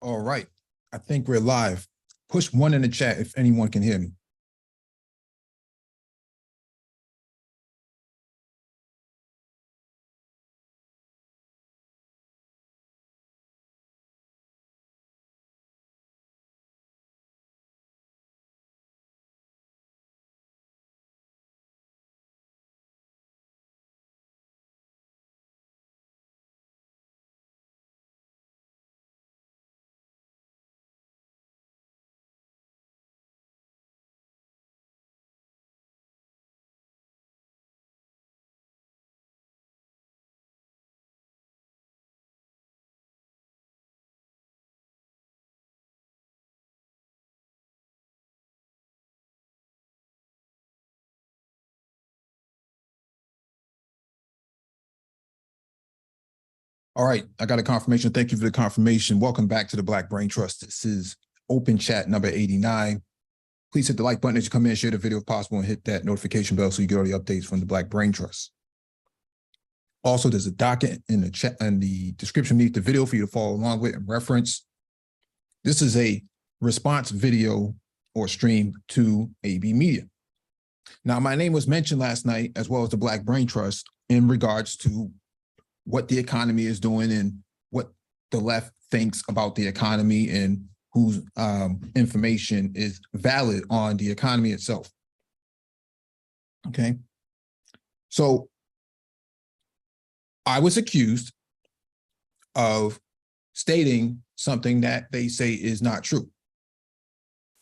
All right. I think we're live. Push one in the chat if anyone can hear me. All right, I got a confirmation. Thank you for the confirmation. Welcome back to the Black Brain Trust. This is open chat number 89. Please hit the like button as you come in, share the video if possible, and hit that notification bell so you get all the updates from the Black Brain Trust. Also, there's a docket in the chat and the description beneath the video for you to follow along with and reference. This is a response video or stream to AB Media. Now, my name was mentioned last night, as well as the Black Brain Trust, in regards to what the economy is doing and what the left thinks about the economy and whose information is valid on the economy itself. Okay. So I was accused of stating something that they say is not true.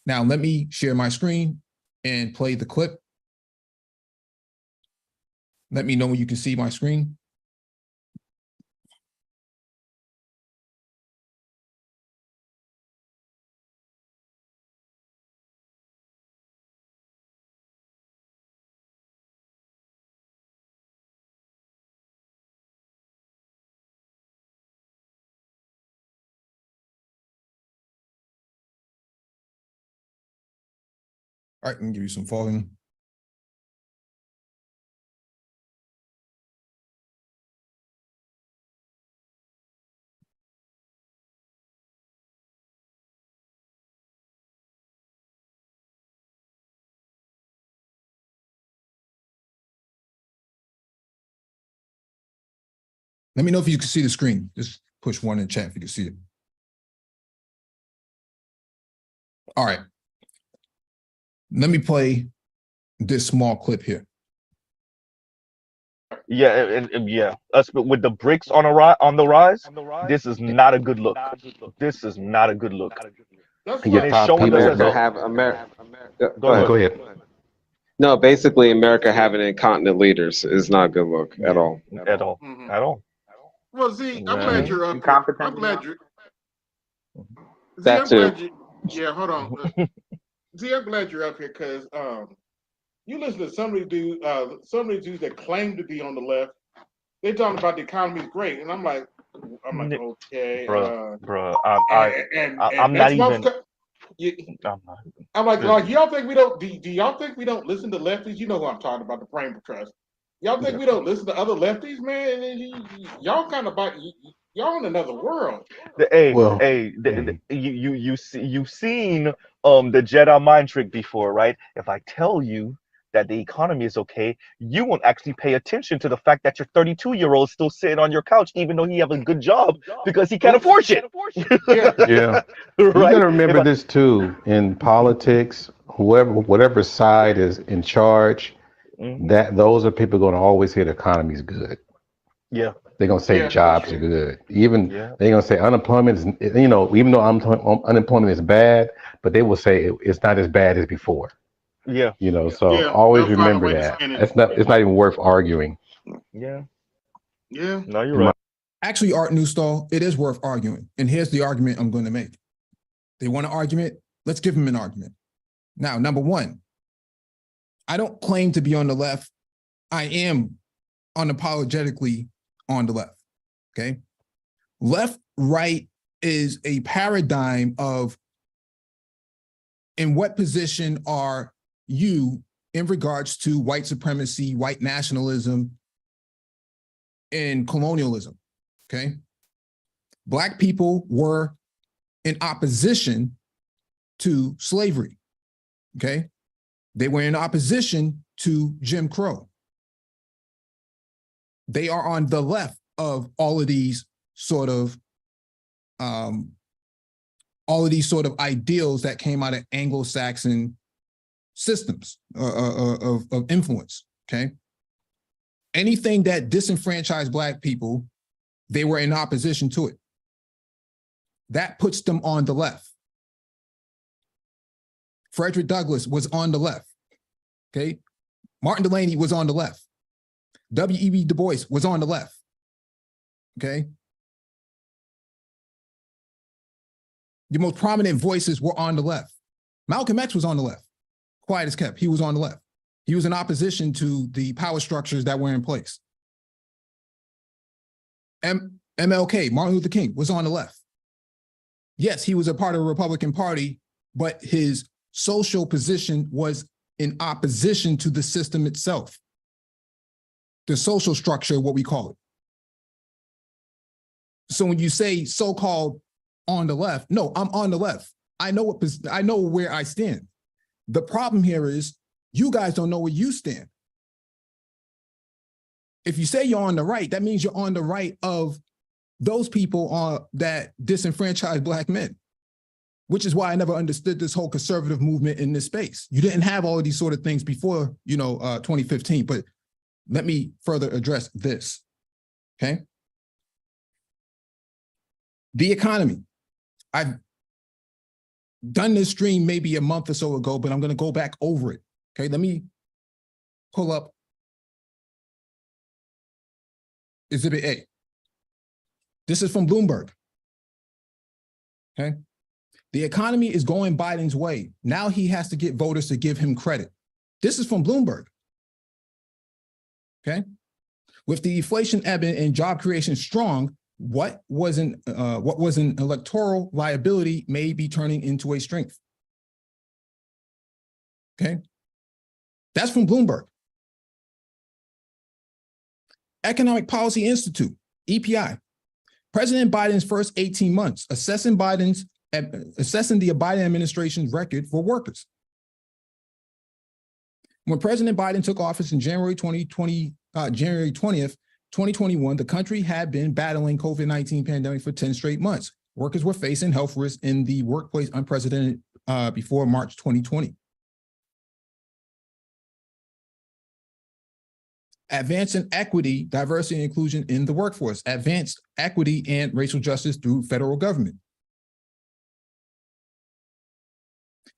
Now, let me share my screen and play the clip. Let me know when you can see my screen. All right, let me give you some volume. Let me know if you can see the screen. Just push one in the chat if you can see it. All right. Let me play this small clip here. Yeah, yeah. Us with the bricks on the rise. This is not a good look. This is not a good look. And it's showing us as America. Go ahead. No, basically, America having incontinent leaders is not a good look at all. At all. Mhm. At all. Well, Z, I'm glad you're up here. Incompetent. I'm glad you're. Z, That I'm too. glad you. Yeah, hold on. Z, I'm glad you're up here because you listen to some of these dudes that claim to be on the left. They're talking about the economy is great, and I'm like, okay, Bruh. that's I'm not even. I'm like, y'all think we don't? Do y'all think we don't listen to lefties? You know who I'm talking about, the Brain Trust. Y'all think we don't listen to other lefties, man? And y'all kind of y'all in another world. You've seen the Jedi mind trick before, right? If I tell you that the economy is okay, you won't actually pay attention to the fact that your 32-year-old is still sitting on your couch, even though he have a good job because he can't afford shit. Yeah. You gotta remember this too. In politics, whatever side is in charge, that those are people going to always say the economy's good. Yeah. They're gonna say jobs are good. Even they're gonna say unemployment is, even though unemployment is bad, but they will say it's not as bad as before. Yeah. So always remember that. It's not even worth arguing. Yeah. Yeah. No, you're right. Actually, Art Newstall, it is worth arguing. And here's the argument I'm going to make. They want an argument? Let's give them an argument. Now, number one, I don't claim to be on the left. I am unapologetically on the left, okay? Left, right is a paradigm of in what position are you in regards to white supremacy, white nationalism, and colonialism, okay? Black people were in opposition to slavery, okay? They were in opposition to Jim Crow. They are on the left of all of these sort of ideals that came out of Anglo-Saxon systems of influence, okay? Anything that disenfranchised Black people, they were in opposition to it. That puts them on the left. Frederick Douglass was on the left, okay? Martin Delany was on the left. W.E.B. Du Bois was on the left, okay? The most prominent voices were on the left. Malcolm X was on the left. Quiet as kept, he was on the left. He was in opposition to the power structures that were in place. MLK, Martin Luther King, was on the left. Yes, he was a part of the Republican Party, but his social position was in opposition to the system itself. The social structure, what we call it. So when you say so-called on the left, no, I'm on the left. I know where I stand. The problem here is you guys don't know where you stand. If you say you're on the right, that means you're on the right of those people that disenfranchise Black men, which is why I never understood this whole conservative movement in this space. You didn't have all of these sort of things before, 2015, but let me further address this, okay? The economy. I've done this stream maybe a month or so ago, but I'm gonna go back over it, okay? Let me pull up Exhibit A. This is from Bloomberg, okay? The economy is going Biden's way. Now he has to get voters to give him credit. This is from Bloomberg, okay? With the inflation ebbing and job creation strong, what was an electoral liability may be turning into a strength, okay? That's from Bloomberg. Economic Policy Institute, EPI. President Biden's first 18 months, assessing the Biden administration's record for workers. When President Biden took office in January 20th, 2021, the country had been battling COVID-19 pandemic for 10 straight months. Workers were facing health risks in the workplace unprecedented before March 2020. Advancing equity, diversity, and inclusion in the workforce. Advanced equity and racial justice through federal government.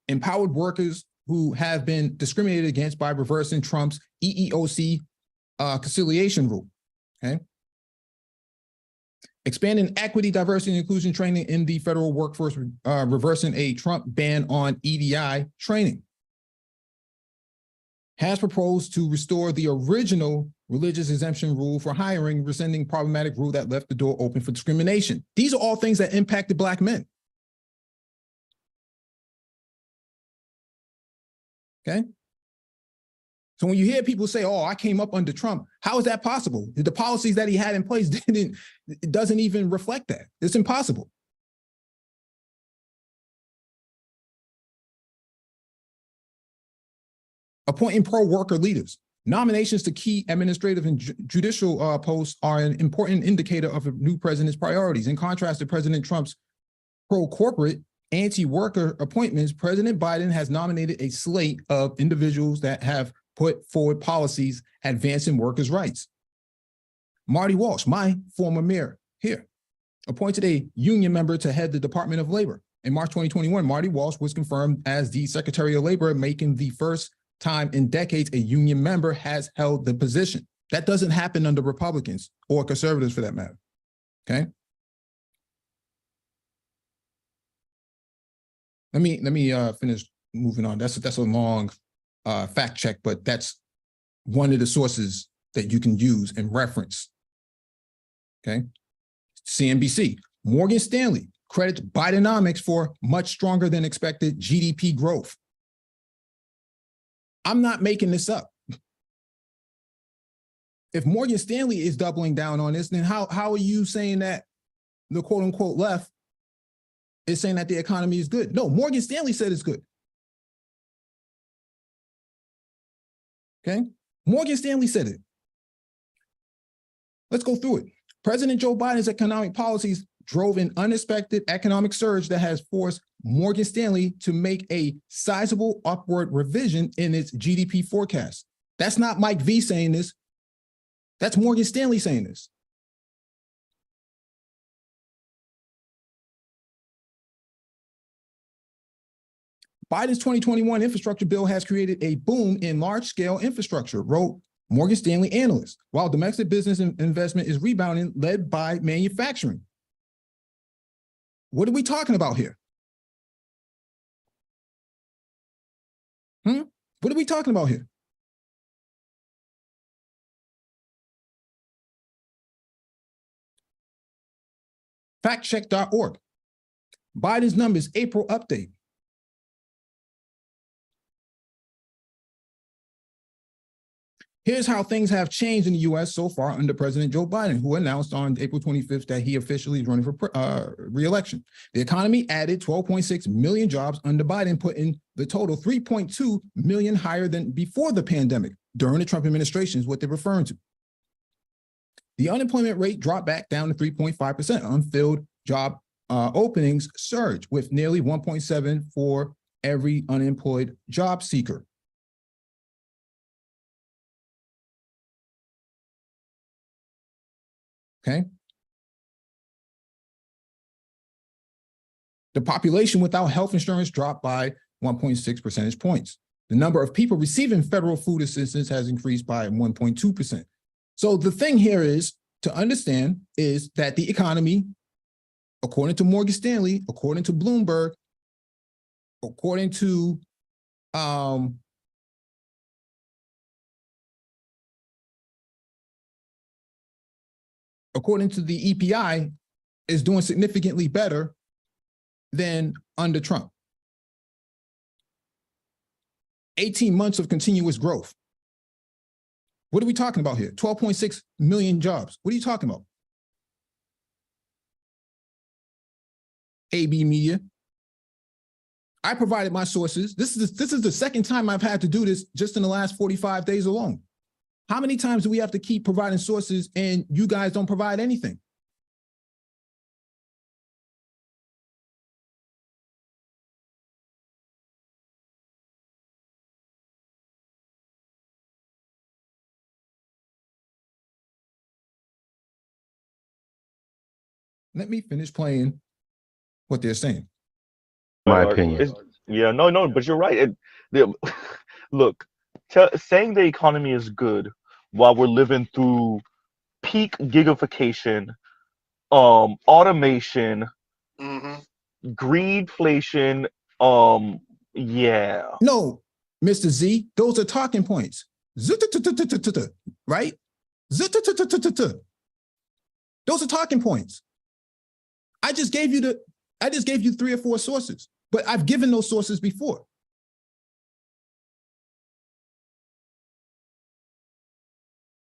Empowered workers who have been discriminated against by reversing Trump's EEOC conciliation rule, okay? Expanding equity, diversity, and inclusion training in the federal workforce, reversing a Trump ban on EDI training. Has proposed to restore the original religious exemption rule for hiring, rescinding problematic rule that left the door open for discrimination. These are all things that impacted Black men. Okay? So when you hear people say, oh, I came up under Trump, how is that possible? The policies that he had in place it doesn't even reflect that. It's impossible. Appointing pro-worker leaders. Nominations to key administrative and judicial posts are an important indicator of a new president's priorities. In contrast to President Trump's pro-corporate, anti-worker appointments, President Biden has nominated a slate of individuals that have put forward policies advancing workers' rights. Marty Walsh, my former mayor here, appointed a union member to head the Department of Labor. In March 2021, Marty Walsh was confirmed as the Secretary of Labor, making the first time in decades a union member has held the position. That doesn't happen under Republicans or conservatives for that matter, okay? Let me finish moving on. That's a long fact check, but that's one of the sources that you can use and reference, okay? CNBC, Morgan Stanley credits Bidenomics for much stronger than expected GDP growth. I'm not making this up. If Morgan Stanley is doubling down on this, then how are you saying that the quote unquote left is saying that the economy is good. No, Morgan Stanley said it's good. Okay? Morgan Stanley said it. Let's go through it. President Joe Biden's economic policies drove an unexpected economic surge that has forced Morgan Stanley to make a sizable upward revision in its GDP forecast. That's not Mike V saying this. That's Morgan Stanley saying this. Biden's 2021 infrastructure bill has created a boom in large-scale infrastructure, wrote Morgan Stanley analysts, while domestic business investment is rebounding, led by manufacturing. What are we talking about here? What are we talking about here? Factcheck.org. Biden's numbers, April update. Here's how things have changed in the U.S. so far under President Joe Biden, who announced on April 25th that he officially is running for re-election. The economy added 12.6 million jobs under Biden, putting the total 3.2 million higher than before the pandemic. During the Trump administration is what they're referring to. The unemployment rate dropped back down to 3.5%. Unfilled job openings surged with nearly 1.7 for every unemployed job seeker. Okay. The population without health insurance dropped by 1.6 percentage points. The number of people receiving federal food assistance has increased by 1.2%. So the thing here is to understand is that the economy, according to Morgan Stanley, according to Bloomberg, according to the EPI, is doing significantly better than under Trump. 18 months of continuous growth. What are we talking about here? 12.6 million jobs. What are you talking about? AB Media. I provided my sources. This is the second time I've had to do this just in the last 45 days alone. How many times do we have to keep providing sources and you guys don't provide anything? Let me finish playing what they're saying. My opinion. Yeah, no, but you're right. Look, saying the economy is good while we're living through peak gigification, automation, greedflation, yeah. No, Mr. Z, those are talking points. Right? Those are talking points. I just gave you 3 or 4 sources, but I've given those sources before.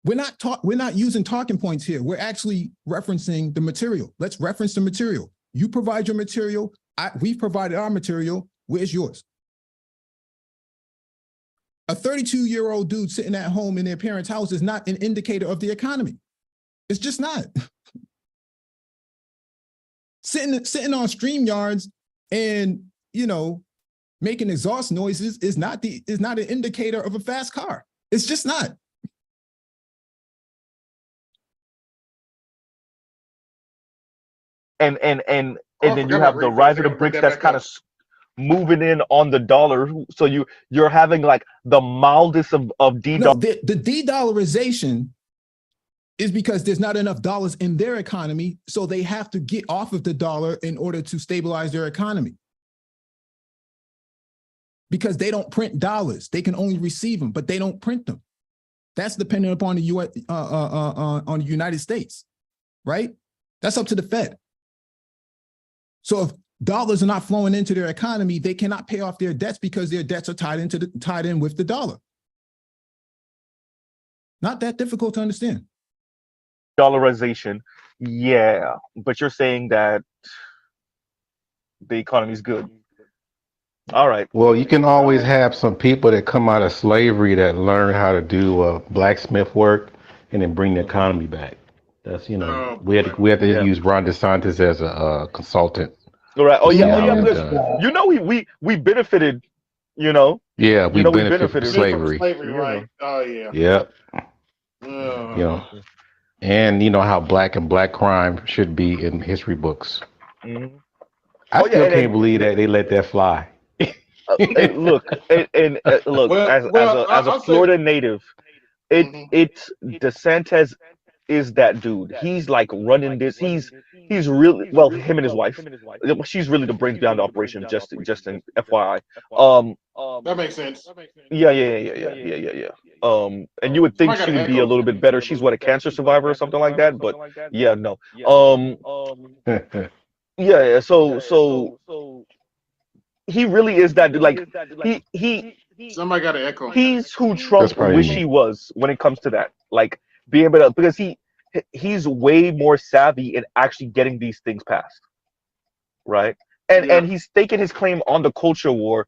We're not using talking points here. We're actually referencing the material. Let's reference the material. You provide your material. We've provided our material. Where's yours? A 32-year-old dude sitting at home in their parents' house is not an indicator of the economy. It's just not. Sitting on StreamYards and, making exhaust noises is not an indicator of a fast car. It's just not. And then you have the rise of the BRICS that's kind of moving in on the dollar. So you're having like the mildest of D. No, the de-dollarization is because there's not enough dollars in their economy, so they have to get off of the dollar in order to stabilize their economy. Because they don't print dollars, they can only receive them, but they don't print them. That's dependent upon the U.S. On the United States, right? That's up to the Fed. So if dollars are not flowing into their economy, they cannot pay off their debts because their debts are tied in with the dollar. Not that difficult to understand. Dollarization, yeah, but you're saying that the economy's good. All right. Well, you can always have some people that come out of slavery that learn how to do blacksmith work and then bring the economy back. That's Oh, we had to Yeah. use Ron DeSantis as a consultant. All right. Oh to see yeah. Oh how yeah. it was Because done. we benefited. You know. Yeah, we we benefit from benefited slavery, slavery. right? Oh yeah. Yep. Uh, And you know how black and black crime should be in history books. Mhm. I Oh yeah. still And, can't believe that they let that fly. and look, look. Well, As a I'll say. Florida native, Mhm. it's DeSantis is that dude. He's like running this. He's really well. Him and his wife. She's really the brains behind the operation. Just an FYI. That makes sense. Yeah. And you would think Somebody she got would an be a echo. little bit better. She's what, a cancer survivor or something like that. But yeah, no. Um, yeah. So he really is that dude. Like Somebody got an echo. he's who That's Trump probably wish me. he was when it comes to that. Like being able to, because he's way more savvy in actually getting these things passed, right? And Yeah. he's staking his claim on the culture war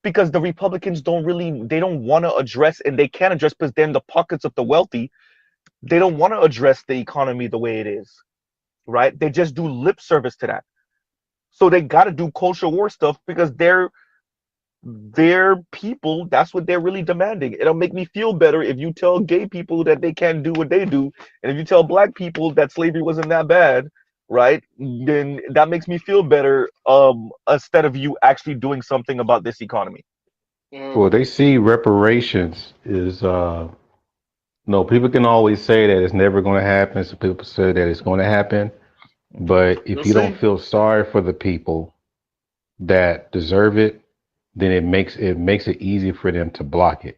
because the Republicans don't want to address, and they can't address because they're in the pockets of the wealthy. They don't want to address the economy the way it is, right? They just do lip service to that. So they got to do culture war stuff because they're people. That's what they're really demanding. It'll make me feel better if you tell gay people that they can't do what they do, and if you tell black people that slavery wasn't that bad, right? Then that makes me feel better. Instead of you actually doing something about this economy. Well, they see reparations is no, people can always say that it's never going to happen. Some people say that it's going to happen. But if We'll you don't see. feel sorry for the people that deserve it, then it makes it easy for them to block it.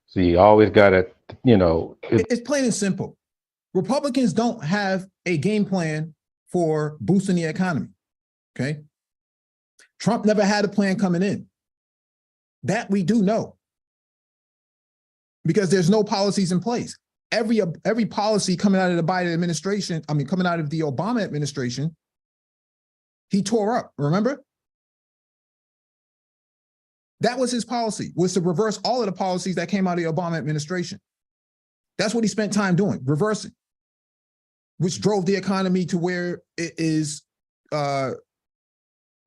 So you always gotta, It's plain and simple. Republicans don't have a game plan for boosting the economy. Okay. Trump never had a plan coming in. That we do know. Because there's no policies in place. Every policy coming out of the Biden administration, coming out of the Obama administration, he tore up, remember? That was his policy, was to reverse all of the policies that came out of the Obama administration. That's what he spent time doing, reversing, which drove the economy to where it is pre-COVID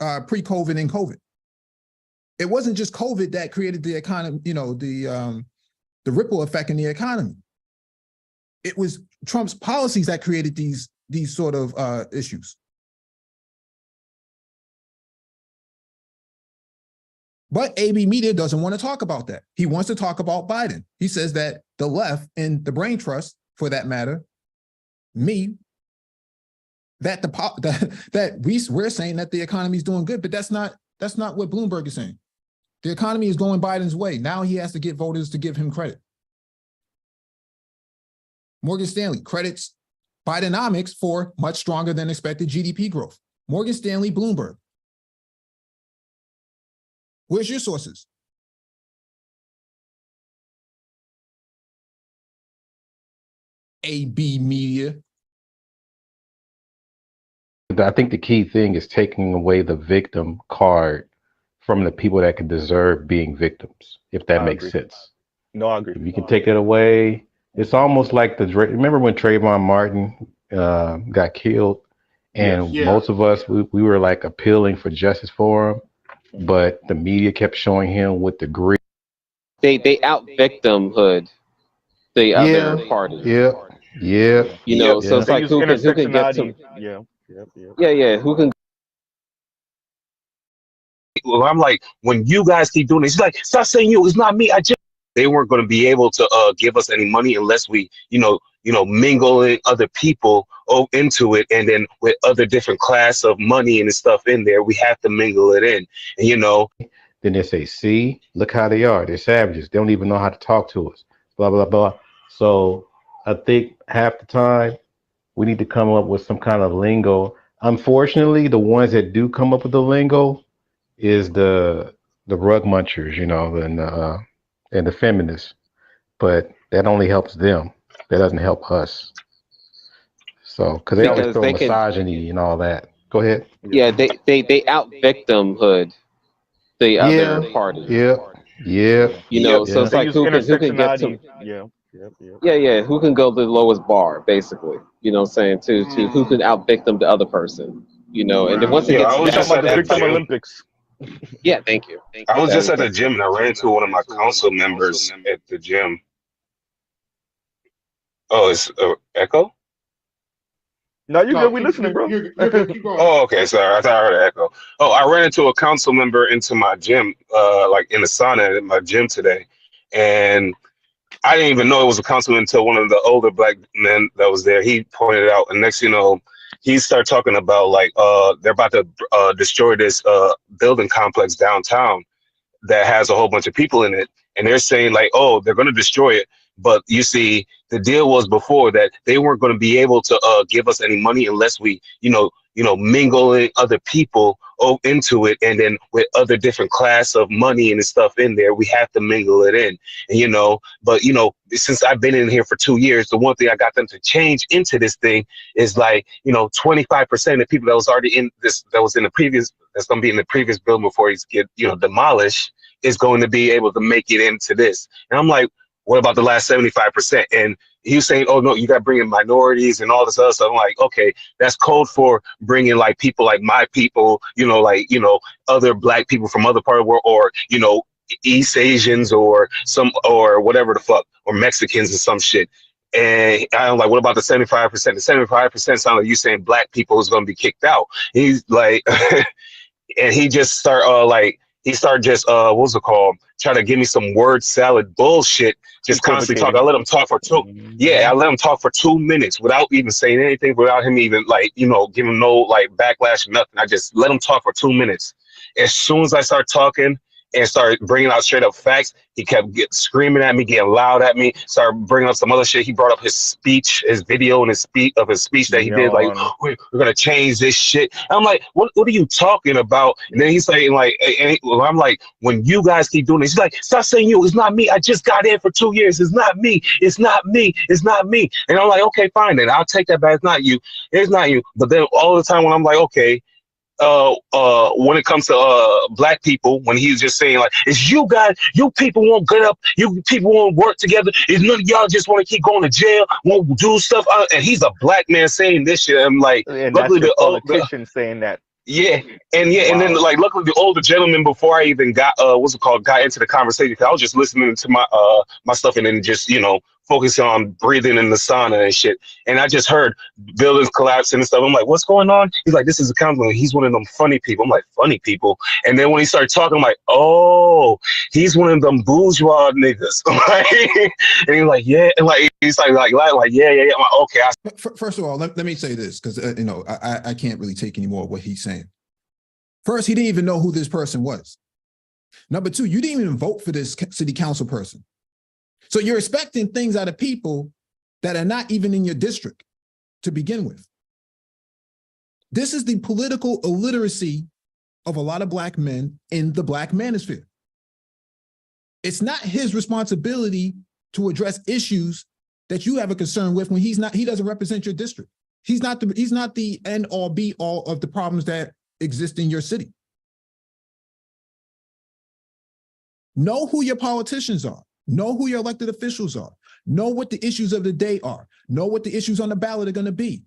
and COVID. It wasn't just COVID that created the economy, the ripple effect in the economy. It was Trump's policies that created these sort of issues. But AB Media doesn't want to talk about that. He wants to talk about Biden. He says that the left and the brain trust, for that matter, me, we're saying that the economy is doing good, but that's not what Bloomberg is saying. The economy is going Biden's way. Now he has to get voters to give him credit. Morgan Stanley credits Bidenomics for much stronger than expected GDP growth. Morgan Stanley, Bloomberg. Where's your sources? AB Media. I think the key thing is taking away the victim card from the people that can deserve being victims, if that I makes agree. sense. No, I agree. If you can take it away, it's almost like remember when Trayvon Martin got killed, and Yes. Yeah. most of us we were like appealing for justice for him, but the media kept showing him with the grief. They out victimhood the other party. Yeah. You know, so it's They like use who can get some. intersectionality. Yeah. Who can Well, I'm like, when you guys keep doing this, it's like, stop saying you. It's not me. They weren't going to be able to give us any money unless we, mingle in other people into it, and then with other different class of money and stuff in there, we have to mingle it in, and Then they say, see, look how they are. They're savages. They don't even know how to talk to us. Blah, blah, blah. So I think half the time we need to come up with some kind of lingo. Unfortunately, the ones that do come up with the lingo is the rug munchers, and the feminists. But that only helps them. That doesn't help us. So, because they always Because throw they can- misogyny and all that. Go ahead. Yeah, they out victimhood the other party. Yeah. You know, so Yep. it's They like use who can get to intersectionality. Yeah. yeah, who can go the lowest bar, basically. You know what I'm saying? To who can out victim the other person. You know, and then once it Yeah, gets I They was that talking just about at the way, that victim gym. Olympics. yeah, thank you. I was just at the That's gym and I ran into one of my council members at the gym. Oh, it's Echo? No, you No, good. We listening, bro. you're good. Keep going. Oh, okay. Sorry, I thought I heard an echo. Oh, I ran into a council member into my gym, like in the sauna at my gym today, and I didn't even know it was a councilman until one of the older black men that was there. He pointed it out, and next, you know, he started talking about like they're about to destroy this building complex downtown that has a whole bunch of people in it, and they're saying like, oh, they're going to destroy it. But you see, the deal was before that they weren't going to be able to give us any money unless we, mingle in other people into it, and then with other different class of money and stuff in there, we have to mingle it in. And but since I've been in here for 2 years, the one thing I got them to change into this thing is like 25% of the people that was already in this, that was in the previous, that's going to be in the previous building before he's get demolished, is going to be able to make it into this. And I'm like, what about the last 75%? And he was saying, oh no, you got to bring in minorities and all this other stuff. I'm like, okay, that's code for bringing like people like my people, other black people from other part of the world, or East Asians or whatever the fuck, or Mexicans or some shit. And I'm like, what about the 75%? The 75% sound like you saying black people is going to be kicked out. He's like, and he just started just what's it called? Try to give me some word salad bullshit. Just constantly talk. I let him talk for I let him talk for 2 minutes without even saying anything, without him even giving no like backlash or nothing. I just let him talk for 2 minutes. As soon as I start talking and started bringing out straight up facts, he kept screaming at me, getting loud at me, started bringing up some other shit. He brought up his speech, his video and his speech that he did, like, we're going to change this shit. And I'm like, what are you talking about? And then he's saying like, I'm like, when you guys keep doing this, he's like, stop saying you, it's not me. I just got in for 2 years. It's not me. It's not me. It's not me. And I'm like, okay, fine then. I'll take that back. It's not you. It's not you. But then all the time when I'm like, okay, when it comes to black people, when he's just saying like, it's you guys, you people won't get up, you people won't work together, it's none of y'all just want to keep going to jail, won't do stuff, and he's a black man saying this shit. I'm like, and luckily that's the politician saying that. and then like luckily the older gentleman, before I even got got into the conversation, because I was just listening to my my stuff and then just focusing on breathing in the sauna and shit, and I just heard buildings collapsing and stuff. I'm like, what's going on? He's like, this is a compliment. He's one of them funny people. I'm like, funny people? And then when he started talking, I'm like, oh, he's one of them bourgeois niggas. And he's like, yeah, and like he's like yeah. I'm like, okay. First of all, let me say this, because I can't really take any more of what he's saying. First, he didn't even know who this person was. Number two, you didn't even vote for this city council person. So you're expecting things out of people that are not even in your district to begin with. This is the political illiteracy of a lot of black men in the black manosphere. It's not his responsibility to address issues that you have a concern with when he doesn't represent your district. He's not the end all be all of the problems that exist in your city. Know who your politicians are. Know who your elected officials are. Know what the issues of the day are. Know what the issues on the ballot are going to be.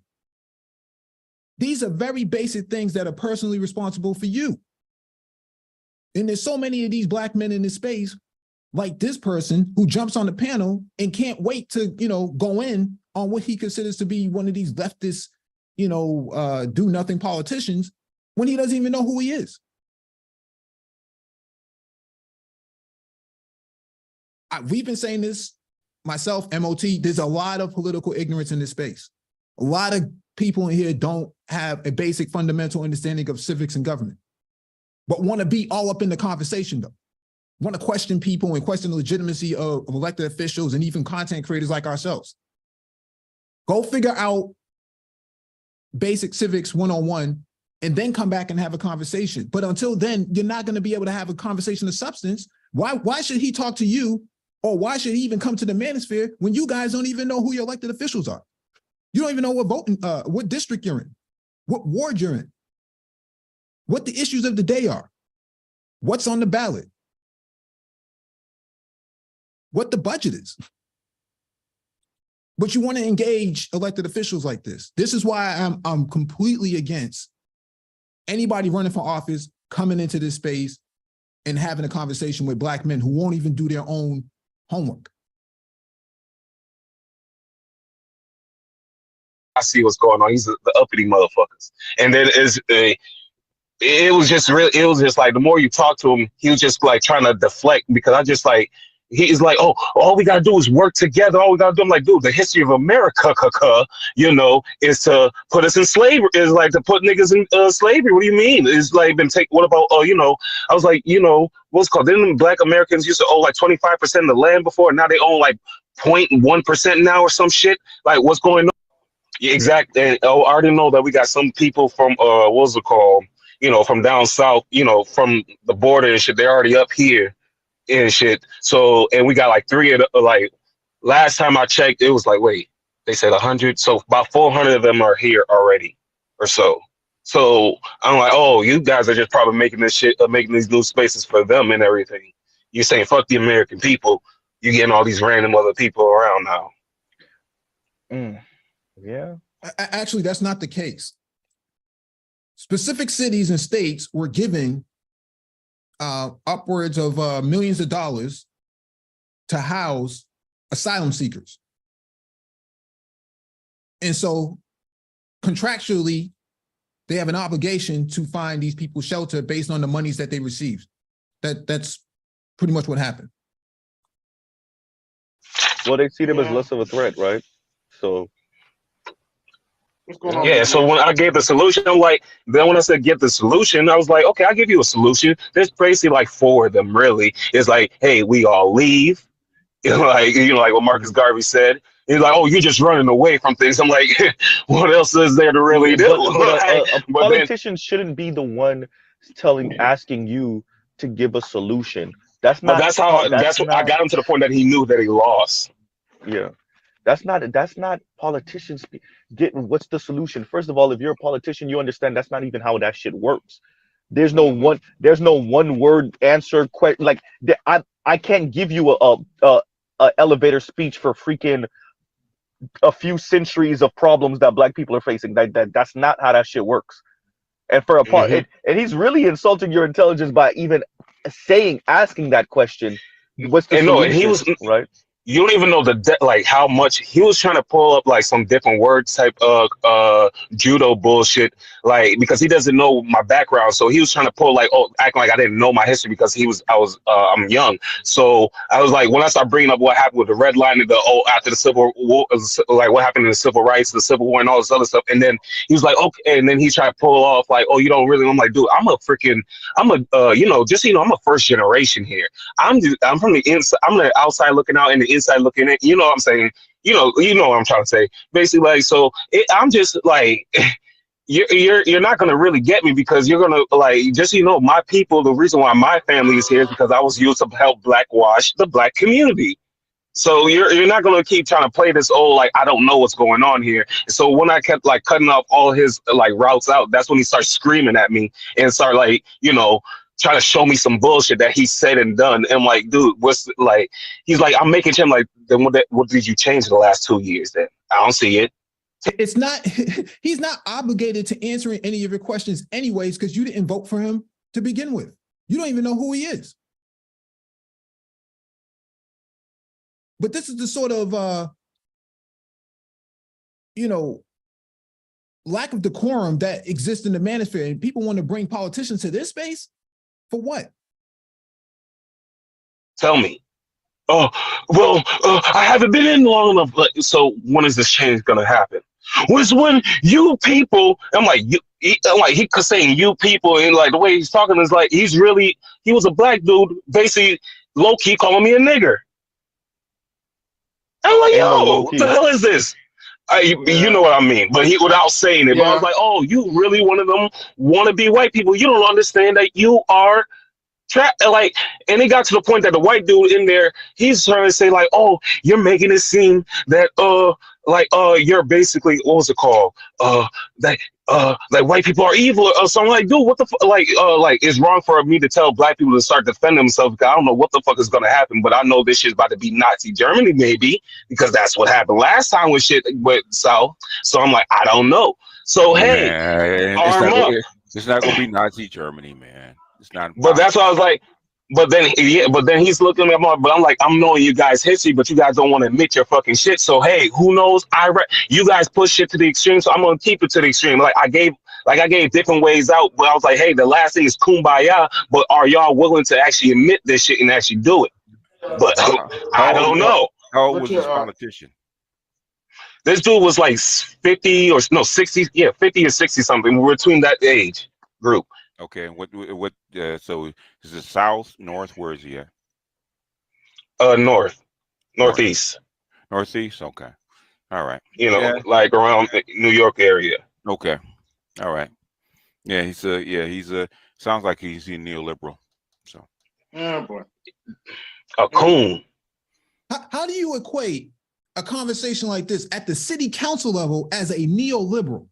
These are very basic things that are personally responsible for you. And there's so many of these black men in this space, like this person who jumps on the panel and can't wait to, go in on what he considers to be one of these leftist, do nothing politicians, when he doesn't even know who he is. We've been saying this, myself, MOT, there's a lot of political ignorance in this space. A lot of people in here don't have a basic fundamental understanding of civics and government, but want to be all up in the conversation though. Want to question people and question the legitimacy of elected officials and even content creators like ourselves. Go figure out basic civics 101 and then come back and have a conversation. But until then, you're not going to be able to have a conversation of substance. Why should he talk to you? Or why should he even come to the manosphere when you guys don't even know who your elected officials are? You don't even know what district you're in, what ward you're in. what the issues of the day are, what's on the ballot, what the budget is. But you want to engage elected officials like this. This is why I'm completely against anybody running for office coming into this space and having a conversation with Black men who won't even do their own homework. I see what's going on. He's the uppity motherfuckers. And then it was just real. It was just like the more you talk to him, he was just like trying to deflect because I just like he's like, oh, all we gotta do is work together. All we gotta do. I'm like, dude, the history of America, you know, is to put us in slavery. Is like to put niggas in slavery. What do you mean? It's like been take. What about? Oh, you know, I was like, you know, what's called? Didn't Black Americans used to own like 25% of the land before? Now they own like 0.1% now or some shit. Like, what's going on? Yeah, exactly. And I already know that we got some people from what's it called? You know, from down south, you know, from the border and shit. They're already up here and shit. So, and we got like 3 of the, like last time I checked, it was like, wait, they said 100. So about 400 of them are here already or so. So I'm like, oh, you guys are just probably making this shit, making these new spaces for them and everything. You're saying fuck the American people. You're getting all these random other people around now. Yeah. Actually, that's not the case. Specific cities and states were giving upwards of millions of dollars to house asylum seekers. And so contractually, they have an obligation to find these people shelter based on the monies that they received. That's pretty much what happened. Well, they see them as less of a threat, right? So What's going on? Yeah, so when I gave the solution, I'm like, then when I said get the solution, I was like, okay, I'll give you a solution. There's basically like 4 of them, really. It's like, hey, we all leave. Like what Marcus Garvey said. He's like, oh, you're just running away from things. I'm like, what else is there to really do? A politician shouldn't be the one asking you to give a solution. That's not. I got him to the point that he knew that he lost. Yeah. That's not politicians getting what's the solution. First of all, if you're a politician, you understand that's not even how that shit works. There's no one word answer question. Like I can't give you a elevator speech for freaking a few centuries of problems that Black people are facing. That's not how that shit works. And for a part, and he's really insulting your intelligence by even asking that question. What's the solution? And he was right. You don't even know like how much he was trying to pull up like some different word type judo bullshit, like because he doesn't know my background, so he was trying to pull like acting like I didn't know my history because I'm young. So I was like, when I started bringing up what happened with the red line and after the Civil War, like what happened in the civil rights, the Civil War, and all this other stuff, and then he was like, okay, and then he tried to pull off like, oh, you don't really. I'm like, dude, I'm a first generation here. I'm from the inside. I'm the outside looking out and the inside looking in. You know what I'm saying? You know what I'm trying to say. Basically, like, so I'm just like, you're not gonna really get me because you're gonna like just my people. The reason why my family is here is because I was used to help blackwash the Black community. So you're not gonna keep trying to play this like I don't know what's going on here. So when I kept like cutting off all his like routes out, that's when he started screaming at me and started like trying to show me some bullshit that he said and done. And I'm like, dude, what's like? He's like, I'm making him like, then what did you change in the last 2 years? Then I don't see it. It's not. He's not obligated to answering any of your questions, anyways, because you didn't vote for him to begin with. You don't even know who he is. But this is the sort of, lack of decorum that exists in the manosphere, and people want to bring politicians to this space. For what? Tell me. Oh, well, I haven't been in long enough. So when is this change gonna happen? Was when you people, I'm like, he saying you people, and like the way he's talking is like he was a Black dude, basically low key calling me a nigger. I'm like, yo, what the hell is this? You know what I mean, but he without saying it. Yeah. But I was like, oh, you really one of them wannabe white people? You don't understand that you are trapped. Like, and it got to the point that the white dude in there, he's trying to say like, oh, you're making it seem that you're basically, what was it called? Like white people are evil or something. Like, dude, what the fuck? Like it's wrong for me to tell black people to start defending themselves because I don't know what the fuck is gonna happen, but I know this shit's about to be Nazi Germany maybe because that's what happened last time when shit went south. So I'm like, I don't know. So hey, Man, arm up. it's not gonna be Nazi Germany, man. It's not. But that's why I was like, but then he's looking at my, but I'm like, I'm knowing you guys' history, but you guys don't want to admit your fucking shit. So hey, who knows? You guys push shit to the extreme, so I'm gonna keep it to the extreme. Like I gave different ways out, but I was like, hey, the last thing is kumbaya, but are y'all willing to actually admit this shit and actually do it? But I don't know. How old was this politician? This dude was like 50 or no 60, 50 or 60 something. We're between that age group. Okay, what so is it south, north? Where is he at? Northeast. Northeast, okay. All right. Like around the New York area. Okay. All right. Yeah, he's sounds like he's a neoliberal. So boy. A coon. How do you equate a conversation like this at the city council level as a neoliberal?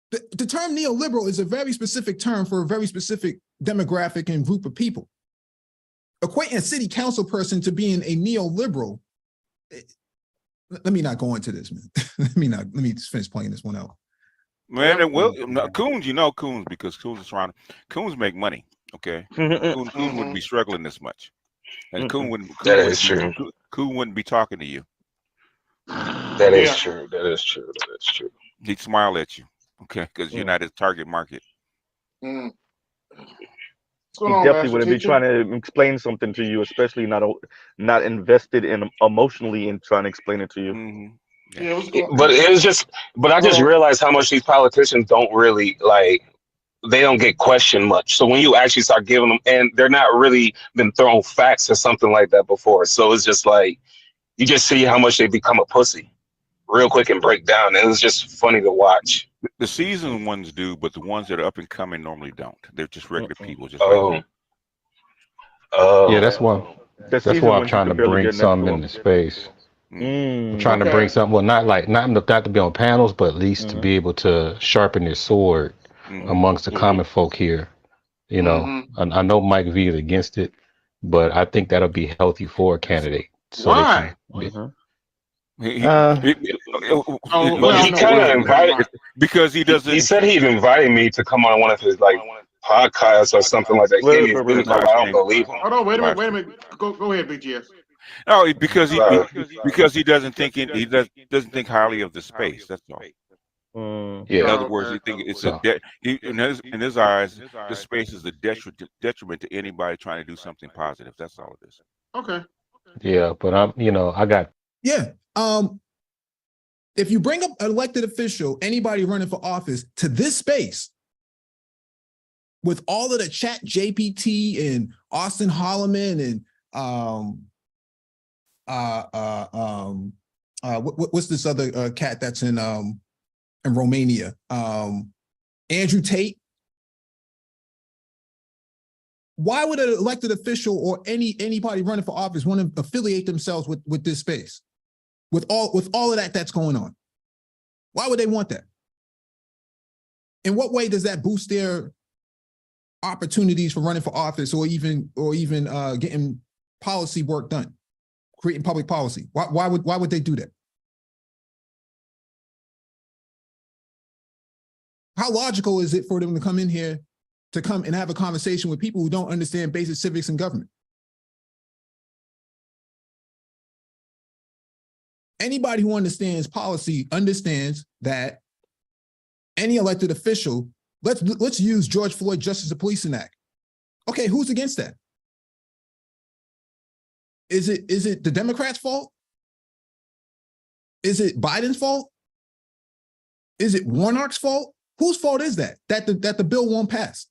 The term neoliberal is a very specific term for a very specific demographic and group of people. Equating a city council person to being a neoliberal, let me not go into this, man. let me just finish playing this one out. Man, Coons, Coons, because Coons make money, okay? Coons wouldn't be struggling this much. And Coon wouldn't be talking to you. That is true. He'd smile at you. Okay, because you're not his target market. He definitely wouldn't be trying to explain something to you, especially not invested in emotionally in trying to explain it to you. Mm-hmm. But I just realized how much these politicians don't really they don't get questioned much. So when you actually start giving them, and they're not really been thrown facts or something like that before. So it's just like, you just see how much they become a pussy real quick and break down. And it's just funny to watch. The seasoned ones do, but the ones that are up and coming normally don't. They're just regular people. Just yeah, that's why I'm trying to bring something into space. I'm trying to bring something, well, not to be on panels, but at least to be able to sharpen their sword amongst the common folk here. I know Mike V is against it, but I think that'll be healthy for a candidate. So why? He kind of invited, because he doesn't. He said he'd invited me to come on one of his podcasts or something like that. I don't believe him. Hold on, wait a minute. Go ahead, BGS. No, because he doesn't think doesn't think highly of the space. That's all. Yeah. In other words, he think it's in his eyes, the space is a detriment to anybody trying to do something positive. That's all it is. Okay. Yeah, but I got. Yeah. If you bring up an elected official, anybody running for office to this space, with all of the chat GPT and Austin Holloman and what's this other cat that's in Romania? Andrew Tate. Why would an elected official or anybody running for office want to affiliate themselves with this space? With all of that's going on? Why would they want that? In what way does that boost their opportunities for running for office or even getting policy work done, creating public policy? Why would they do that? How logical is it for them to come in here to come and have a conversation with people who don't understand basic civics and government? Anybody who understands policy understands that any elected official, let's use George Floyd Justice of Policing Act. Okay, who's against that? Is it the Democrats' fault? Is it Biden's fault? Is it Warnock's fault? Whose fault is that the bill won't pass?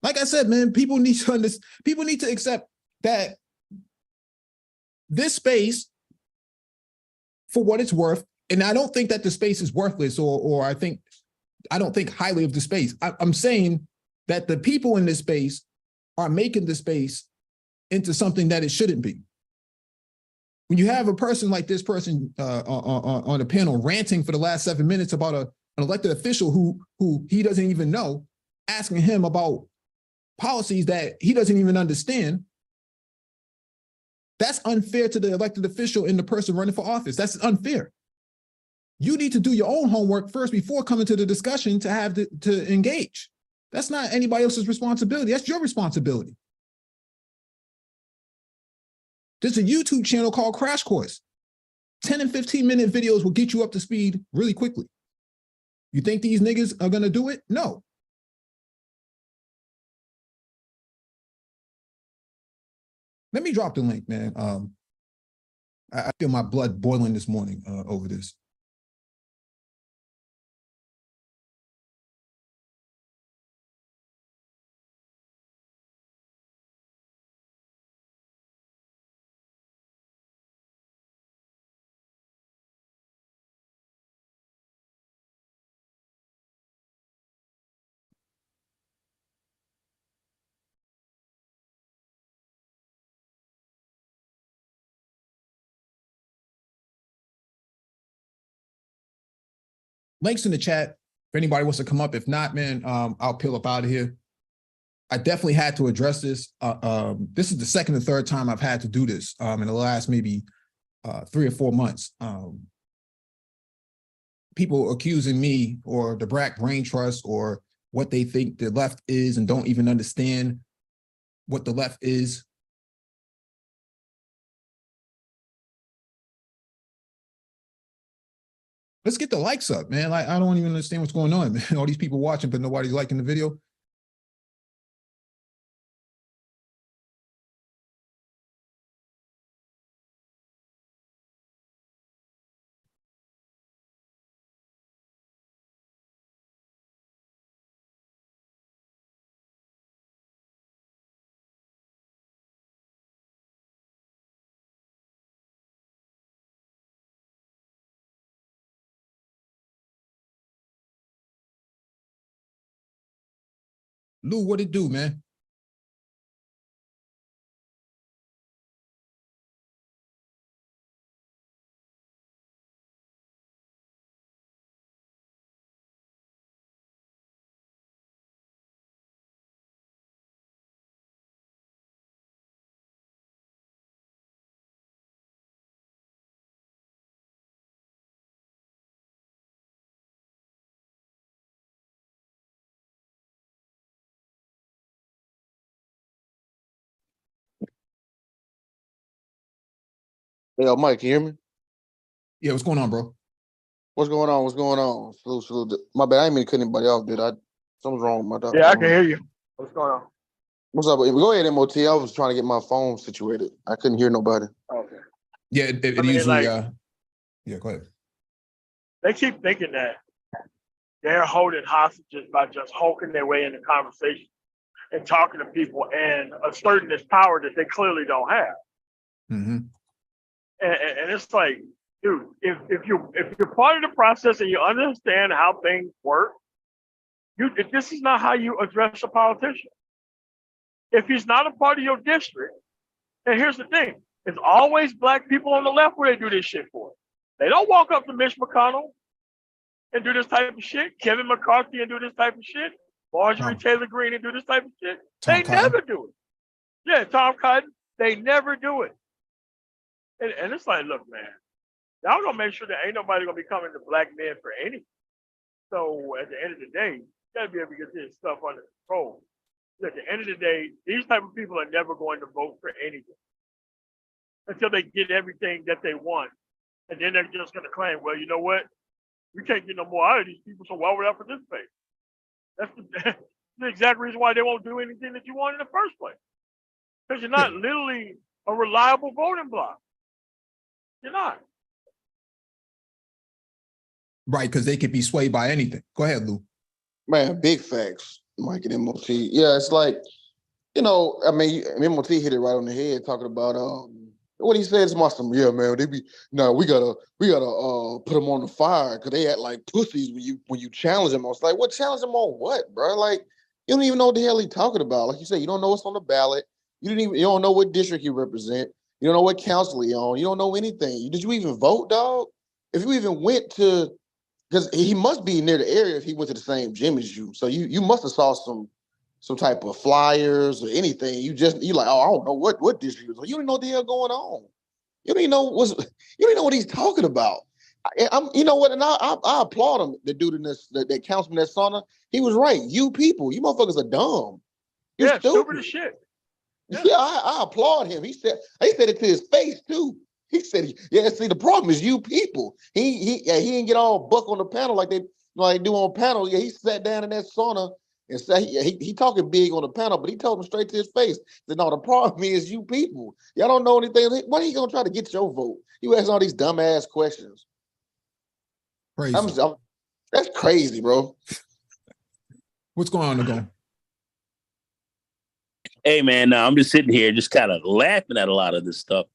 Like I said, man, people need to accept that this space, for what it's worth, and I don't think that the space is worthless, or I don't think highly of the space. I'm saying that the people in this space are making the space into something that it shouldn't be. When you have a person like this person on the panel ranting for the last 7 minutes about an elected official who he doesn't even know, asking him about policies that he doesn't even understand, that's unfair to the elected official and the person running for office. That's unfair. You need to do your own homework first before coming to the discussion to engage. That's not anybody else's responsibility. That's your responsibility. There's a YouTube channel called Crash Course. 10 and 15-minute videos will get you up to speed really quickly. You think these niggas are gonna do it? No. Let me drop the link, man. I feel my blood boiling this morning over this. Links in the chat if anybody wants to come up. If not, man, I'll peel up out of here. I definitely had to address this. This is the second or third time I've had to do this in the last maybe 3 or 4 months. People accusing me or the Black Brain Trust or what they think the left is and don't even understand what the left is. Let's get the likes up, man. I don't even understand what's going on, man. All these people watching, but nobody's liking the video. Lou, what it do, man? Yo, Mike, can you hear me? Yeah, what's going on, bro? What's going on? What's going on? Salute. My bad. I ain't mean to cut anybody off, did I? Something's wrong with my doctor. Yeah, I can hear you. What's going on? What's up? Go ahead, MOT. I was trying to get my phone situated. I couldn't hear nobody. Okay. Yeah, it usually, yeah, go ahead. They keep thinking that they're holding hostages by just hulking their way into conversation and talking to people and asserting this power that they clearly don't have. Mm-hmm. And it's like, dude, if you're part of the process and you understand how things work, this is not how you address a politician. If he's not a part of your district, and here's the thing, it's always Black people on the left where they do this shit for. They don't walk up to Mitch McConnell and do this type of shit, Kevin McCarthy and do this type of shit, Marjorie Taylor Greene and do this type of shit. They never do it. Yeah, Tom Cotton, they never do it. And it's like, look, man, y'all gonna make sure that ain't nobody gonna be coming to Black men for anything. So at the end of the day, you gotta be able to get this stuff under control. At the end of the day, these type of people are never going to vote for anything until they get everything that they want. And then they're just gonna claim, well, you know what? We can't get no more out of these people, so why would I participate? That's the exact reason why they won't do anything that you want in the first place. Because you're not literally a reliable voting bloc. You're not. Right, because they could be swayed by anything. Go ahead, Lou. Man, big facts, Mike and MOT. Yeah, it's like, I mean, MOT hit it right on the head talking about what he said is awesome. Yeah, man, we gotta put them on the fire because they act like pussies when you challenge them. I was like, what challenge them on what, bro? Like, You don't even know what the hell he's talking about. Like you said, you don't know what's on the ballot. You don't know what district you represent. You don't know what council he on. You don't know anything. Did you even vote, dog? If you even went to, because he must be near the area if he went to the same gym as you. So you must have saw some type of flyers or anything. You like, oh, I don't know what district he was. You don't know what the hell going on. You don't even know what he's talking about. You know what? And I applaud him. The dude in that councilman, that sauna, he was right. You people, you motherfuckers are dumb. You're stupid as shit. Yeah, I applaud him. He said it to his face too. He said, "Yeah, see, the problem is you people." He didn't get all buck on the panel like they do on panel. Yeah, he sat down in that sauna and said he talking big on the panel, but he told him straight to his face that no, the problem is you people. Y'all don't know anything. When are you gonna try to get your vote? You asking all these dumbass questions. Crazy. That's crazy, bro. What's going on, Nicole? Hey man, I'm just sitting here, just kind of laughing at a lot of this stuff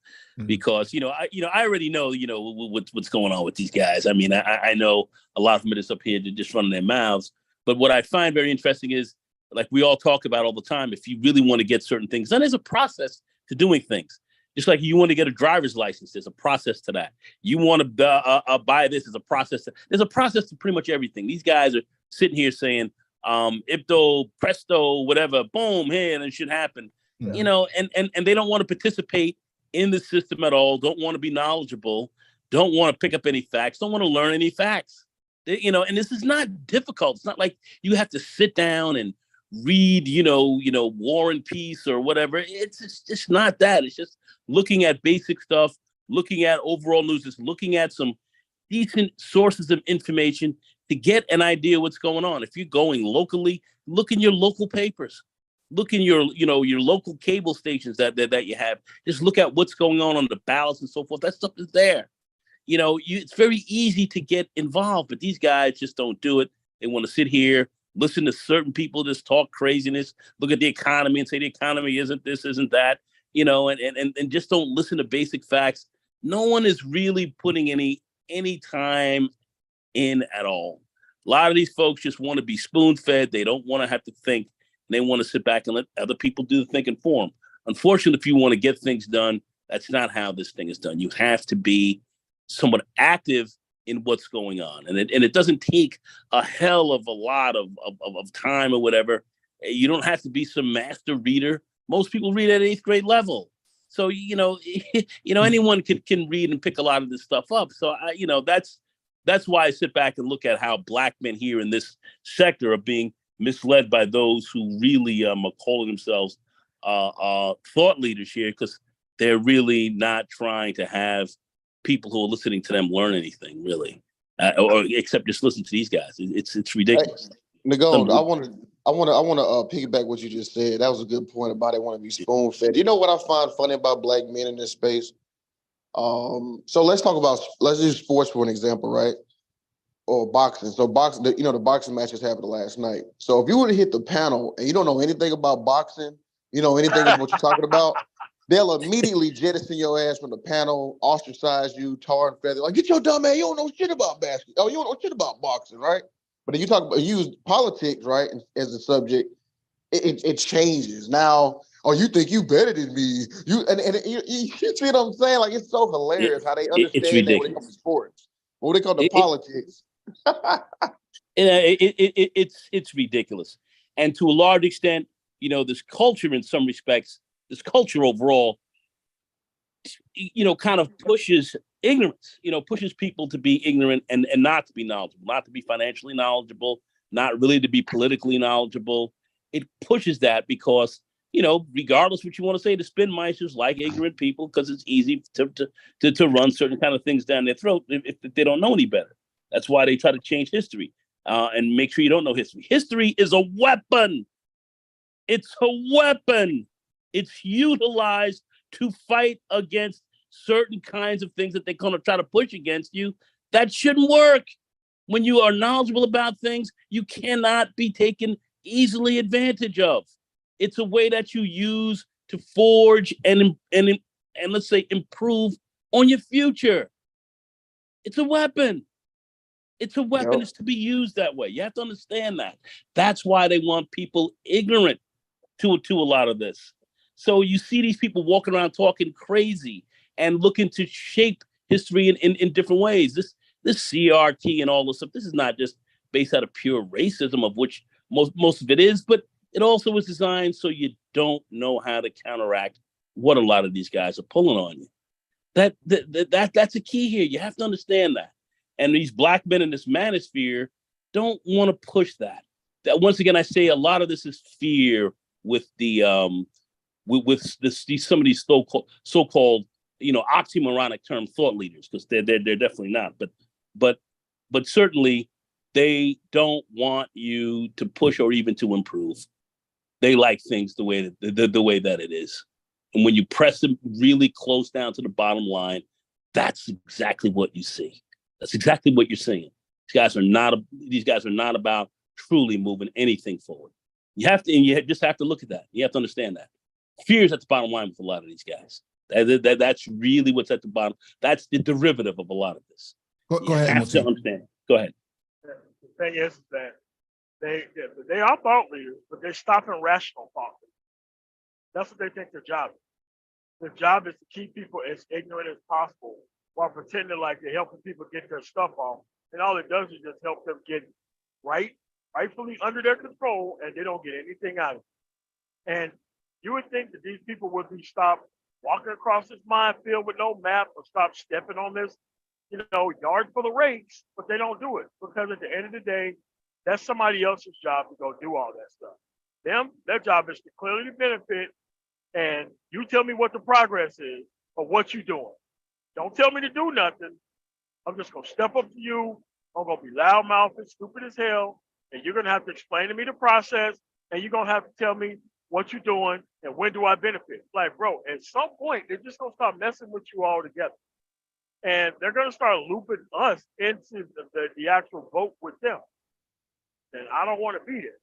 because I already know what's going on with these guys. I mean, I know a lot of them are just up here to just running their mouths. But what I find very interesting is, like we all talk about all the time, if you really want to get certain things done, there's a process to doing things. Just like you want to get a driver's license, there's a process to that. You want to buy this, there's a process. There's a process to pretty much everything. These guys are sitting here saying, ipto, presto, whatever, boom, hey, and it should happen. Yeah. And they don't want to participate in the system at all, don't want to be knowledgeable, don't want to pick up any facts, don't want to learn any facts. And this is not difficult. It's not like you have to sit down and read, War and Peace or whatever. It's just not that. It's just looking at basic stuff, looking at overall news, just looking at some decent sources of information to get an idea what's going on. If you're going locally, look in your local papers, look in your local cable stations that you have. Just look at what's going on the ballots and so forth. That stuff is there. It's very easy to get involved, but these guys just don't do it. They want to sit here, listen to certain people just talk craziness, look at the economy and say the economy isn't this, isn't that, and just don't listen to basic facts. No one is really putting any time in at all. A lot of these folks just want to be spoon-fed. They don't want to have to think. They want to sit back and let other people do the thinking for them. Unfortunately, if you want to get things done, that's not how this thing is done. You have to be somewhat active in what's going on. And it doesn't take a hell of a lot of time or whatever. You don't have to be some master reader. Most people read at 8th grade level. So, anyone can read and pick a lot of this stuff up. So, that's why I sit back and look at how black men here in this sector are being misled by those who really are calling themselves thought leaders here, because they're really not trying to have people who are listening to them learn anything, really, or except just listen to these guys. It's ridiculous. Hey, Nagone, I want to piggyback what you just said. That was a good point about they want to be spoon fed. You know what I find funny about black men in this space? So let's use sports for an example, right? Or boxing. So boxing, the boxing matches happened last night. So if you were to hit the panel and you don't know anything about boxing, anything about what you're talking about, they'll immediately jettison your ass from the panel, ostracize you, tar and feather. Like, get your dumb ass, you don't know shit about basketball. Oh, you don't know shit about boxing, right? But if you use politics, right, as a subject, it changes. Now, you think you better than me. You see what I'm saying? Like, it's so hilarious how they understand that when it comes to sports. What they call the politics. It's ridiculous. And to a large extent, this culture in some respects, this culture overall, kind of pushes ignorance, pushes people to be ignorant and not to be knowledgeable, not to be financially knowledgeable, not really to be politically knowledgeable. It pushes that because, regardless what you want to say, the spin meisters like ignorant people because it's easy to run certain kind of things down their throat if they don't know any better. That's why they try to change history and make sure you don't know history. History is a weapon. It's a weapon. It's utilized to fight against certain kinds of things that they're going to try to push against you. That shouldn't work. When you are knowledgeable about things, you cannot be taken easily advantage of. It's a way that you use to forge and let's say improve on your future. It's a weapon. It's a weapon. Yep. It's to be used that way. You have to understand that. That's why they want people ignorant to a lot of this. So you see these people walking around talking crazy and looking to shape history in different ways. This CRT and all this stuff, this is not just based out of pure racism, of which most of it is, but it also was designed so you don't know how to counteract what a lot of these guys are pulling on you. That's a key here. You have to understand that. And these black men in this manosphere don't want to push that. That once again, I say a lot of this is fear with the some of these so-called oxymoronic term thought leaders, because they're definitely not. But certainly they don't want you to push or even to improve. They like things the way that it is. And when you press them really close down to the bottom line, that's exactly what you see. That's exactly what you're seeing. These guys are not about truly moving anything forward. You just have to look at that. You have to understand that. Fear is at the bottom line with a lot of these guys. That's really what's at the bottom. That's the derivative of a lot of this. Go ahead. You have to understand. Go ahead. The thing is that they are thought leaders, but they're stopping rational thought. That's what they think their job is. Their job is to keep people as ignorant as possible while pretending like they're helping people get their stuff off. And all it does is just help them get rightfully under their control, and they don't get anything out of it. And you would think that these people would be stopped walking across this minefield with no map, or stop stepping on this, yard full of rakes, but they don't do it because at the end of the day, that's somebody else's job to go do all that stuff. Their job is to clearly benefit, and you tell me what the progress is or what you're doing. Don't tell me to do nothing. I'm just gonna step up to you. I'm gonna be loudmouthed and stupid as hell, and you're gonna have to explain to me the process, and you're gonna have to tell me what you're doing and when do I benefit. Like, bro, at some point, they're just gonna start messing with you all together. And they're gonna start looping us into the actual vote with them. And I don't want to be there,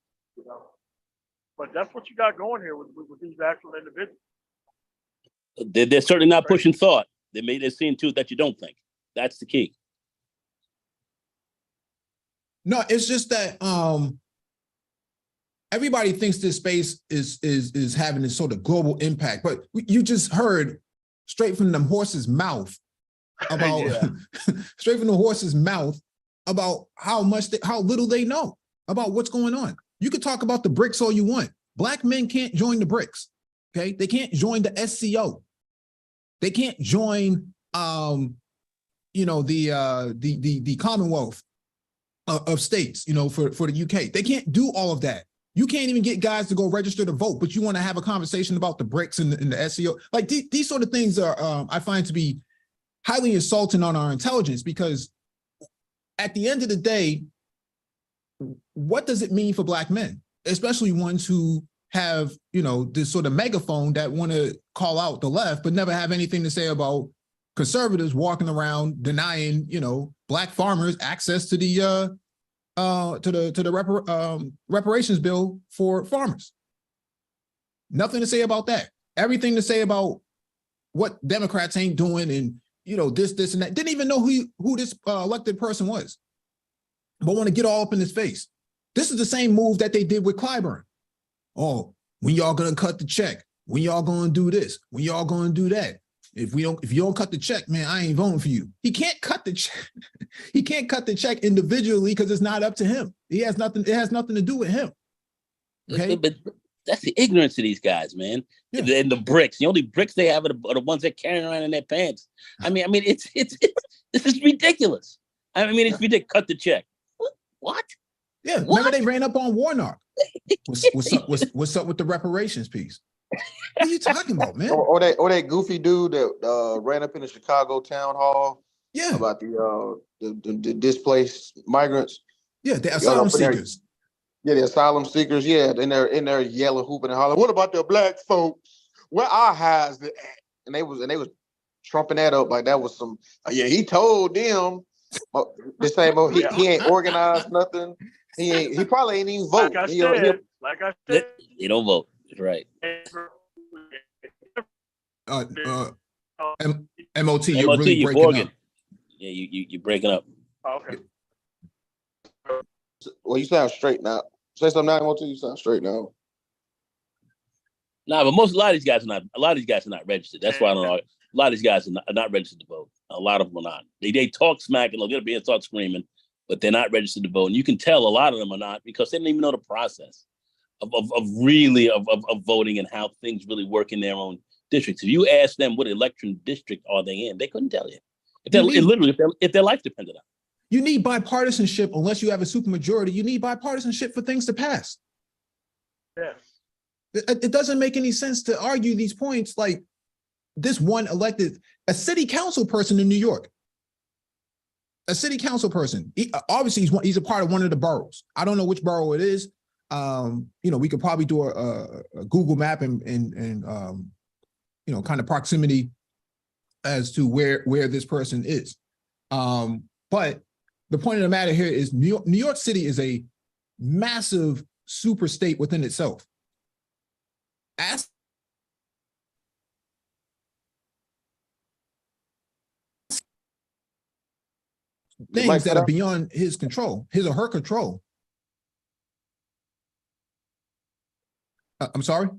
But that's what you got going here with these actual individuals. They're certainly not pushing thought. They're seeing to it that you don't think. That's the key. No, it's just that everybody thinks this space is having this sort of global impact, but you just heard straight from the horse's mouth about straight from the horse's mouth about how little they know about what's going on. You could talk about the BRICS all you want. Black men can't join the BRICS. Okay, they can't join the SCO. They can't join the Commonwealth of states, for the UK. They can't do all of that. You can't even get guys to go register to vote, but you want to have a conversation about the BRICS and the SCO. Like these sort of things are, I find to be highly insulting on our intelligence, because at the end of the day, what does it mean for Black men, especially ones who have, this sort of megaphone that want to call out the left, but never have anything to say about conservatives walking around denying, Black farmers access to the reparations bill for farmers. Nothing to say about that. Everything to say about what Democrats ain't doing, and this and that. Didn't even know who this elected person was, but want to get all up in his face. This is the same move that they did with Clyburn. Oh, when y'all gonna cut the check? When y'all gonna do this? When y'all gonna do that? If you don't cut the check, man, I ain't voting for you. He can't cut the check. He can't cut the check individually because it's not up to him. It has nothing to do with him. Okay, but that's the ignorance of these guys, man. Yeah. And the bricks. The only bricks they have are the ones they're carrying around in their pants. I mean, it's this is ridiculous. I mean, it's ridiculous. Cut the check. What? Yeah, what? Remember they ran up on Warnock. What's up with the reparations piece? What are you talking about, man? Or that goofy dude that ran up in the Chicago town hall. Yeah, about the displaced migrants. Yeah, the asylum seekers. Yeah, the asylum seekers. Yeah, in there yelling, hooping, and hollering. What about the Black folks? Where our highs at? And they was trumping that up like that was some. He told them the same. He ain't organized nothing. He probably ain't even vote. Like I said, they don't vote. That's right. MOT, you're really breaking up. Yeah, you're breaking up. Okay. Well, you sound straight now. Say something now, MOT. You sound straight now. Nah, but a lot of these guys are not registered. That's why I don't know. A lot of these guys are not registered to vote. A lot of them are not. They talk smack and they'll get up here and start screaming, but they're not registered to vote. And you can tell a lot of them are not because they don't even know the process of voting and how things really work in their own districts. If you ask them what election district are they in, they couldn't tell you. If their life depended on it. You need bipartisanship unless you have a supermajority. You need bipartisanship for things to pass. Yes. It doesn't make any sense to argue these points like this one elected a city council person in New York. A city council person. Obviously, he's a part of one of the boroughs. I don't know which borough it is. We could probably do a Google map and kind of proximity as to where this person is. But the point of the matter here is New York City is a massive super state within itself. Ask things that are beyond his control, his or her control. I'm sorry?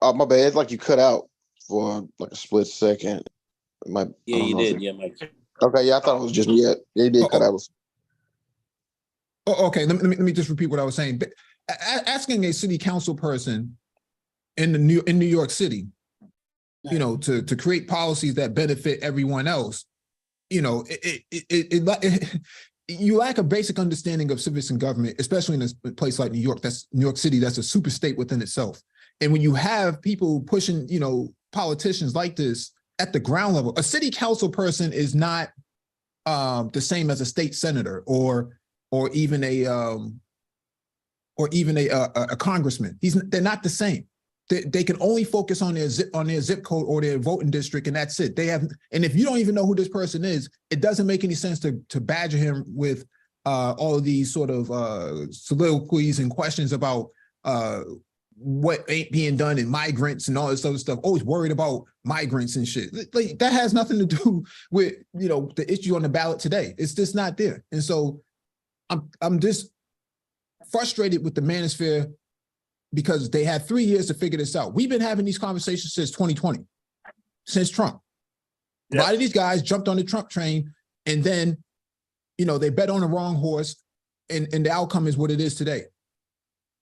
My bad. It's like you cut out for like a split second. Yeah, you did. Yeah, Mike. Okay, yeah, I thought it was just me. Yeah, you did cut out. Okay, let me just repeat what I was saying. Asking a city council person in New York City, to create policies that benefit everyone else, you lack a basic understanding of civics and government, especially in a place like New York. That's New York City. That's a super state within itself. And when you have people pushing, politicians like this at the ground level, a city council person is not the same as a state senator or even a congressman. They're not the same. They can only focus on their zip code or their voting district, and that's it. And if you don't even know who this person is, it doesn't make any sense to badger him with all of these sort of soliloquies and questions about what ain't being done in migrants and all this other stuff. Always worried about migrants and shit. Like, that has nothing to do with the issue on the ballot today. It's just not there. And so I'm just frustrated with the manosphere because they had 3 years to figure this out. We've been having these conversations since 2020, since Trump. A lot of these guys jumped on the Trump train and then, they bet on the wrong horse and the outcome is what it is today.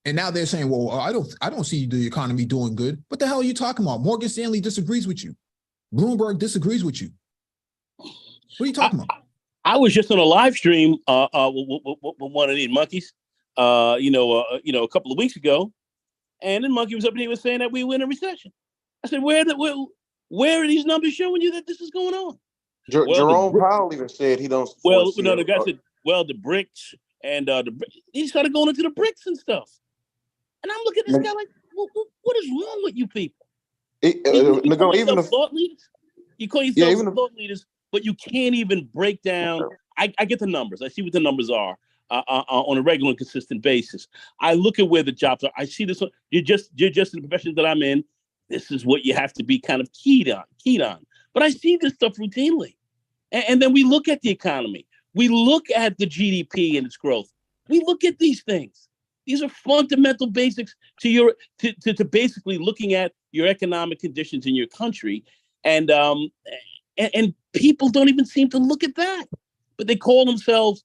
And now they're saying, well, I don't see the economy doing good. What the hell are you talking about? Morgan Stanley disagrees with you. Bloomberg disagrees with you. What are you talking about? I was just on a live stream with one of these monkeys, a couple of weeks ago. And then Monkey was up and he was saying that we were in a recession. I said, where are these numbers showing you that this is going on? Jerome Powell even said he don't. The guy said, the BRICS and he started going into the BRICS and stuff. And I'm looking at this guy like, what is wrong with you people? You call yourself thought leaders? You call yourself thought leaders, but you can't even break down. I get the numbers. I see what the numbers are. On a regular and consistent basis. I look at where the jobs are. I see this. You're just in the profession that I'm in. This is what you have to be kind of keyed on. But I see this stuff routinely. And then we look at the economy. We look at the GDP and its growth. We look at these things. These are fundamental basics to basically looking at your economic conditions in your country. And people don't even seem to look at that. But they call themselves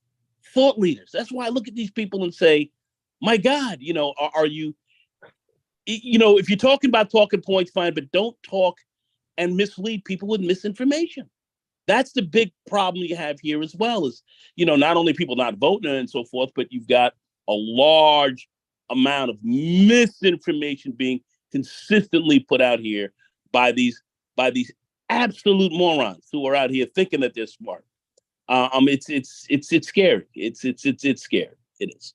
thought leaders. That's why I look at these people and say, my God, are you, if you're talking about talking points, fine, but don't talk and mislead people with misinformation. That's the big problem you have here as well is, not only people not voting and so forth, but you've got a large amount of misinformation being consistently put out here by these absolute morons who are out here thinking that they're smart. It's scary. It's scary. It is.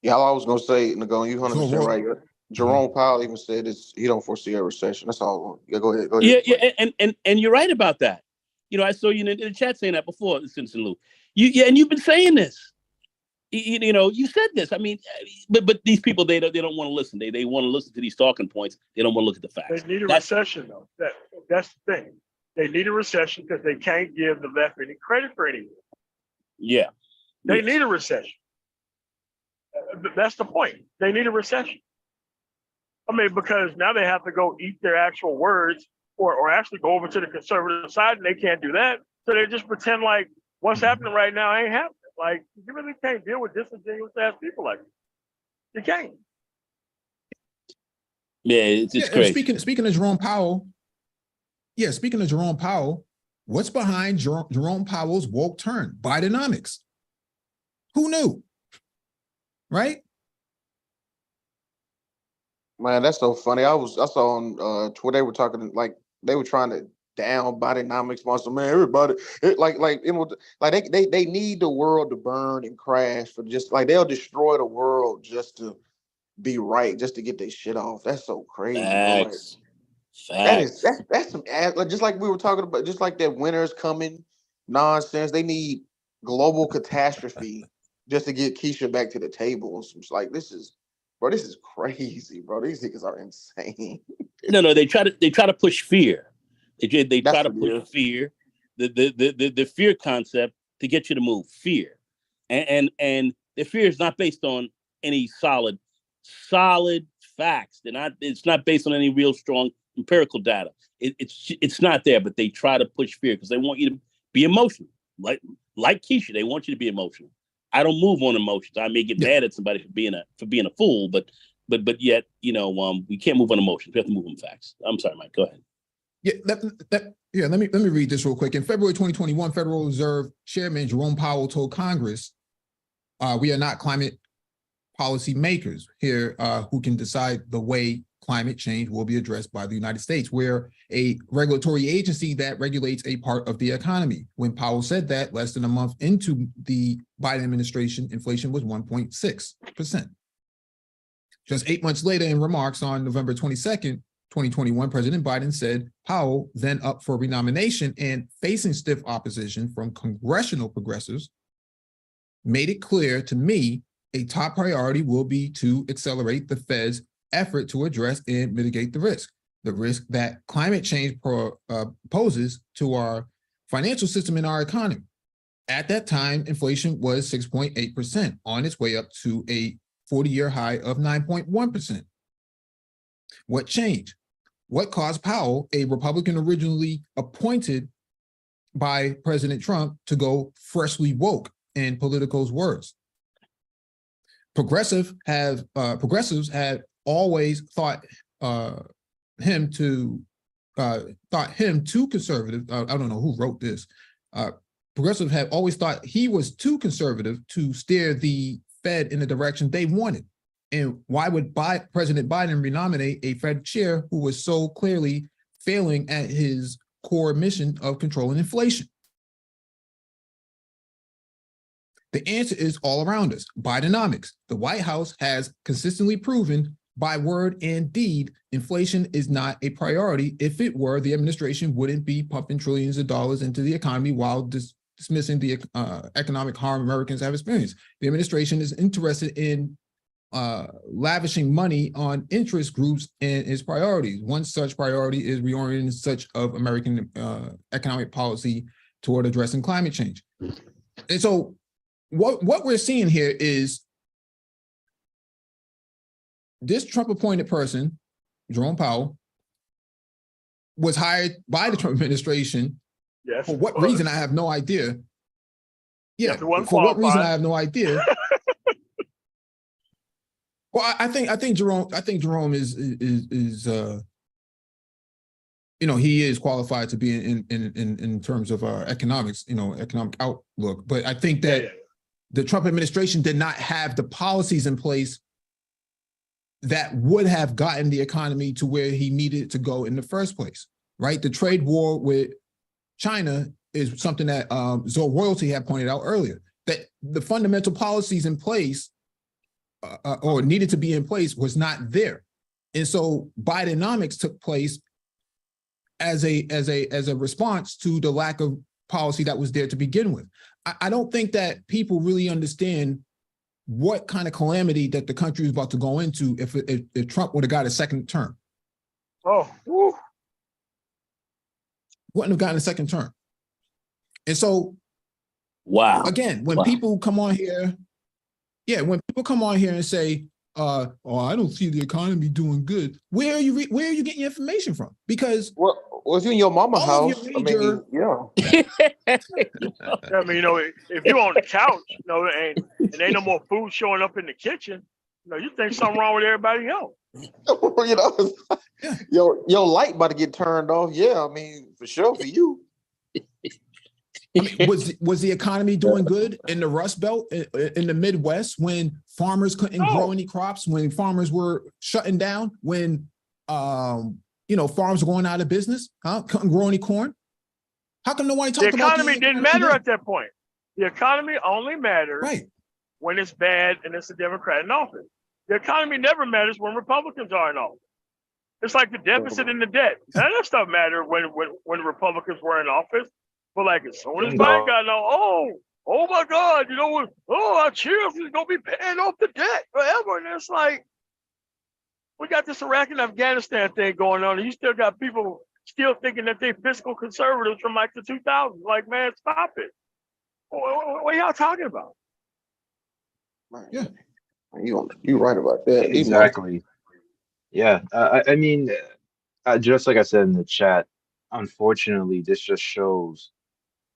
Yeah, I was gonna say, Nagone, you 100% right. Jerome Powell even said he don't foresee a recession. That's all. Yeah, go ahead. Yeah, and you're right about that. I saw you in the chat saying that before, Citizen Lou. And you've been saying this. You said this. I mean, but these people they don't want to listen. They want to listen to these talking points. They don't want to look at the facts. They need a recession though. That's the thing. They need a recession because they can't give the left any credit for anything. Yeah. They need a recession. That's the point. They need a recession. I mean, because now they have to go eat their actual words or actually go over to the conservative side, and they can't do that. So they just pretend like what's happening right now ain't happening. Like, you really can't deal with disingenuous ass people like that. You can't. Yeah, it's crazy. Speaking of Jerome Powell, speaking of Jerome Powell, what's behind Jerome Powell's woke turn? Bidenomics. Who knew? Right? Man, that's so funny. I saw on Twitter, they were talking like they were trying to down Bidenomics monster. Man, everybody they need the world to burn and crash for just like they'll destroy the world just to be right, just to get their shit off. That's so crazy. Facts. That's some like, just like we were talking about, just like that winter's coming nonsense. They need global catastrophe just to get Keisha back to the table. It's like this is crazy, bro. These niggas are insane. No, they try to push fear. They try to push fear, the fear concept to get you to move. Fear, and the fear is not based on any solid facts. It's not based on any real strong empirical data. It's not there, but they try to push fear because they want you to be emotional, like Keisha. They want you to be emotional. I don't move on emotions. I may get mad at somebody for being a fool, but yet, we can't move on emotions. We have to move on facts. I'm sorry, Mike. Go ahead. Yeah, let me read this real quick. In February 2021, Federal Reserve Chairman Jerome Powell told Congress, we are not climate policy makers here who can decide the way climate change will be addressed by the United States. We're a regulatory agency that regulates a part of the economy. When Powell said that, less than a month into the Biden administration, inflation was 1.6%. Just 8 months later, in remarks on November 22nd, 2021, President Biden said Powell, then up for renomination and facing stiff opposition from congressional progressives, made it clear to me a top priority will be to accelerate the Fed's effort to address and mitigate the risk that climate change poses to our financial system and our economy. At that time, inflation was 6.8%, on its way up to a 40-year high of 9.1%. What changed? What caused Powell, a Republican originally appointed by President Trump, to go freshly woke, in Politico's words? Progressives have always thought him too conservative. I don't know who wrote this. Progressives have always thought he was too conservative to steer the Fed in the direction they wanted. And why would President Biden renominate a Fed chair who was so clearly failing at his core mission of controlling inflation? The answer is all around us. Bidenomics. The White House has consistently proven by word and deed, inflation is not a priority. If it were, the administration wouldn't be pumping trillions of dollars into the economy while dismissing the economic harm Americans have experienced. The administration is interested in lavishing money on interest groups and its priorities. One such priority is reorienting such of American economic policy toward addressing climate change. And so what we're seeing here is this Trump-appointed person, Jerome Powell, was hired by the Trump administration. Yes, for what reason, I have no idea. Yeah, for qualified. what reason, I have no idea. Well, I think Jerome is he is qualified to be in terms of economics, economic outlook. But I think that the Trump administration did not have the policies in place that would have gotten the economy to where he needed to go in the first place, right? The trade war with China is something that Zoe Royalty had pointed out earlier, that the fundamental policies in place or needed to be in place was not there. And so Bidenomics took place as a response to the lack of policy that was there to begin with. I don't think that people really understand what kind of calamity that the country is about to go into if Trump would have got a second term. Oh, woo. wouldn't have gotten a second term. And so, wow. Again, when people come on here, when people come on here and say, "Oh, I don't see the economy doing good," where are you getting your information from? Because if you're in your mama house, I mean, if you're on the couch, and ain't no more food showing up in the kitchen, you think something wrong with everybody else. Your light about to get turned off. Yeah, I mean, for sure for you. I mean, was the economy doing good in the Rust Belt, in the Midwest, when farmers couldn't grow any crops, when farmers were shutting down, when farms were going out of business, couldn't grow any corn? How come nobody talked about the economy? Didn't matter at that point. The economy only matters when it's bad and it's a Democrat in office. The economy never matters when Republicans are in office. It's like the deficit and the debt. That stuff mattered when Republicans were in office. But like as soon as Biden got out, oh my God, our chief is gonna be paying off the debt forever. And it's like we got this Iraq and Afghanistan thing going on, and you still got people still thinking that they fiscal conservatives from like the 2000s. Like, man, stop it. What are y'all talking about? Yeah, you're right about that. Exactly. Yeah, I mean, just like I said in the chat, unfortunately, this just shows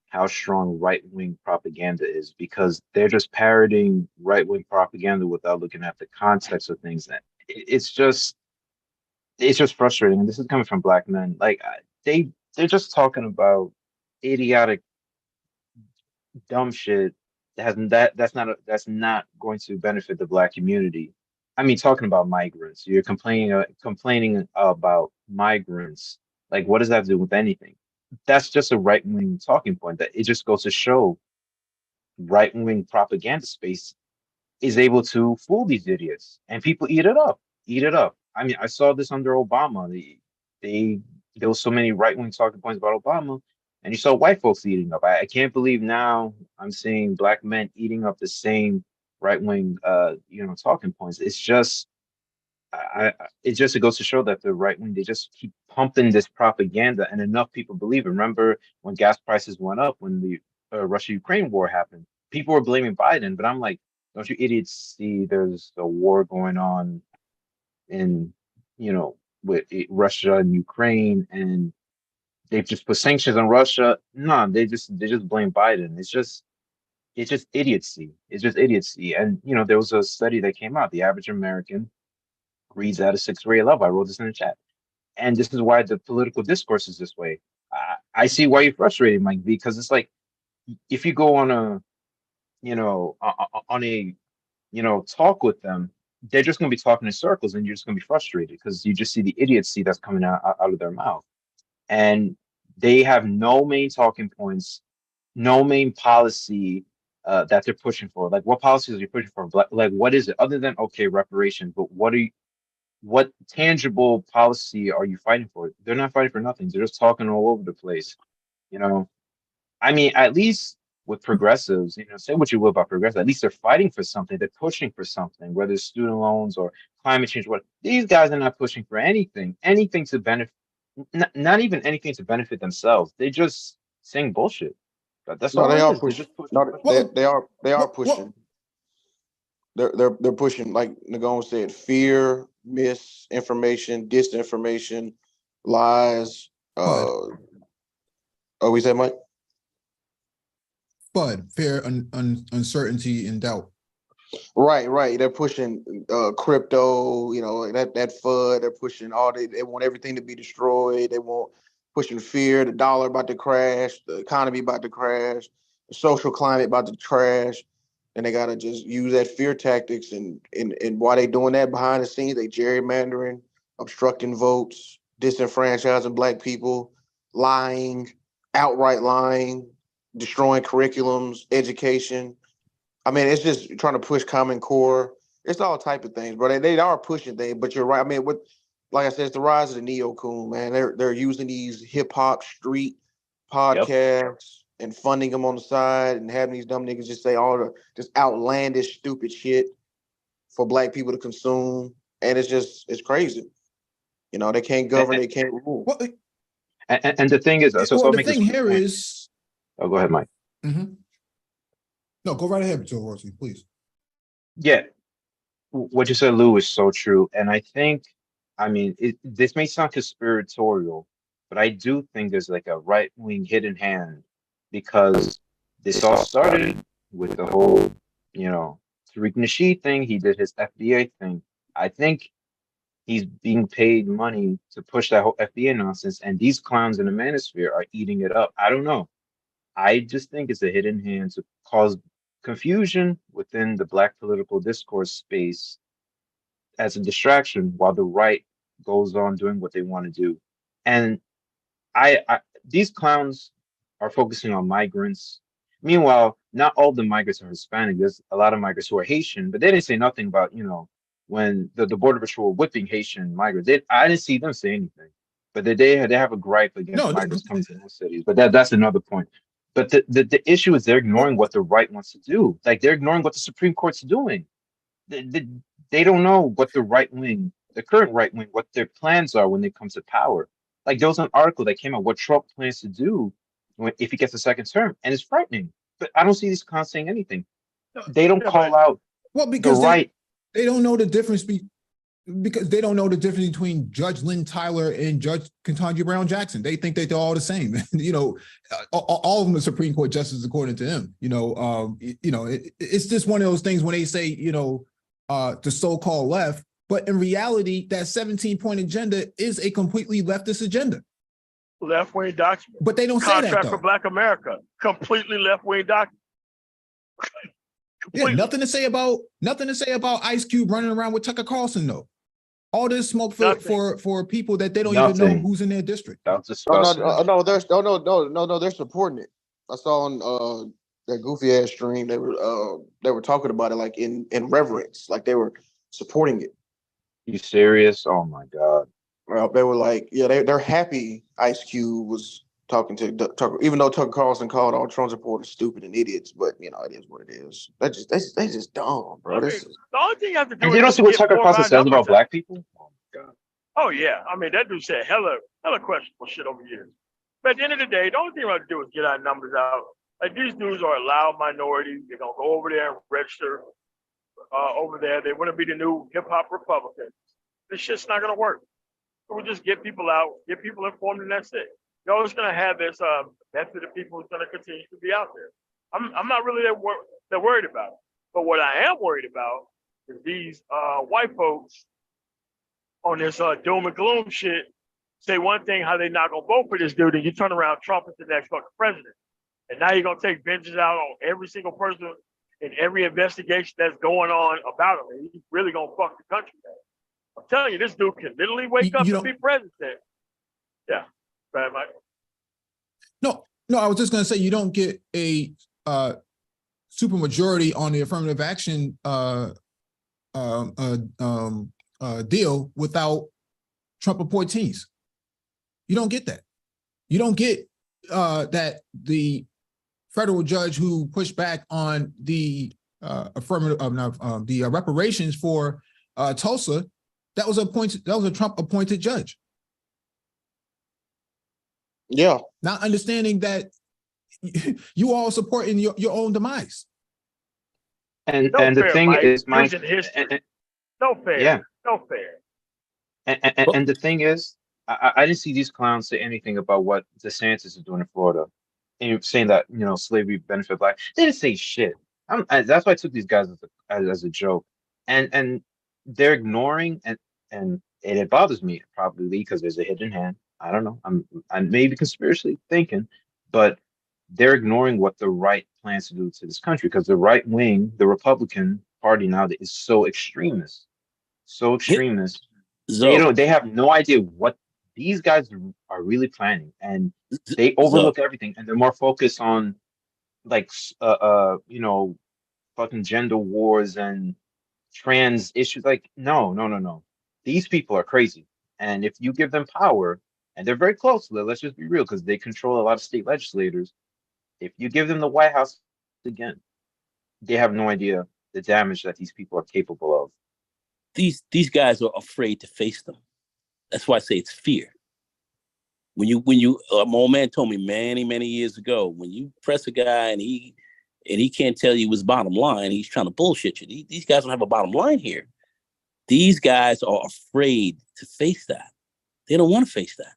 how strong right-wing propaganda is, because they're just parroting right-wing propaganda without looking at the context of things. That it's just frustrating. And this is coming from black men. Like they're just talking about idiotic, dumb shit that's not going to benefit the black community. I mean, talking about migrants, you're complaining about migrants. Like, what does that have to do with anything? That's just a right-wing talking point. That it just goes to show right-wing propaganda space is able to fool these idiots, and people eat it up. I mean, I saw this under Obama. There was so many right-wing talking points about Obama, and you saw white folks eating up. I can't believe now I'm seeing black men eating up the same right-wing talking points. It's just it goes to show that the right wing, they just keep pumping this propaganda, and enough people believe it. Remember when gas prices went up when the Russia-Ukraine war happened? People were blaming Biden, but I'm like, don't you idiots see there's a war going on in with Russia and Ukraine, and they've just put sanctions on Russia? No, they just blame Biden. It's just idiocy. It's just idiocy. And there was a study that came out. The average American reads at a 6th grade level. I wrote this in the chat. And this is why the political discourse is this way. I see why you're frustrated, Mike, because it's like, if you go on a talk with them, they're just going to be talking in circles, and you're just going to be frustrated because you just see the idiocy that's coming out of their mouth. And they have no main talking points, no main policy that they're pushing for. Like, what policies are you pushing for? Like, what is it other than reparations? But what tangible policy are you fighting for? They're not fighting for nothing. They're just talking all over the place. I mean, at least with progressives, say what you will about progressives, at least they're fighting for something. They're pushing for something, whether it's student loans or climate change. What these guys are not pushing for anything to benefit, not even anything to benefit themselves. They just saying bullshit. But that's all they are pushing. they are pushing. They're pushing, like Nagone said, fear, misinformation, disinformation, lies. We said, Mike? FUD, fear, uncertainty, and doubt. Right. They're pushing crypto, that FUD. They're pushing they want everything to be destroyed. They want pushing fear, the dollar about to crash, the economy about to crash, the social climate about to crash. And they got to just use that fear tactics. And while they doing that behind the scenes, they gerrymandering, obstructing votes, disenfranchising black people, lying, outright lying, destroying curriculums, education. I mean, it's just trying to push Common Core. It's all type of things, but they are pushing things. But you're right. I mean, like I said, it's the rise of the neo-coon, man. They're using these hip-hop street podcasts and funding them on the side and having these dumb niggas just say all the just outlandish, stupid shit for black people to consume. And it's crazy. They can't govern, they can't rule. And the thing is, so well, I'll the make this thing quick here point. is, Oh, go ahead, Mike. no, go right ahead, Joe Rossi, please. Yeah, what you said, Lou, is so true. And I think, I mean, this may sound conspiratorial, but I do think there's like a right-wing hidden hand because this all started with the whole, Tariq Nasheed thing. He did his FBA thing. I think he's being paid money to push that whole FBA nonsense, and these clowns in the manosphere are eating it up. I don't know. I just think it's a hidden hand to cause confusion within the Black political discourse space as a distraction while the right goes on doing what they want to do. And these clowns are focusing on migrants. Meanwhile, not all the migrants are Hispanic. There's a lot of migrants who are Haitian, but they didn't say nothing about, when the Border Patrol were whipping Haitian migrants. I didn't see them say anything. But they have a gripe against migrants coming to those cities. But that's another point. But the issue is they're ignoring what the right wants to do. Like they're ignoring what the Supreme Court's doing. They don't know what the right wing, the current right wing, what their plans are when it comes to power. Like there was an article that came out what Trump plans to do if he gets a second term, and it's frightening. But I don't see these clowns saying anything. They don't call out because the right. They don't know the difference because they don't know the difference between Judge Lynn Tyler and Judge Ketanji Brown Jackson. They think that they're all the same. All of them are Supreme Court justices according to them. It's just one of those things when they say, the so-called left, but in reality, that 17-point agenda is a completely leftist agenda. Left-wing document. But they don't say that, Contract though. for Black America, completely left-wing document. Yeah, nothing to say about Ice Cube running around with Tucker Carlson, though. All this smoke for people that they don't even know who's in their district. They're supporting it. I saw on that goofy ass stream they were talking about it like in reverence, like they were supporting it. You serious? Oh my God. Well, they were like, yeah, they're happy Ice Cube was talking to Tucker, even though Tucker Carlson called all Trump supporters stupid and idiots, but it is what it is. They just dumb, bro. The only thing you have to do and you don't see what Tucker Carlson says about Black people? Oh my God. Oh yeah. I mean, that dude said hella questionable shit over years. But at the end of the day, the only thing we have to do is get our numbers out. Like these dudes are a loud minority. They're gonna go over there and register over there. They want to be the new hip hop Republicans. This shit's not gonna work. So we'll just get people out, get people informed, and that's it. You're always gonna have this method of people who's gonna continue to be out there. I'm not really that worried about it. But what I am worried about is these white folks on this doom and gloom shit say one thing, how they not gonna vote for this dude, and you turn around, Trump is the next fucking president. And now you're gonna take vengeance out on every single person in every investigation that's going on about him. And he's really gonna fuck the country up. I'm telling you, this dude can literally wake up and be president. Yeah. Right, Mike? No, I was just gonna say you don't get a super majority on the affirmative action deal without Trump appointees. You don't get that. You don't get that the federal judge who pushed back on the reparations for Tulsa, that was a Trump appointed judge. Yeah. Not understanding that you all supporting your own demise. And the thing is, Mike, no fair. Yeah. No fair. And the thing is, I didn't see these clowns say anything about what DeSantis is doing in Florida, and saying that slavery benefit Black. They didn't say shit. That's why I took these guys as a joke, and they're ignoring and it bothers me probably because there's a hidden hand. I don't know. I'm maybe conspiracy thinking, but they're ignoring what the right plans to do to this country because the right wing, the Republican Party now, is so extremist. They have no idea what these guys are really planning, and they overlook everything, and they're more focused on fucking gender wars and trans issues. Like, no. These people are crazy, and if you give them power, and they're very close to it, let's just be real, because they control a lot of state legislators. If you give them the White House again, they have no idea the damage that these people are capable of. These guys are afraid to face them. That's why I say it's fear. my old man told me many years ago, when you press a guy and he can't tell you his bottom line, he's trying to bullshit you. These guys don't have a bottom line here. These guys are afraid to face that. They don't want to face that.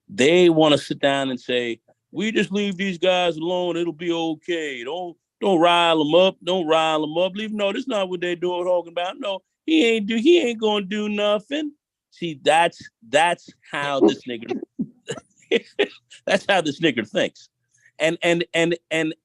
They want to sit down and say, we just leave these guys alone. It'll be okay. Don't rile them up. Don't rile them up. No, that's not what they're doing, talking about. No, he ain't gonna do nothing. See, that's how this nigga that's how this nigger thinks. And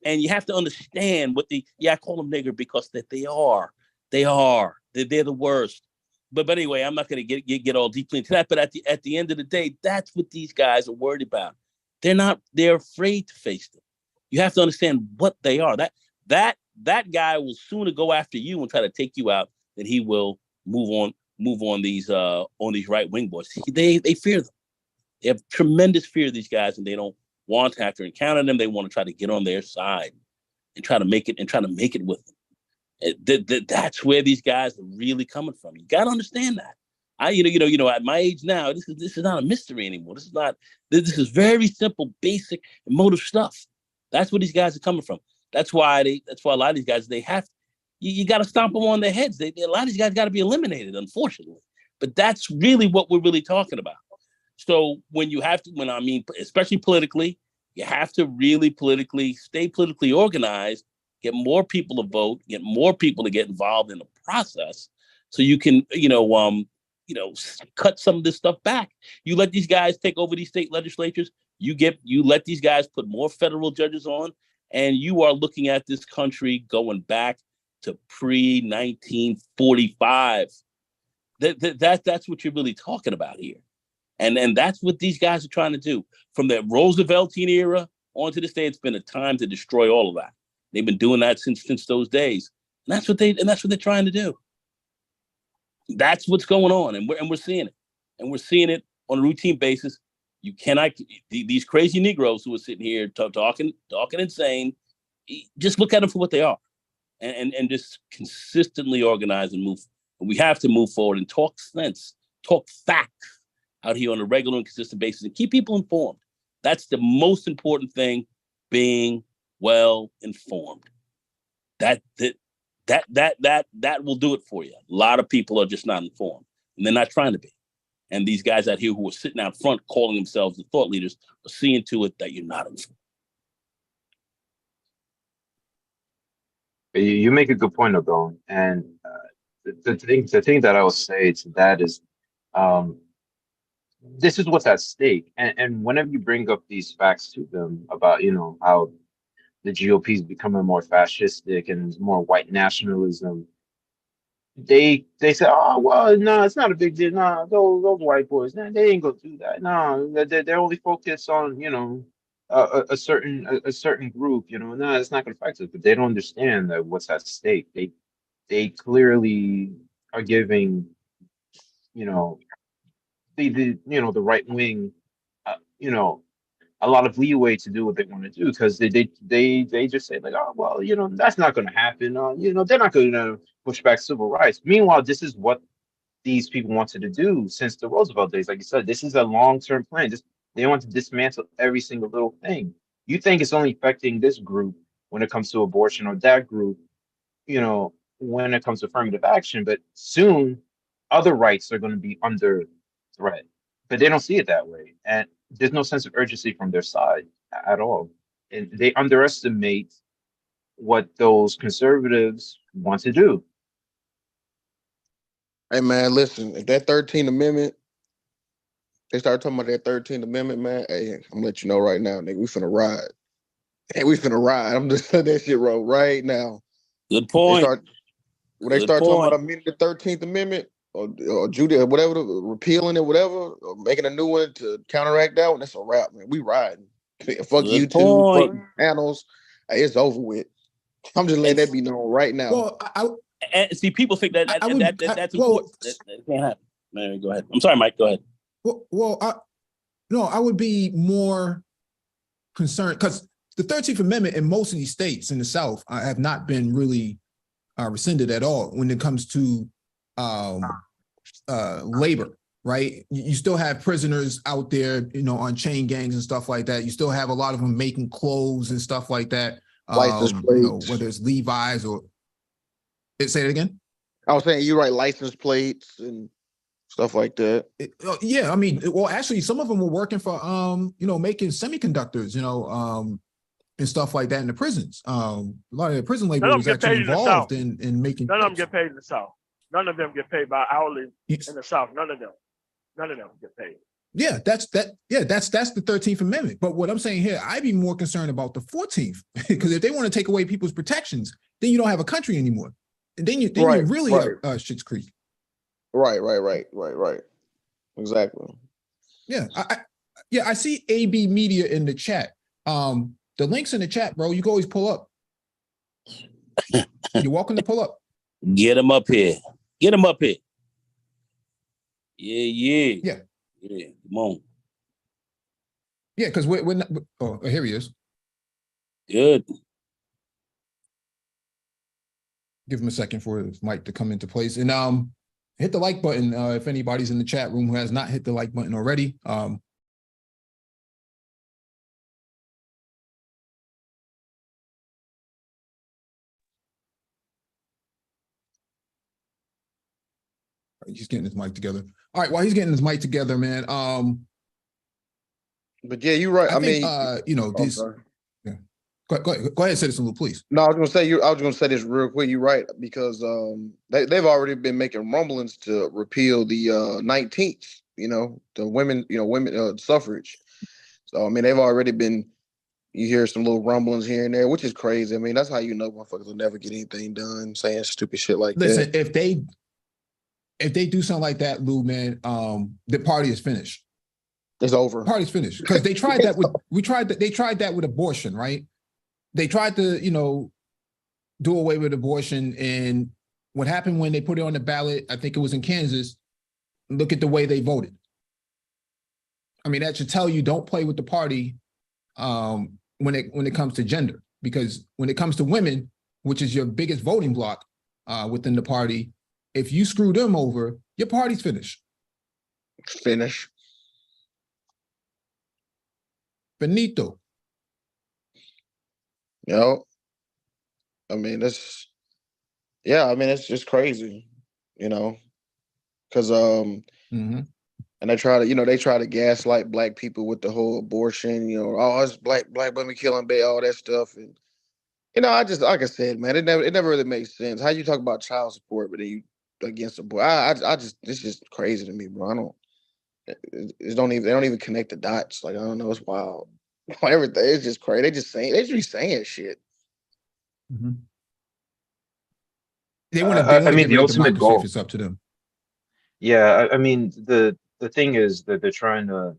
you have to understand what I call them nigger because that they are. They're the worst. But anyway, I'm not gonna get all deeply into that. But at the end of the day, that's what these guys are worried about. They're afraid to face them. You have to understand what they are. That guy will sooner go after you and try to take you out than he will move on these right wing boys. They fear them. They have tremendous fear of these guys, and they don't want to have to encounter them. They want to try to get on their side and try to make it with them. That's where these guys are really coming from. You got to understand that. At my age now, this is not a mystery anymore. This is very simple, basic, emotive stuff. That's where these guys are coming from. That's why a lot of these guys, you got to stomp them on their heads. A lot of these guys got to be eliminated, unfortunately. But that's really what we're really talking about. So especially politically, you have to really stay politically organized, get more people to vote, get more people to get involved in the process, so you can, cut some of this stuff back. You let these guys take over these state legislatures. You let these guys put more federal judges on, and you are looking at this country going back to pre-1945. That's what you're really talking about here. And that's what these guys are trying to do. From the Rooseveltian era on to this day, it's been a time to destroy all of that. They've been doing that since those days. And that's what they're trying to do. That's what's going on, and we're seeing it. And we're seeing it on a routine basis. You cannot, these crazy Negroes who are sitting here talking insane, just look at them for what they are, and just consistently organize and move. And we have to move forward and talk sense, talk facts out here on a regular and consistent basis, and keep people informed. That's the most important thing, being well informed. That will do it for you. A lot of people are just not informed, and they're not trying to be. And these guys out here who are sitting out front calling themselves the thought leaders are seeing to it that you're not informed. You make a good point, though, and the thing that I will say to that is, this is what's at stake. And whenever you bring up these facts to them about, how the GOP is becoming more fascistic and more white nationalism, they say, oh, well, no, it's not a big deal. No, those white boys, they ain't gonna do that. No, they're only focused on, a certain group. No, it's not gonna affect us. But they don't understand that what's at stake. They clearly are giving, the right wing, a lot of leeway to do what they want to do, because they just say, like, oh, well, that's not going to happen. They're not going to push back civil rights. Meanwhile, this is what these people wanted to do since the Roosevelt days. Like you said, this is a long-term plan. They want to dismantle every single little thing. You think it's only affecting this group when it comes to abortion, or that group, when it comes to affirmative action, but soon other rights are going to be under threat. But they don't see it that way. And there's no sense of urgency from their side at all. And they underestimate what those conservatives want to do. Hey, man, listen, if that 13th Amendment, they start talking about that 13th Amendment, man, hey, I'm going to let you know right now, nigga, we finna ride. Hey, we finna ride. I'm just saying that shit right now. Good point. When they start talking about amending the 13th Amendment, or Judy, or whatever, repealing it, whatever, or making a new one to counteract that one, that's a wrap, man. We riding. Fuck Good YouTube, point. fuck panels. Hey, it's over with. I'm just letting that be known right now. Well, and see, people think that's important. That can't happen. Man, go ahead. I'm sorry, Mike. Go ahead. I would be more concerned because the 13th Amendment in most of these states in the South have not been really rescinded at all when it comes to labor, right? You still have prisoners out there, on chain gangs and stuff like that. You still have a lot of them making clothes and stuff like that. License plates. Whether it's Levi's or say it again. I was saying you're right, license plates and stuff like that. Yeah, I mean, well, actually, some of them were working for making semiconductors, and stuff like that in the prisons. A lot of the prison labor was actually involved in making. None of them get paid in the South. None of them get paid by hourly in the South. None of them get paid. Yeah, that's the 13th Amendment. But what I'm saying here, I'd be more concerned about the 14th, because if they want to take away people's protections, then you don't have a country anymore. And then you really have Schitt's Creek. Right. Exactly. Yeah, I see AB Media in the chat. The link's in the chat, bro. You can always pull up. You're welcome to pull up. Get him up here. Yeah. Come on. Yeah, because we're not. Oh, here he is. Good. Give him a second for his mic to come into place, and hit the like button if anybody's in the chat room who has not hit the like button already. He's getting his mic together. All right, while he's getting his mic together, man. But yeah, you're right. I mean, these. Yeah. Go ahead, Citizen Lou, please. No, I was gonna say this real quick. You're right, because they've already been making rumblings to repeal the 19th. The women suffrage. So I mean, they've already been. You hear some little rumblings here and there, which is crazy. I mean, that's how motherfuckers will never get anything done, saying stupid shit like that. Listen, if they do something like that, Lou, man, the party is finished. It's over. Party's finished, because they tried that with they tried that with abortion, right? They tried to do away with abortion, and what happened when they put it on the ballot? I think it was in Kansas. Look at the way they voted. I mean, that should tell you don't play with the party when it comes to gender, because when it comes to women, which is your biggest voting bloc within the party. If you screw them over, your party's finished. Finito. I mean, it's just crazy, because and they try to gaslight black people with the whole abortion, it's black women killing baby, all that stuff, and I just, like I said, man, it never really makes sense. How you talk about child support, but then you against the boy? It's just crazy to me, bro. They don't even connect the dots. Like, I don't know, it's wild. Everything, it's just crazy. They just be saying shit. Mm-hmm. They want I mean, the ultimate goal. If it's up to them. Yeah, I mean, the thing is that they're trying to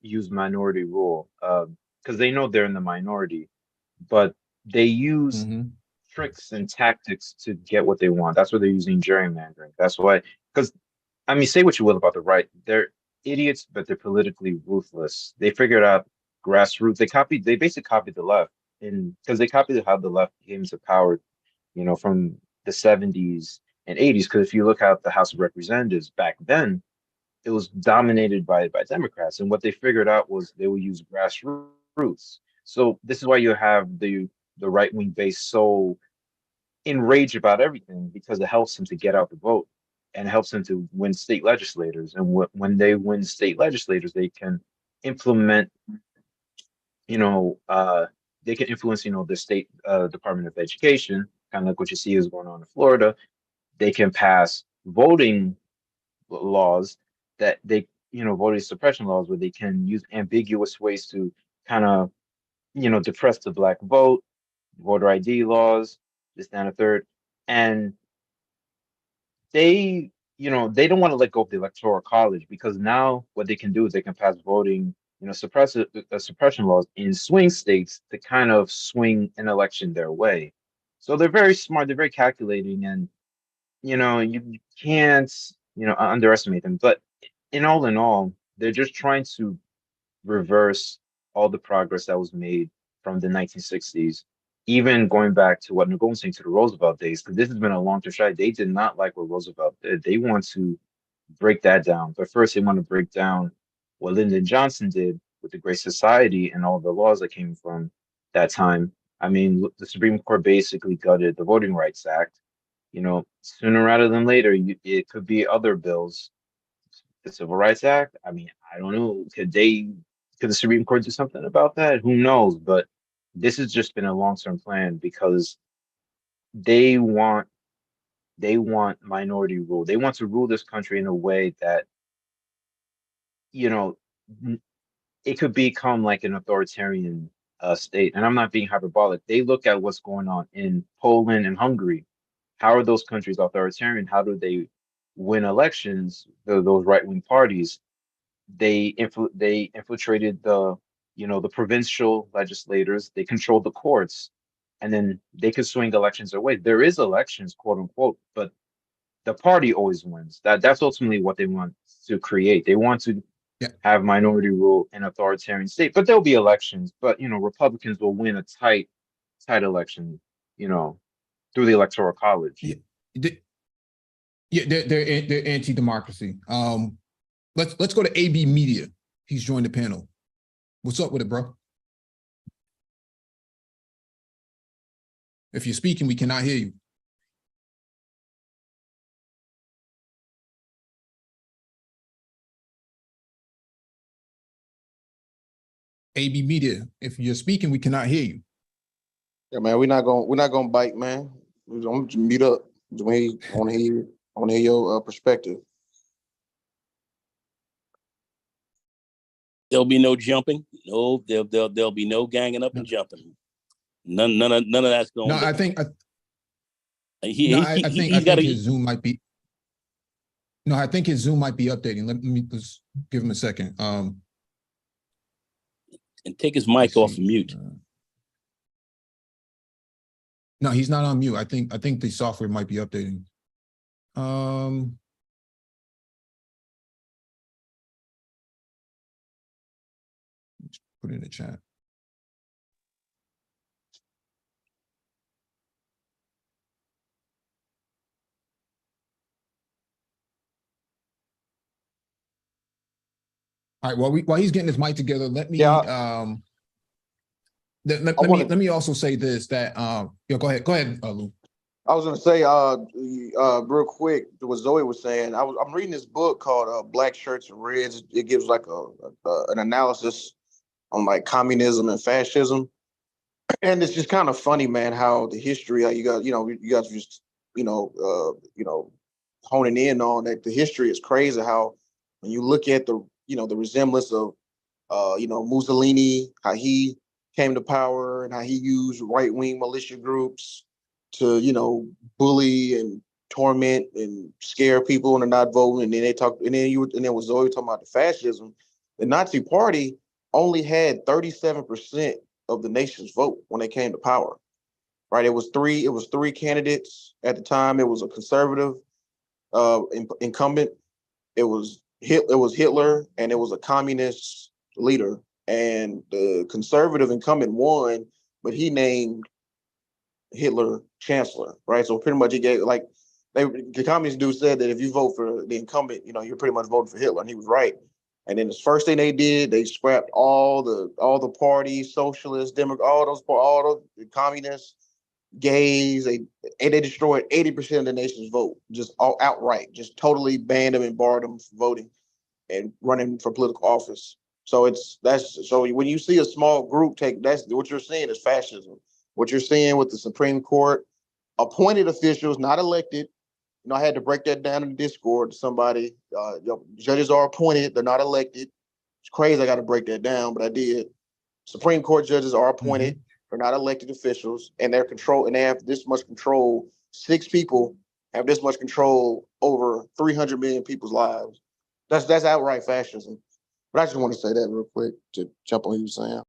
use minority rule because they know they're in the minority, but they use tricks and tactics to get what they want. That's why they're using gerrymandering. That's why, because I mean, say what you will about the right, they're idiots, but they're politically ruthless. They figured out grassroots. They basically copied the left, because they copied how the left came to power, from the 70s and 80s. Because if you look at the House of Representatives back then, it was dominated by Democrats, and what they figured out was they would use grassroots. So this is why you have the right-wing base so enraged about everything, because it helps them to get out the vote and helps them to win state legislators. And when they win state legislators, they can implement, they can influence, the state Department of Education, kind of like what you see is going on in Florida. They can pass voting laws that voting suppression laws, where they can use ambiguous ways to kind of, depress the black vote, voter ID laws, this, that, and a third. And they don't want to let go of the Electoral College, because now what they can do is they can pass voting, suppression laws in swing states to kind of swing an election their way. So they're very smart, they're very calculating, and you can't underestimate them. But in all, they're just trying to reverse all the progress that was made from the 1960s, even going back to what Nagul was saying, to the Roosevelt days, because this has been a long-term strategy. They did not like what Roosevelt did. They want to break that down. But first, they want to break down what Lyndon Johnson did with the Great Society and all the laws that came from that time. I mean, the Supreme Court basically gutted the Voting Rights Act. You know, sooner rather than later, it could be other bills. The Civil Rights Act. I mean, I don't know. Could the Supreme Court do something about that? Who knows? But this has just been a long-term plan because they want minority rule. They want to rule this country in a way that, you know, it could become like an authoritarian state. And I'm not being hyperbolic. They look at what's going on in Poland and Hungary. How are those countries authoritarian? How do they win elections? Those right-wing parties, they infiltrated the provincial legislators. They controlled the courts, and then they could swing elections away. There is elections, quote unquote, but the party always wins. That's ultimately what they want to create. They want to have minority rule in authoritarian state, but there'll be elections. But Republicans will win a tight election, through the electoral college. They're anti-democracy. Let's go to AB Media. He's joined the panel. What's up with it, bro? If you're speaking, we cannot hear you. AB Media, if you're speaking, we cannot hear you. Yeah, man, we're not gonna bite, man. We're gonna mute up. I want to hear your perspective. There'll be no jumping. No, there'll be no ganging up and jumping. None of that's going. No, I think his Zoom might be. No, I think his Zoom might be updating. Let me just give him a second. And take his mic off mute. No, he's not on mute. I think the software might be updating. Let's put it in the chat. All right. While he's getting his mic together, let me let me also say this that go ahead, Lou. I was gonna say real quick what Zoe was saying. I'm reading this book called Black Shirts and Reds. It gives like an analysis on like communism and fascism, and it's just kind of funny, man, how the history, how you guys just honing in on that. The history is crazy. How when you look at the resemblance of Mussolini, how he came to power and how he used right-wing militia groups to bully and torment and scare people into not voting. And then was Zoe talking about the fascism. The Nazi Party only had 37% of the nation's vote when they came to power. Right? It was three candidates at the time. It was a conservative incumbent. It was Hitler, and it was a communist leader. And the conservative incumbent won, but he named Hitler chancellor, right? So pretty much he gave the communist dude said that if you vote for the incumbent, you're pretty much voting for Hitler, and he was right. And then the first thing they did, they scrapped all the parties, socialists, Democrats, all the communists, gays, and they destroyed 80% of the nation's vote, just all outright, just totally banned them and barred them from voting and running for political office. So so when you see a small group that's what you're seeing is fascism. What you're seeing with the Supreme Court, appointed officials, not elected. I had to break that down in the Discord to somebody. Judges are appointed, they're not elected. It's crazy, I got to break that down, but I did. Supreme Court judges are appointed, they're not elected officials, and they have this much control. 6 people have this much control over 300 million people's lives. That's outright fascism. But I just want to say that real quick to jump on what you were saying.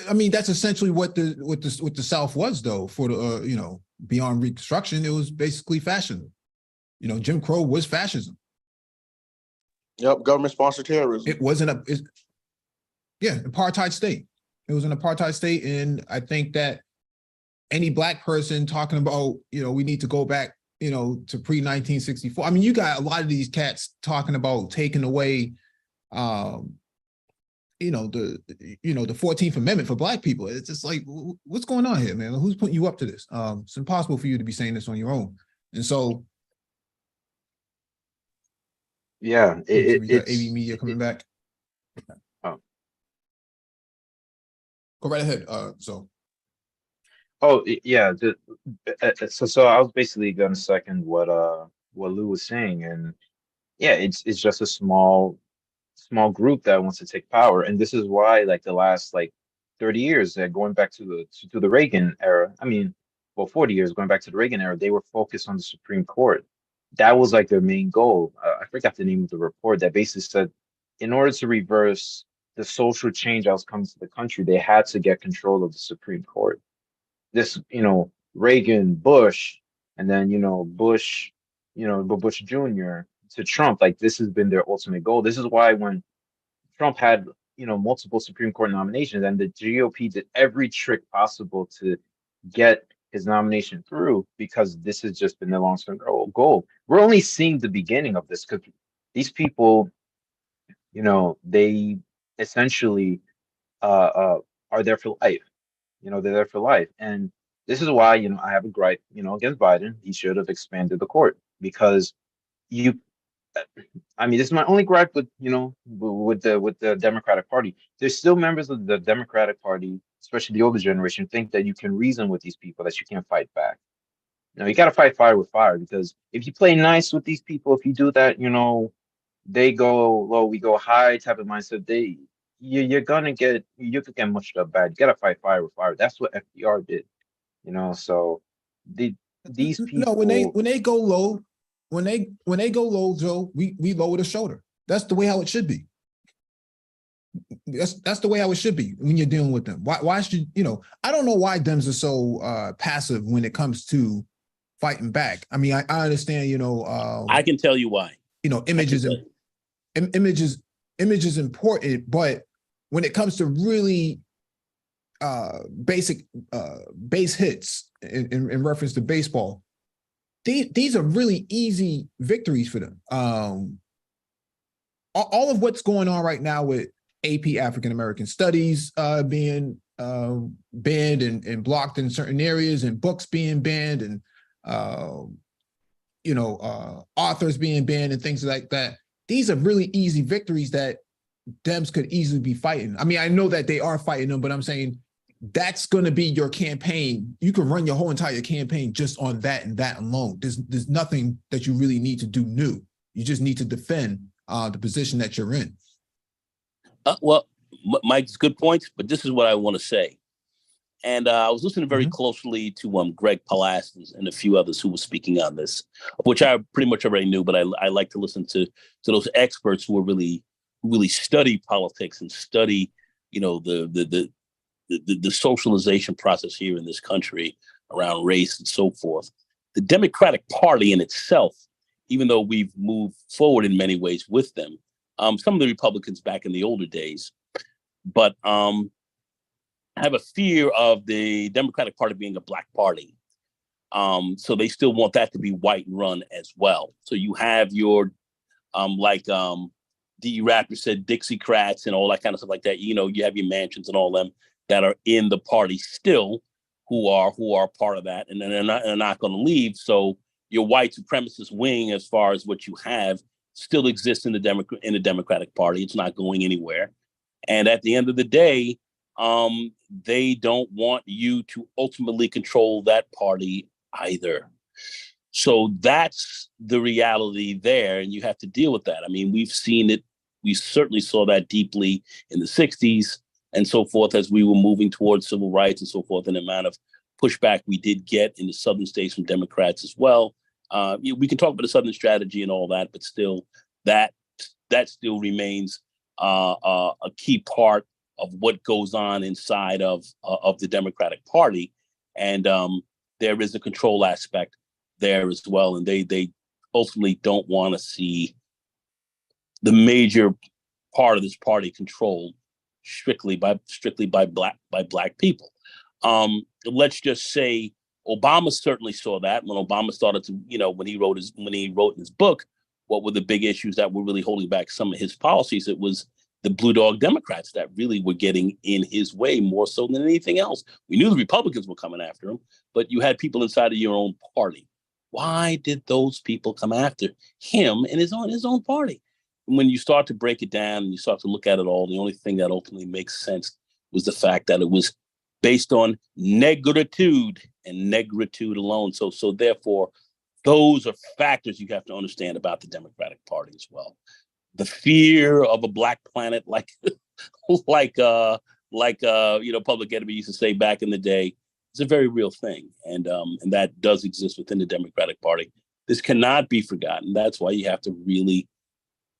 I mean, that's essentially what the South was, though. For the beyond Reconstruction, it was basically fascism. Jim Crow was fascism. Yep, government-sponsored terrorism. It wasn't apartheid state. It was an apartheid state, and I think that any Black person talking about we need to go back to pre-1964. I mean, you got a lot of these cats talking about taking away, the 14th Amendment for Black people. It's just like, what's going on here, man? Who's putting you up to this? It's impossible for you to be saying this on your own. And so, yeah, we got AV Media coming back. Oh. Go right ahead. So. Oh yeah, so I was basically gonna second what Lou was saying, and yeah, it's just a small group that wants to take power, and this is why like the last like 30 years, going back to the Reagan era. I mean, well, 40 years going back to the Reagan era, they were focused on the Supreme Court. That was like their main goal. I forgot the name of the report that basically said, in order to reverse the social change that was coming to the country, they had to get control of the Supreme Court. This, Reagan, Bush, and then, Bush, Bush Jr. to Trump, like this has been their ultimate goal. This is why when Trump had, multiple Supreme Court nominations and the GOP did every trick possible to get his nomination through, because this has just been their long-term goal. We're only seeing the beginning of this because these people, they essentially are there for life. They're there for life. And this is why, I have a gripe, against Biden. He should have expanded the court because this is my only gripe with, with the Democratic Party. There's still members of the Democratic Party, especially the older generation, think that you can reason with these people, that you can't fight back. No, you got to fight fire with fire, because if you play nice with these people, if you do that, they go low, we go high type of mindset, you could get mushed up bad. You gotta fight fire with fire. That's what FDR did, so these people. No, when they go low, when they go low, Joe, we lower the shoulder. That's the way how it should be. That's the way how it should be when you're dealing with them. Why should I don't know why Dems are so passive when it comes to fighting back. I mean, I understand, I can tell you why. Image is important, but when it comes to really basic base hits in reference to baseball, these are really easy victories for them. All of what's going on right now with AP African American Studies being banned and blocked in certain areas, and books being banned, and authors being banned and things like that. These are really easy victories that Dems could easily be fighting. I mean, I know that they are fighting them, but I'm saying that's going to be your campaign. You can run your whole entire campaign just on that and that alone. There's nothing that you really need to do new. You just need to defend the position that you're in. Well, Mike's good points, but this is what I want to say. And I was listening very closely to Greg Palacios and a few others who were speaking on this, which I pretty much already knew, but I like to listen to those experts who are really study politics and study, the socialization process here in this country around race and so forth. The Democratic Party in itself, even though we've moved forward in many ways with them, some of the Republicans back in the older days, but have a fear of the Democratic Party being a black party. So they still want that to be white run as well. So you have your, D. Rapper said, Dixiecrats and all that kind of stuff like that. You have your Mansions and all them that are in the party still, who are part of that, and then they're not going to leave. So your white supremacist wing, as far as what you have, still exists in the Democratic Party. It's not going anywhere. And at the end of the day, they don't want you to ultimately control that party either. So that's the reality there, and you have to deal with that. I mean, we've seen it. We certainly saw that deeply in the 60s and so forth, as we were moving towards civil rights and so forth, and the amount of pushback we did get in the southern states from Democrats as well. We can talk about the Southern strategy and all that, but still, that still remains a key part of what goes on inside of the Democratic Party, and there is a control aspect there as well, and they ultimately don't want to see the major part of this party controlled strictly by black people. Let's just say Obama certainly saw that when Obama started to, when he wrote in his book, what were the big issues that were really holding back some of his policies? It was the blue dog Democrats that really were getting in his way more so than anything else. We knew the Republicans were coming after him, but you had people inside of your own party. Why did those people come after him and his own party? And when you start to break it down and you start to look at it all, the only thing that ultimately makes sense was the fact that it was based on negritude and negritude alone. So therefore, those are factors you have to understand about the Democratic Party as well. The fear of a black planet, like Public Enemy used to say back in the day, is a very real thing, and that does exist within the Democratic Party. This cannot be forgotten. That's why you have to really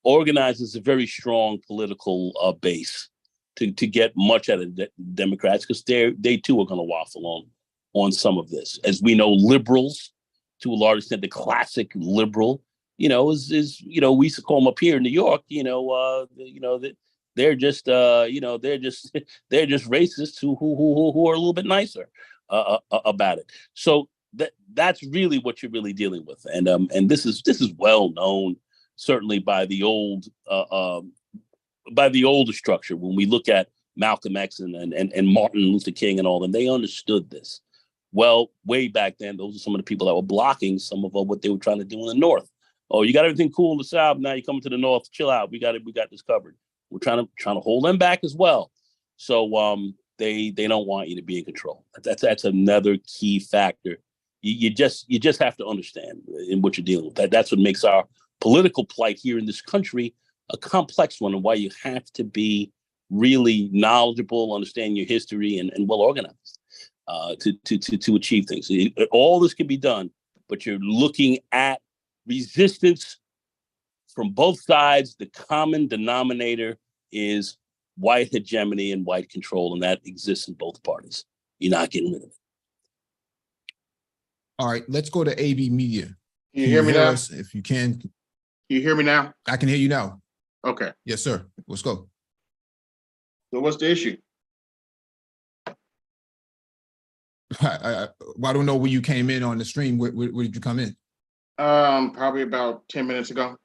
organize as a very strong political base to get much out of the Democrats, because they too are going to waffle on some of this. As we know, liberals, to a large extent, the classic liberal, is we used to call them up here in New York, that they're just they're just racists who are a little bit nicer about it. So that's really what you're really dealing with, and this is well known, certainly by the older structure. When we look at Malcolm X and Martin Luther King and all them, they understood this well way back then. Those are some of the people that were blocking some of what they were trying to do in the North. Oh, you got everything cool in the South. Now you're coming to the North. Chill out. We got this covered. We're trying to hold them back as well. So they don't want you to be in control. That's another key factor. You just have to understand in what you're dealing with. That's what makes our political plight here in this country a complex one, and why you have to be really knowledgeable, understand your history, and well organized to achieve things. All this can be done, but you're looking at resistance from both sides. The common denominator is white hegemony and white control, and that exists in both parties. You're not getting rid of it. All right, let's go to AB Media. Can you hear me now? Us, if you can. Can you hear me now? I can hear you now. Okay. Yes, sir. Let's go. So what's the issue? I don't know where you came in on the stream. Where did you come in? Probably about 10 minutes ago.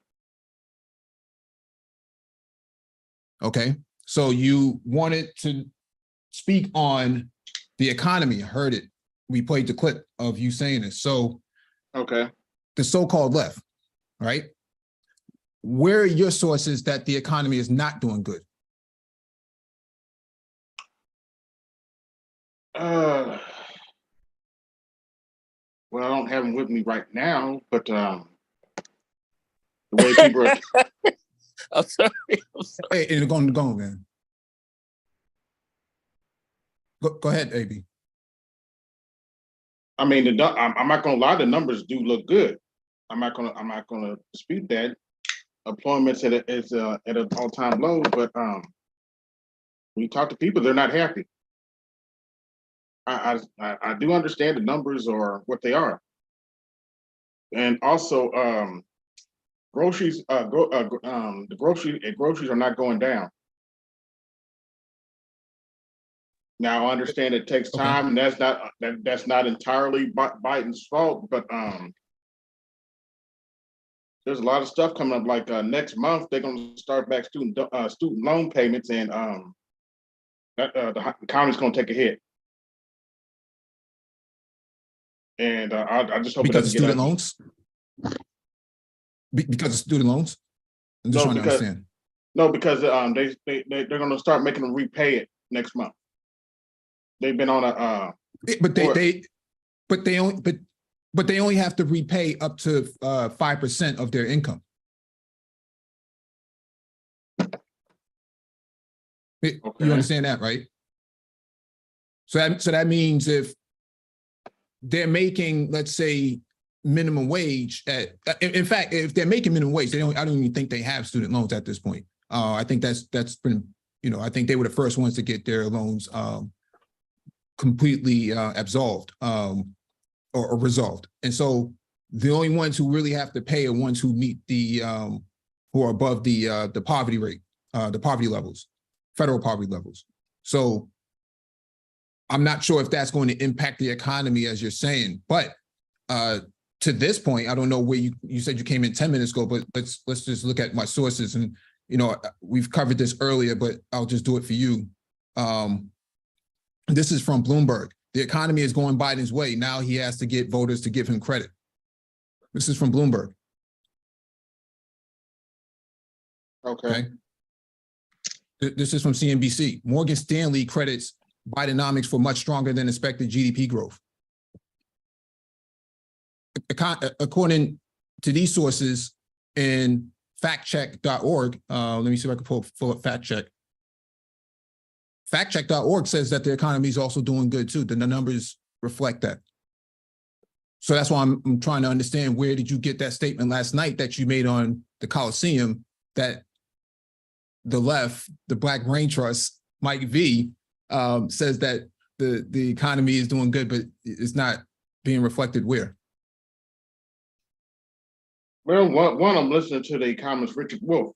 Okay. So you wanted to speak on the economy. I heard it. We played the clip of you saying it. So okay, the so-called left, right? Where are your sources that the economy is not doing good? Well, I don't have them with me right now, but the way people are... I'm sorry. Hey, go on, man. Go ahead, AB. I mean, I'm not gonna lie, the numbers do look good. I'm not gonna dispute that. Employment's at an all-time low, but when you talk to people, they're not happy. I do understand the numbers are what they are, and also groceries. The groceries are not going down. Now I understand it takes time, and that's not entirely Biden's fault, but there's a lot of stuff coming up. Like next month, they're going to start back student loan payments, and the economy's going to take a hit. And I just hope because of student loans. Because of student loans. I'm just trying to understand. No, because they're going to start making them repay it next month. They've been on a but they only have to repay up to 5% of their income. You understand that, right? So that means if they're making, let's say, minimum wage in fact, if they're making minimum wage, I don't even think they have student loans at this point. I think that's been, I think they were the first ones to get their loans completely absolved or resolved. And so the only ones who really have to pay are ones who meet the who are above the poverty rate, the poverty levels, federal poverty levels. So I'm not sure if that's going to impact the economy as you're saying, but to this point, I don't know where you said you came in 10 minutes ago, but let's just look at my sources. And, we've covered this earlier, but I'll just do it for you. This is from Bloomberg. The economy is going Biden's way. Now he has to get voters to give him credit. This is from Bloomberg. Okay. This is from CNBC. Morgan Stanley credits Bidenomics for much stronger than expected GDP growth. According to these sources in factcheck.org, let me see if I can pull up fact check. Factcheck.org says that the economy is also doing good too. The numbers reflect that. So that's why I'm trying to understand, where did you get that statement last night that you made on the Coliseum that the left, the Black Brain Trust, Mike V, says that the economy is doing good, but it's not being reflected where? Well, one I'm listening to the economist Richard Wolff.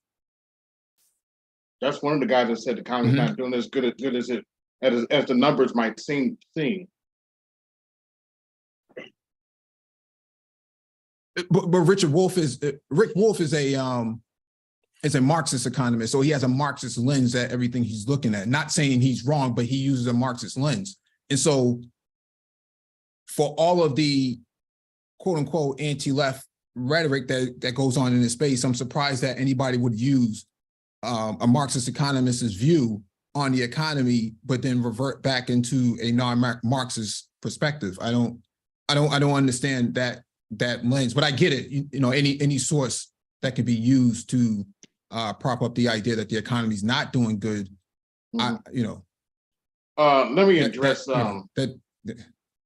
That's one of the guys that said the economy's not doing as good as the numbers might seem. But Rick Wolff is a Marxist economist, so he has a Marxist lens at everything he's looking at. Not saying he's wrong, but he uses a Marxist lens. And so for all of the quote unquote anti-left rhetoric that goes on in this space, I'm surprised that anybody would use a Marxist economist's view on the economy, but then revert back into a non-Marxist perspective. I don't understand that lens, but I get it. Any source that could be used to prop up the idea that the economy is not doing good. Let me address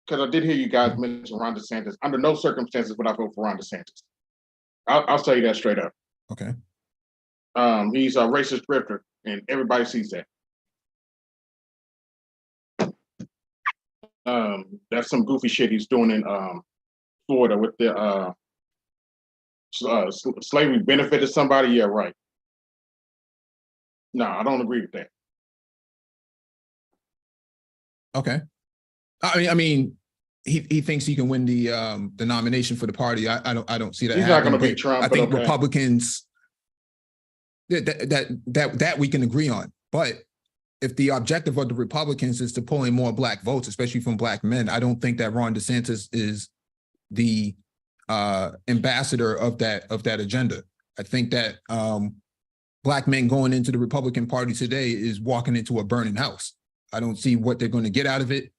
because I did hear you guys mention Ron DeSantis. Under no circumstances would I vote for Ron DeSantis. I'll tell you that straight up. Okay. He's a racist drifter, and everybody sees that. That's some goofy shit he's doing in Florida with the slavery benefited somebody. Yeah, right. No, I don't agree with that. Okay. I mean, he thinks he can win the nomination for the party. I don't see that. He's not going to beat Trump. I think Republicans that we can agree on. But if the objective of the Republicans is to pull in more Black votes, especially from Black men, I don't think that Ron DeSantis is the ambassador of that agenda. I think that Black men going into the Republican Party today is walking into a burning house. I don't see what they're going to get out of it.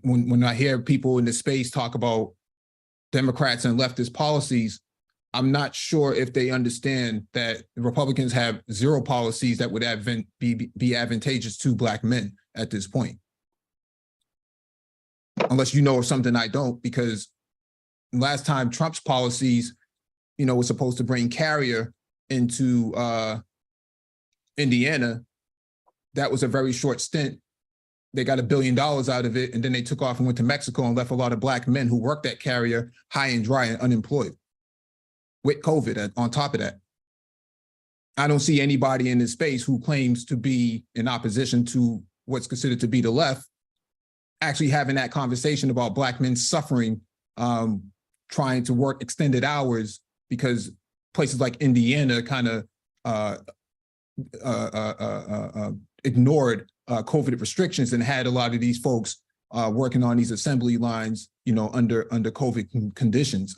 When I hear people in the space talk about Democrats and leftist policies, I'm not sure if they understand that the Republicans have zero policies that would be advantageous to Black men at this point. Unless you know of something I don't, because last time Trump's policies, was supposed to bring Carrier into Indiana, that was a very short stint. They got $1 billion out of it, and then they took off and went to Mexico and left a lot of Black men who worked at Carrier high and dry and unemployed with COVID on top of that. I don't see anybody in this space who claims to be in opposition to what's considered to be the left actually having that conversation about Black men suffering, trying to work extended hours because places like Indiana kind of ignored COVID restrictions and had a lot of these folks working on these assembly lines, under COVID conditions.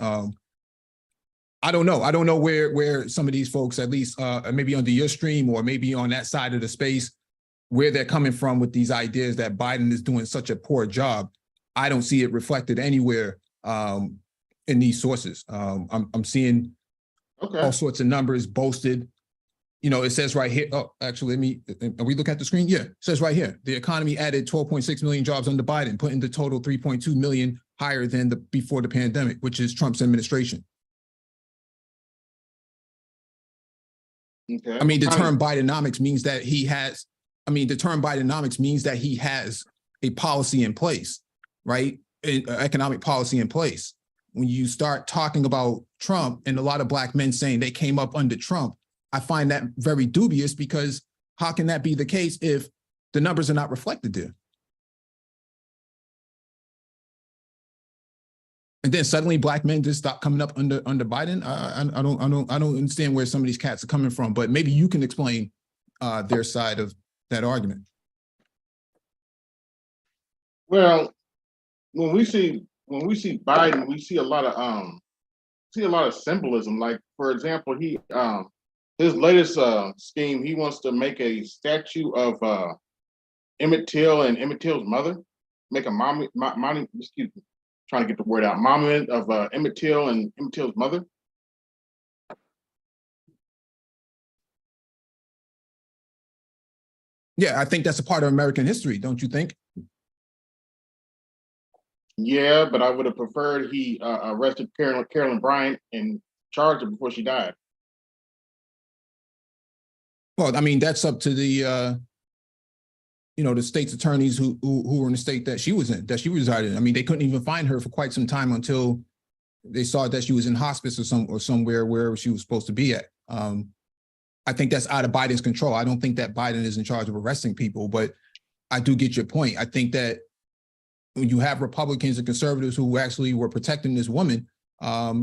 I don't know. I don't know where some of these folks, at least maybe under your stream or maybe on that side of the space, where they're coming from with these ideas that Biden is doing such a poor job. I don't see it reflected anywhere in these sources. I'm seeing all sorts of numbers boasted. It says right here. Oh, actually, are we looking at the screen? Yeah, it says right here. The economy added 12.6 million jobs under Biden, putting the total 3.2 million higher than before the pandemic, which is Trump's administration. Okay. I mean, the term Bidenomics means that he has. The term Bidenomics means that he has a policy in place, right? An economic policy in place. When you start talking about Trump and a lot of Black men saying they came up under Trump, I find that very dubious, because how can that be the case if the numbers are not reflected there. And then suddenly black men just stop coming up under Biden. I don't understand where some of these cats are coming from, but maybe you can explain their side of that argument. Well, when we see Biden, we see a lot of symbolism. Like, for example, his latest scheme, he wants to make a statue of Emmett Till and Emmett Till's mother, make a excuse me, trying to get the word out, monument of Emmett Till and Emmett Till's mother. Yeah, I think that's a part of American history, don't you think? Yeah, but I would have preferred he arrested Carolyn Bryant and charged her before she died. Well, I mean, that's up to the the state's attorneys who were in the state that she was in, that she resided in. I mean, they couldn't even find her for quite some time until they saw that she was in hospice or somewhere where she was supposed to be at. I think that's out of Biden's control. I don't think that Biden is in charge of arresting people, but I do get your point. I think that when you have Republicans and conservatives who actually were protecting this woman, I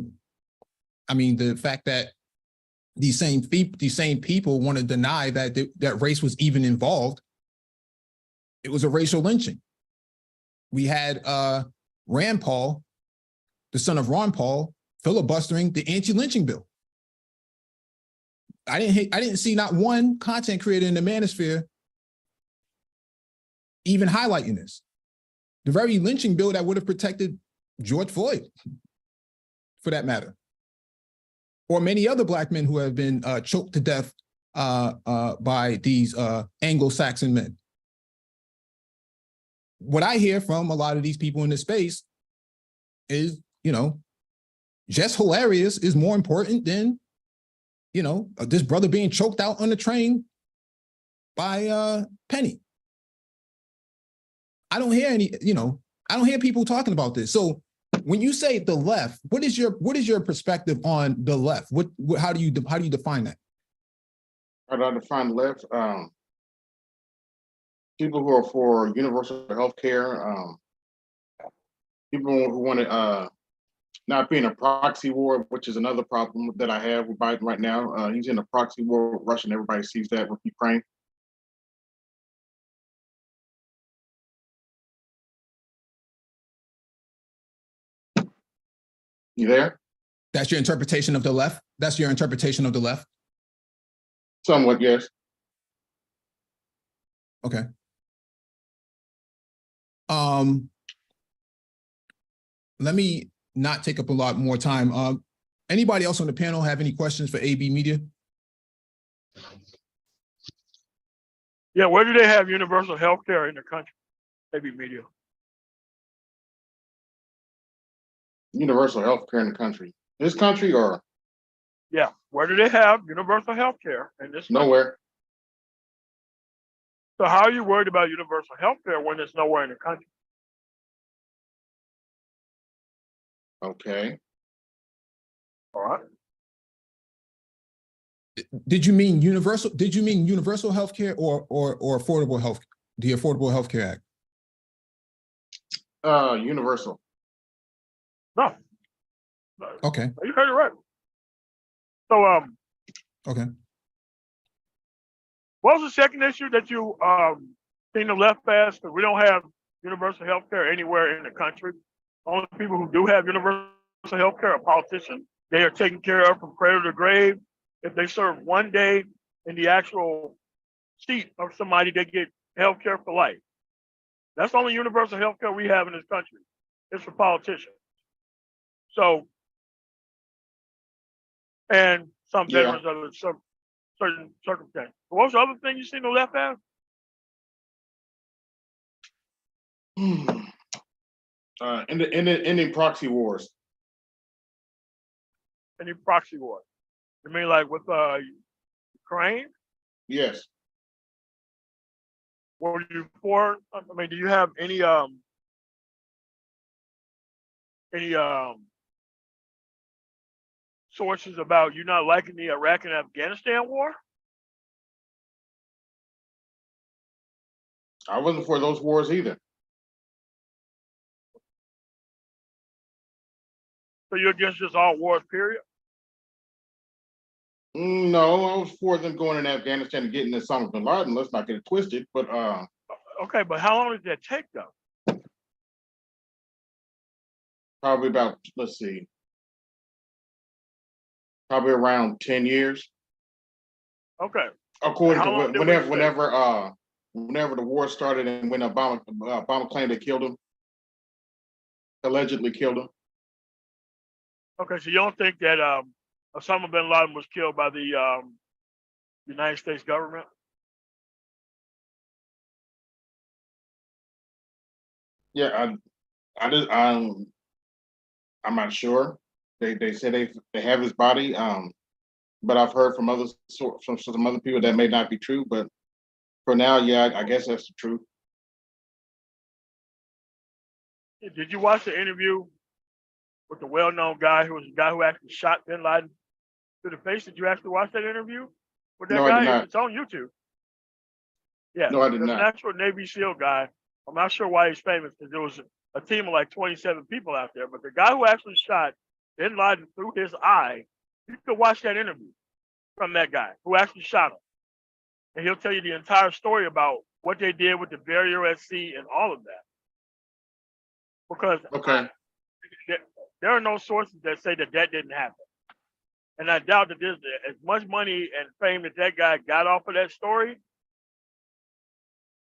mean, the fact that these same people want to deny that that race was even involved, it was a racial lynching. We had Rand Paul, the son of Ron Paul, filibustering the anti-lynching bill. I didn't see not one content creator in the manosphere even highlighting this. The very lynching bill that would have protected George Floyd, for that matter, or many other black men who have been choked to death by these Anglo-Saxon men. What I hear from a lot of these people in this space is, just hilarious is more important than, this brother being choked out on the train by Penny. I don't hear I don't hear people talking about this. So when you say the left, what is your perspective on the left? How do you define that? How do I define the left? People who are for universal health care, people who want to not be in a proxy war, which is another problem that I have with Biden right now. He's in a proxy war with Russia, and everybody sees that with Ukraine. You there? That's your interpretation of the left? That's your interpretation of the left? Somewhat, yes. Okay. Let me not take up a lot more time. Anybody else on the panel have any questions for AB Media? Yeah, where do they have universal health care in the country? AB Media. Universal health care in the country. This country or? Yeah, where do they have universal health care in this country? Nowhere. So how are you worried about universal health care when it's nowhere in the country? Okay. All right. Did you mean universal? Did you mean universal health care or affordable health, the Affordable Health Care Act? Universal. No. Okay. You heard it right. So okay. What was the second issue that you seen the left pass? Because we don't have universal health care anywhere in the country. Only people who do have universal health care are politicians. They are taken care of from cradle to grave. If they serve one day in the actual seat of somebody, they get health care for life. That's the only universal health care we have in this country. It's for politicians. So, and some veterans under certain circumstances. What was the other thing you seen the left have? Ending proxy wars. Any proxy wars? You mean like with Ukraine? Yes. What were you for? I mean, do you have any sources about you not liking the Iraq and Afghanistan war? I wasn't for those wars either. So you're against just all wars, period? No, I was for them going in Afghanistan and getting Osama bin Laden. Let's not get it twisted. But okay, but how long did that take, though? probably about, let's see, probably around 10 years. Okay. According How to long did we whenever the war started and when Obama claimed they killed him, allegedly killed him. Okay, so you don't think that Osama bin Laden was killed by the United States government? Yeah, I'm not sure. They say they have his body. But I've heard from from some other people that may not be true. But for now, yeah, I guess that's the truth. Did you watch the interview with the well-known guy who was the guy who actually shot bin Laden to the face? Did you actually watch that interview with that No, guy? I did not. It's on YouTube. Yeah, No, I did there's not. an actual Navy SEAL guy. I'm not sure why he's famous because there was a team of like 27 people out there. But the guy who actually shot bin Laden through his eye, you could watch that interview from that guy who actually shot him. And he'll tell you the entire story about what they did with the barrier at sea and all of that. Because there are no sources that say that didn't happen. And I doubt that there's as much money and fame that guy got off of that story.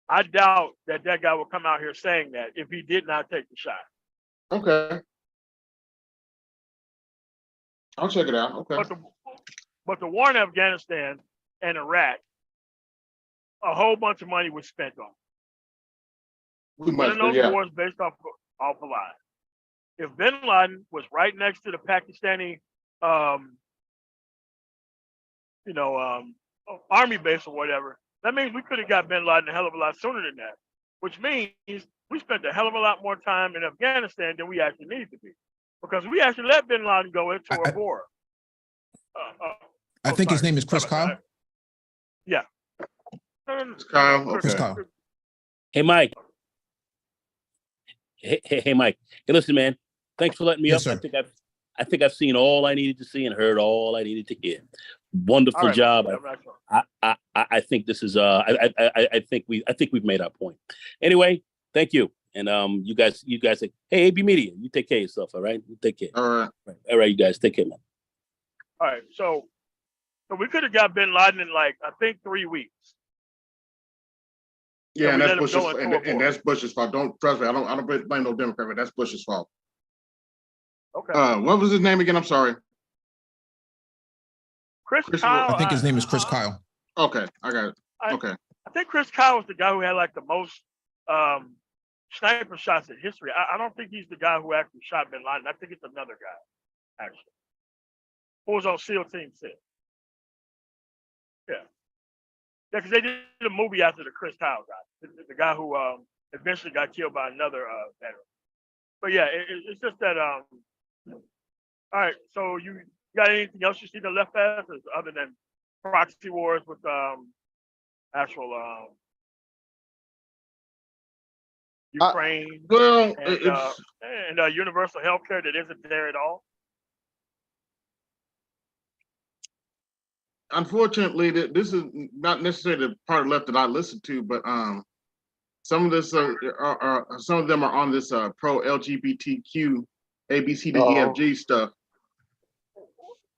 I doubt that guy will come out here saying that if he did not take the shot. Okay. I'll check it out. Okay. But the war in Afghanistan and Iraq, a whole bunch of money was spent on. Too much, One of those yeah. wars based off a lie. If bin Laden was right next to the Pakistani, army base or whatever, that means we could have got bin Laden a hell of a lot sooner than that. Which means we spent a hell of a lot more time in Afghanistan than we actually needed to be, because we actually let bin Laden go into a war. I think his name is Chris Kyle. Yeah. Chris Kyle. Okay. Chris Kyle. Hey, Mike. Hey, Mike. Hey, listen, man. Thanks for letting me Yes, up. sir. I think I've seen all I needed to see and heard all I needed to hear. Wonderful right, job. man. I think this is I think we've made our point. Anyway, thank you. And you guys say, hey, AB Media, you take care of yourself, all right? You take care. All right. All right, you guys, take care, man. All right, so we could have got bin Laden in like, I think, 3 weeks. Yeah, And and we that's let him Bush's go into a war. that's Bush's fault. Don't trust me. I don't blame no Democrat, but that's Bush's fault. Okay. What was his name again? I'm sorry. Chris Chris- Kyle. I think his name is Chris Kyle. Okay, I got it. I- Okay. I think Chris Kyle was the guy who had like the most sniper shots in history. I don't think he's the guy who actually shot bin Laden. I think it's another guy, actually. Who was on SEAL Team 6. Yeah. Yeah, because they did a movie after the Chris Kyle guy, the guy who eventually got killed by another veteran. But yeah, it's just that. All right, so you got anything else you see the left pass other than proxy wars with actual Ukraine Well, and universal health care that isn't there at all? unfortunately, this is not necessarily the part of left that I listen to, but some of this are some of them are on this pro LGBTQ ABC to EFG stuff.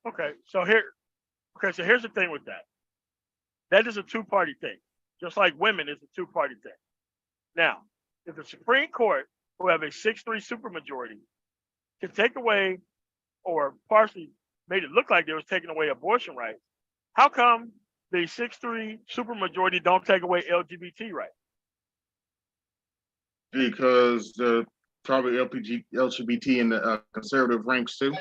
Okay, so here's the thing with that. That is a two-party thing, just like women is a two-party thing. Now, if the Supreme Court, who have a 6-3 supermajority, can take away or partially made it look like they was taking away abortion rights, how come the 6-3 supermajority don't take away LGBT rights? Because probably LGBT in the conservative ranks too.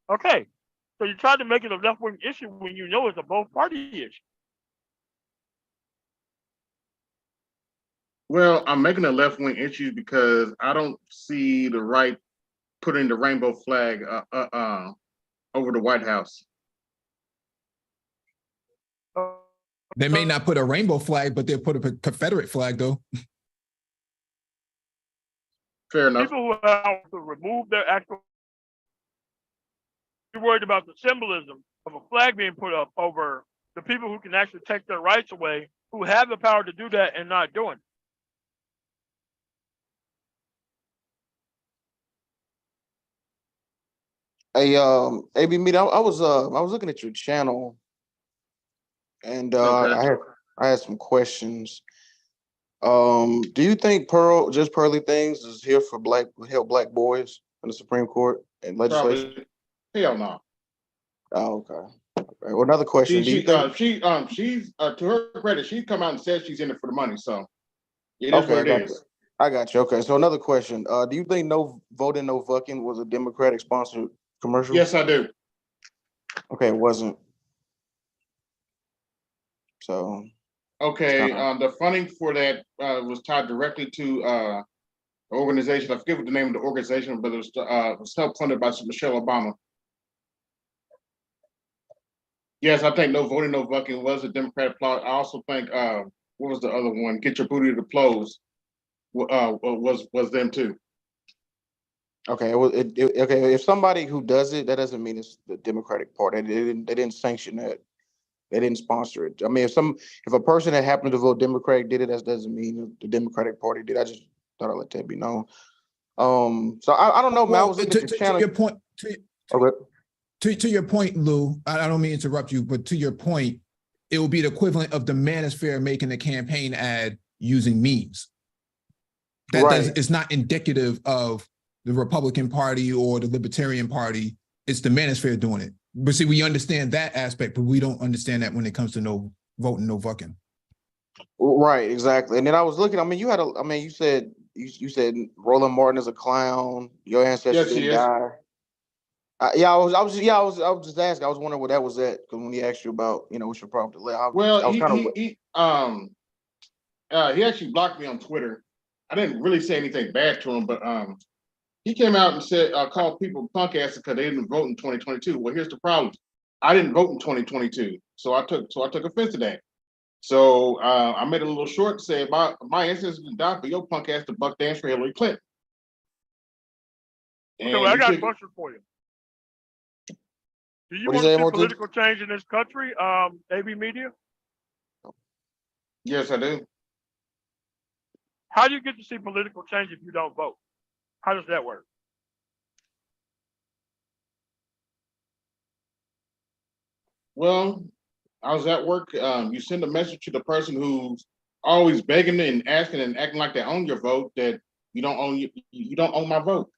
Okay, so you tried to make it a left-wing issue when you know it's a both-party issue. Well, I'm making a left-wing issue because I don't see the right putting the rainbow flag over the White House. They may not put a rainbow flag, but they'll put a Confederate flag though. Fair enough. People who have to remove their actual, you're worried about the symbolism of a flag being put up over the people who can actually take their rights away, who have the power to do that and not doing it. Hey, AB Meat, I was looking at your channel, and Okay. I had some questions. Do you think just Pearly Things is here for help black boys in the Supreme Court and legislation? Probably. Hell no. Oh, okay. Okay. Well, another question. She's to her credit, she's come out and said she's in it for the money. So it is what it is. I got you. Okay. So another question. Do you think No Voting, No Fucking was a Democratic sponsored commercial? Yes, I do. Okay, it wasn't. So okay, the funding for that was tied directly to an organization. I forget what the name of the organization, but it was help funded by Michelle Obama. Yes, I think No Voting, No Fucking was a Democratic plot. I also think what was the other one? Get Your Booty to the Close was them too. okay, okay. If somebody who does it, that doesn't mean it's the Democratic Party. They didn't sanction that. They didn't sponsor it. I mean, if a person that happened to vote Democratic did it, that doesn't mean the Democratic Party did. I just thought I'd let that be known. So I don't know, man. I was looking at your channel. To your point, to your point, Lou, I don't mean to interrupt you, but to your point, it will be the equivalent of the Manosphere making a campaign ad using memes. It's not indicative of the Republican Party or the Libertarian Party. It's the Manosphere doing it. But see, we understand that aspect, but we don't understand that when it comes to No Voting, No Fucking. Right, exactly. And then I was looking. I mean, you said Roland Martin is a clown. Your ancestors didn't die. I was just asking. I was wondering where that was at, because when he asked you about, what's your problem to live. He actually blocked me on Twitter. I didn't really say anything bad to him, but he came out and said, called people punk asses because they didn't vote in 2022. Well, here's the problem. I didn't vote in 2022, so I took offense to that. So I made a little short say my ancestors didn't die for your punk ass to buck dance for Hillary Clinton. So I got a question for you. Do you want to see political change in this country, AB Media? Yes, I do. How do you get to see political change if you don't vote? How does that work? Well, I was at work. You send a message to the person who's always begging and asking and acting like they own your vote, that you don't own my vote.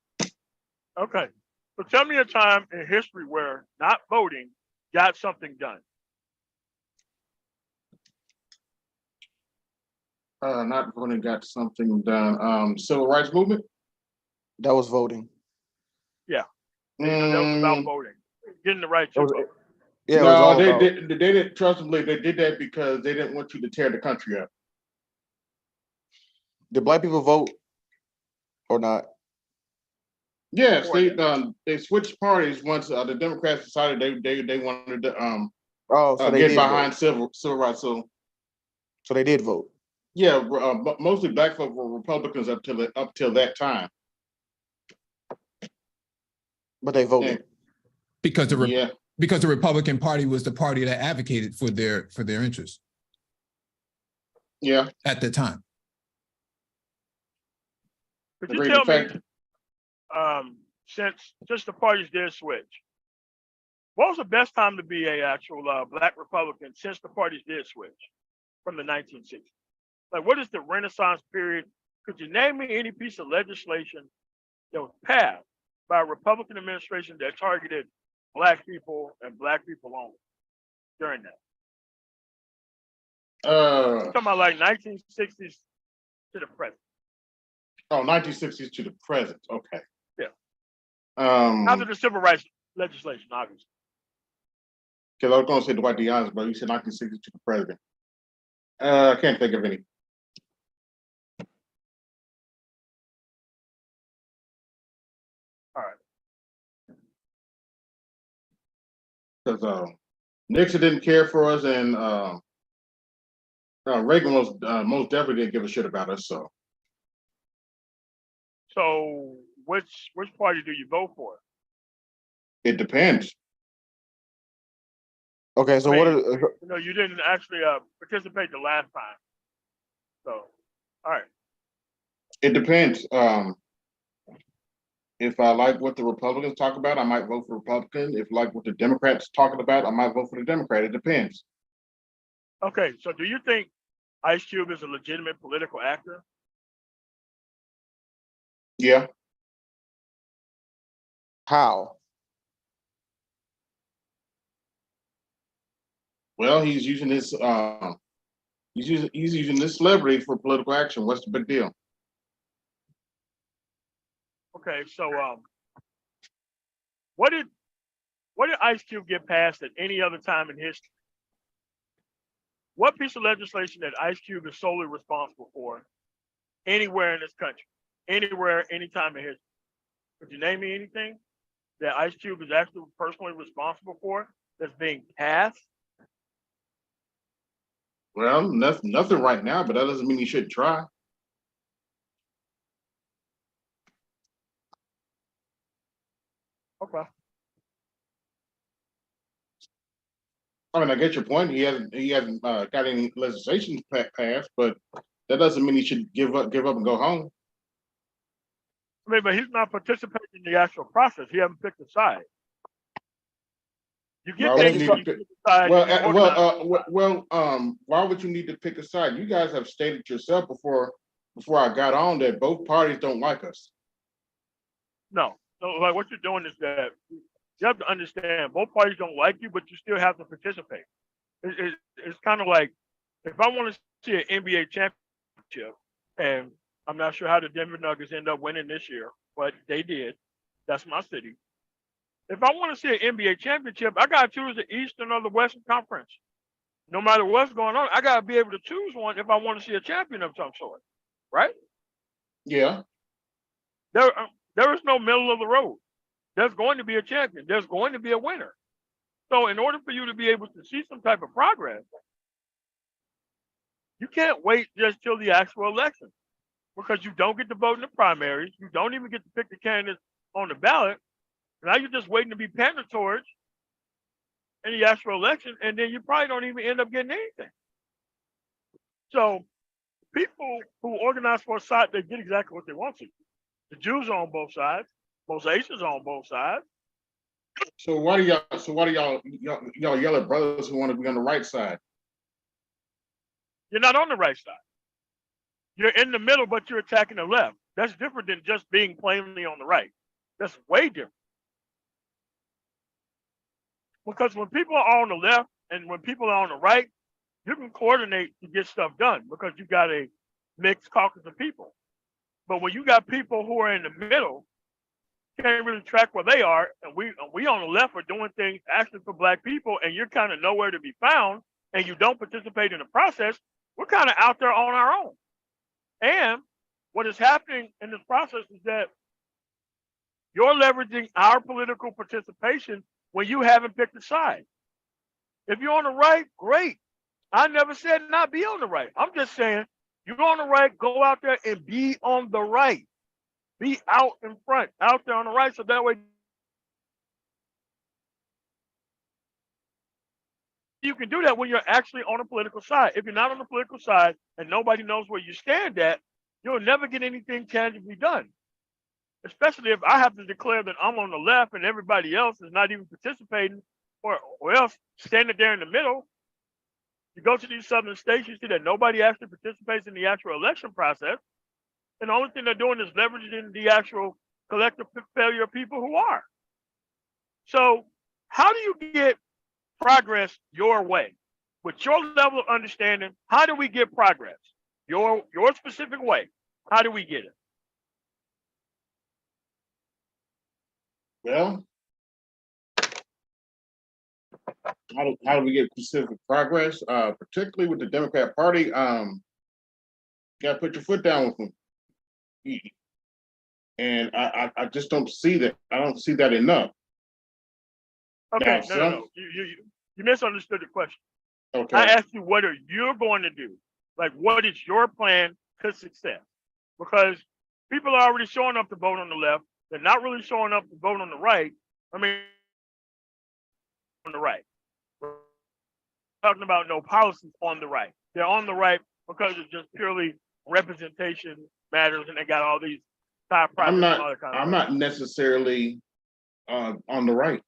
Okay. So tell me a time in history where not voting got something done. Not voting got something done. Civil rights movement? That was voting. Yeah. That was about voting. Getting the right to vote. Yeah, no, they didn't trust them. They did that because they didn't want you to tear the country up. Did black people vote or not? Yes, they switched parties once the Democrats decided they wanted to get behind civil rights. So they did vote. Yeah, mostly black folk were Republicans up till that time. But they voted because the Republican Party was the party that advocated for their interests. Yeah, at the time. Could you tell me, since the parties did switch, what was the best time to be a actual black Republican since the parties did switch from the 1960s? Like, what is the Renaissance period? Could you name me any piece of legislation that was passed by a Republican administration that targeted black people and black people only during that? I'm talking about like 1960s to the present. Oh, 1960s to the present. Okay. Yeah. After the civil rights legislation, obviously. Because I was going to say Dwight D. Eisenhower, but you said 1960s to the president. I can't think of any. All right. Because Nixon didn't care for us, and Reagan most definitely didn't give a shit about us. So which party do you vote for? It depends. Okay, so what? You didn't actually participate the last time. So, all right. It depends. If I like what the Republicans talk about, I might vote for Republican. If I like what the Democrats talking about, I might vote for the Democrat. It depends. Okay, so do you think Ice Cube is a legitimate political actor? Yeah. How? Well, he's using this celebrity for political action. What's the big deal? Okay, so what did Ice Cube get passed at any other time in history? What piece of legislation that Ice Cube is solely responsible for anywhere in this country, anywhere, anytime in history? Could you name me anything that Ice Cube is actually personally responsible for that's being passed? Well, nothing right now, but that doesn't mean you shouldn't try. Okay. I mean, I get your point. He hasn't got any legislation passed, but that doesn't mean he should give up and go home. I mean, but he's not participating in the actual process. He hasn't picked a side. You get things you pick a side. Why would you need to pick a side? You guys have stated yourself before I got on that both parties don't like us. No, so like what you're doing is that you have to understand both parties don't like you, but you still have to participate. It's kind of like if I want to see an NBA championship, and I'm not sure how the Denver Nuggets end up winning this year, but they did. That's my city. If I want to see an NBA championship, I got to choose the Eastern or the Western Conference. No matter what's going on, I got to be able to choose one if I want to see a champion of some sort, right? Yeah. There is no middle of the road. There's going to be a champion. There's going to be a winner. So in order for you to be able to see some type of progress, you can't wait just till the actual election because you don't get to vote in the primaries. You don't even get to pick the candidates on the ballot. Now you're just waiting to be pandered towards in the actual election, and then you probably don't even end up getting anything. So people who organize for a side, they get exactly what they want to. The Jews are on both sides. Most Asians are on both sides. So why do y'all yell at brothers who want to be on the right side? You're not on the right side. You're in the middle, but you're attacking the left. That's different than just being plainly on the right. That's way different. Because when people are on the left and when people are on the right, you can coordinate to get stuff done because you got a mixed caucus of people. But when you got people who are in the middle, can't really track where they are, and we on the left are doing things actually for Black people, and you're kind of nowhere to be found, and you don't participate in the process, we're kind of out there on our own. And what is happening in this process is that you're leveraging our political participation when you haven't picked a side. If you're on the right, great. I never said not be on the right. I'm just saying, you're on the right, go out there and be on the right. Be out in front, out there on the right, so that way you can do that when you're actually on a political side. If you're not on the political side and nobody knows where you stand at, you'll never get anything tangibly done. Especially if I have to declare that I'm on the left and everybody else is not even participating or else standing there in the middle. You go to these southern states, you see that nobody actually participates in the actual election process. And the only thing they're doing is leveraging the actual collective failure of people who are. So how do you get progress your way? With your level of understanding, how do we get progress? Your specific way, how do we get it? Well, how do we get specific progress? Particularly with the Democrat Party, you gotta put your foot down with them. And I just don't see that. I don't see that enough. Okay, no. You misunderstood the question. Okay. I asked you what are you going to do? Like, what is your plan to success? Because people are already showing up to vote on the left. They're not really showing up to vote on the right. I mean, on the right. We're talking about no policies on the right. They're on the right because it's just purely representation matters, and they got all these side projects and all that kind of I'm stuff. not necessarily on the right.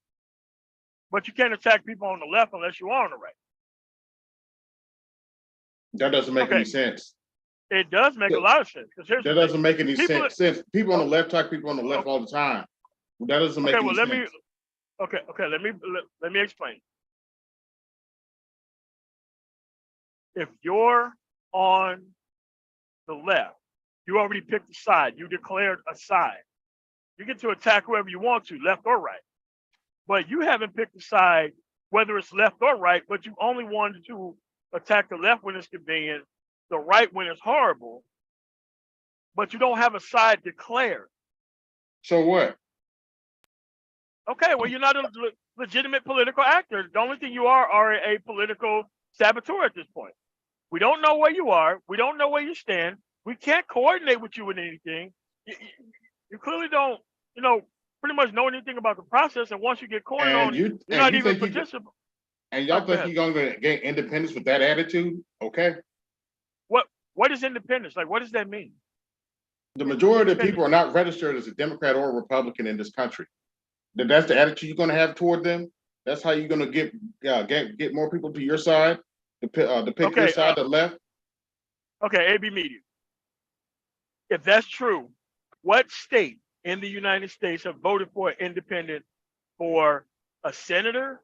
But you can't attack people on the left unless you are on the right. That doesn't make any Okay. sense. It does make a lot of sense. Because here's That the thing. doesn't make any People sense. People on the left attack people on the left all the time. That doesn't make Okay, any well, sense. let me explain. If you're on the left, you already picked a side. You declared a side. You get to attack whoever you want to, left or right. But you haven't picked a side, whether it's left or right, but you only wanted to attack the left when it's convenient, the right when it's horrible, but you don't have a side declared. So what? Okay, well, you're not a legitimate political actor. The only thing you are a political saboteur at this point. We don't know where you are. We don't know where you stand. We can't coordinate with you with anything. You clearly don't, pretty much know anything about the process. And once you get cornered on, you're not even participating. And y'all think you're going to get independence with that attitude? Okay. What is independence? Like, what does that mean? The majority of the people are not registered as a Democrat or a Republican in this country. That's the attitude you're going to have toward them. That's how you're going to get more people to your side, to pick your side, the left. Okay, AB Media. If that's true, what state in the United States have voted for an independent for a senator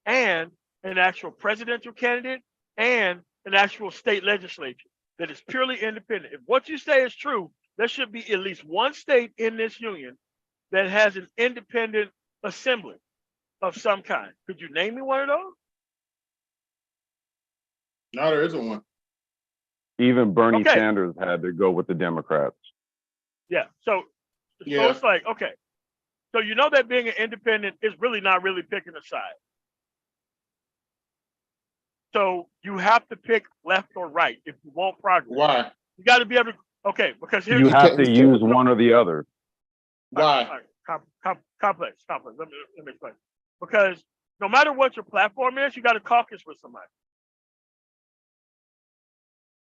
and an actual presidential candidate and an actual state legislature that is purely independent? If what you say is true, there should be at least one state in this union that has an independent assembly of some kind. Could you name me one of those? No, there isn't one. Even Bernie Sanders had to go with the Democrats. Yeah. So it's like, okay. So you know that being an independent is really not really picking a side. So you have to pick left or right if you want progress. Why? You got to be able to, because You have to use one or the other. Why? Complex. Let me explain. Because no matter what your platform is, you got to caucus with somebody.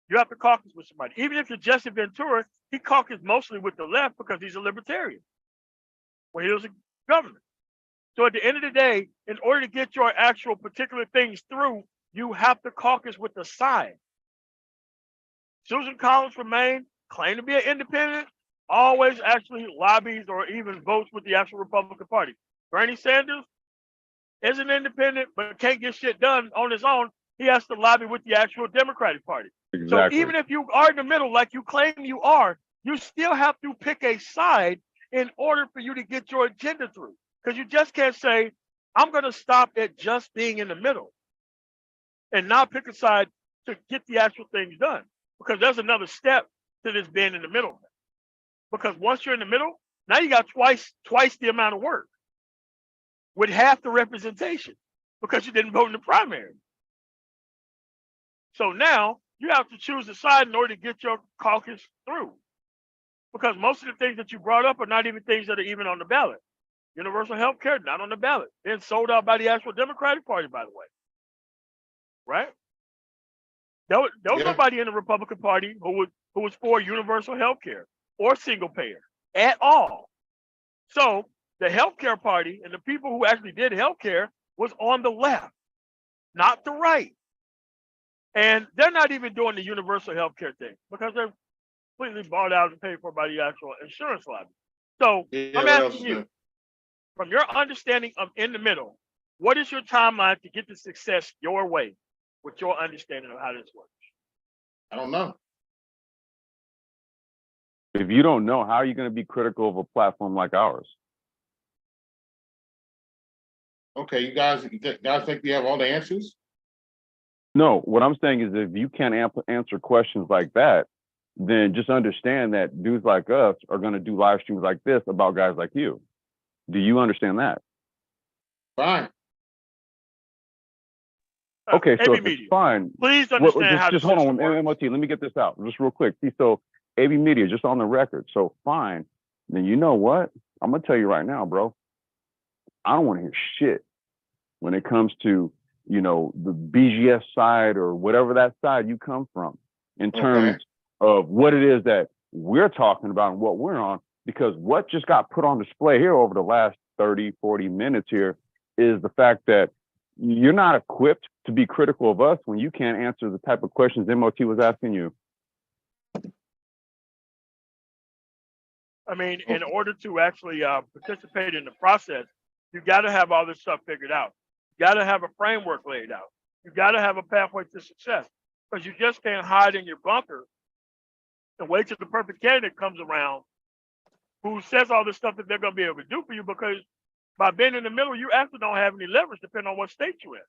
You have to caucus with somebody. Even if you're Jesse Ventura, he caucused mostly with the left because he's a libertarian when he was a governor. So at the end of the day, in order to get your actual particular things through, you have to caucus with the side. Susan Collins remained, claimed to be an independent, always actually lobbies or even votes with the actual Republican Party. Bernie Sanders is an independent, but can't get shit done on his own. He has to lobby with the actual Democratic Party. Exactly. So even if you are in the middle, like you claim you are, you still have to pick a side in order for you to get your agenda through. Because you just can't say, I'm going to stop at just being in the middle and not pick a side to get the actual things done. Because there's another step to this being in the middle. Because once you're in the middle, now you got twice the amount of work with half the representation because you didn't vote in the primary. So now you have to choose a side in order to get your caucus through. Because most of the things that you brought up are not even things that are even on the ballot. Universal health care, not on the ballot. Then sold out by the actual Democratic Party, by the way. Right? There was nobody in the Republican Party who was for universal health care or single payer at all. So the healthcare party and the people who actually did healthcare was on the left, not the right. And they're not even doing the universal healthcare thing because they're completely bought out and paid for by the actual insurance lobby. So I'm asking you, from your understanding of in the middle, what is your timeline to get to success your way with your understanding of how this works? I don't know. If you don't know, how are you going to be critical of a platform like ours? Okay, you guys think we have all the answers? No, what I'm saying is if you can't answer questions like that, then just understand that dudes like us are going to do live streams like this about guys like you. Do you understand that? Fine. Okay, so AB if Media. it's fine, Please understand how just the hold system on, works. MOT. Let me get this out just real quick. See, so AB Media, just on the record. So fine. Then you know what? I'm gonna tell you right now, bro. I don't want to hear shit when it comes to, you know, the BGS side or whatever that side you come from in terms of what it is that we're talking about and what we're on, because what just got put on display here over the last 30, 40 minutes here is the fact that you're not equipped to be critical of us when you can't answer the type of questions MOT was asking you. I mean, in order to actually participate in the process, you got to have all this stuff figured out. You got to have a framework laid out. You got to have a pathway to success, because you just can't hide in your bunker and wait till the perfect candidate comes around who says all this stuff that they're going to be able to do for you, because by being in the middle, you actually don't have any leverage depending on what state you're in.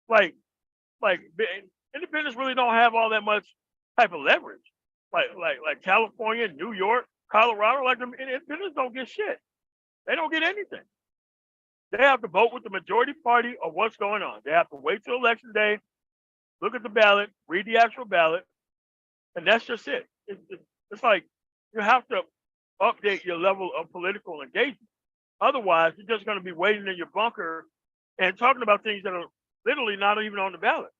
Like independents really don't have all that much type of leverage. Like California, New York, Colorado, like them independents don't get shit. They don't get anything. They have to vote with the majority party of what's going on. They have to wait till election day, look at the ballot, read the actual ballot, and that's just it. It's like you have to update your level of political engagement. Otherwise, you're just going to be waiting in your bunker and talking about things that are literally not even on the ballot.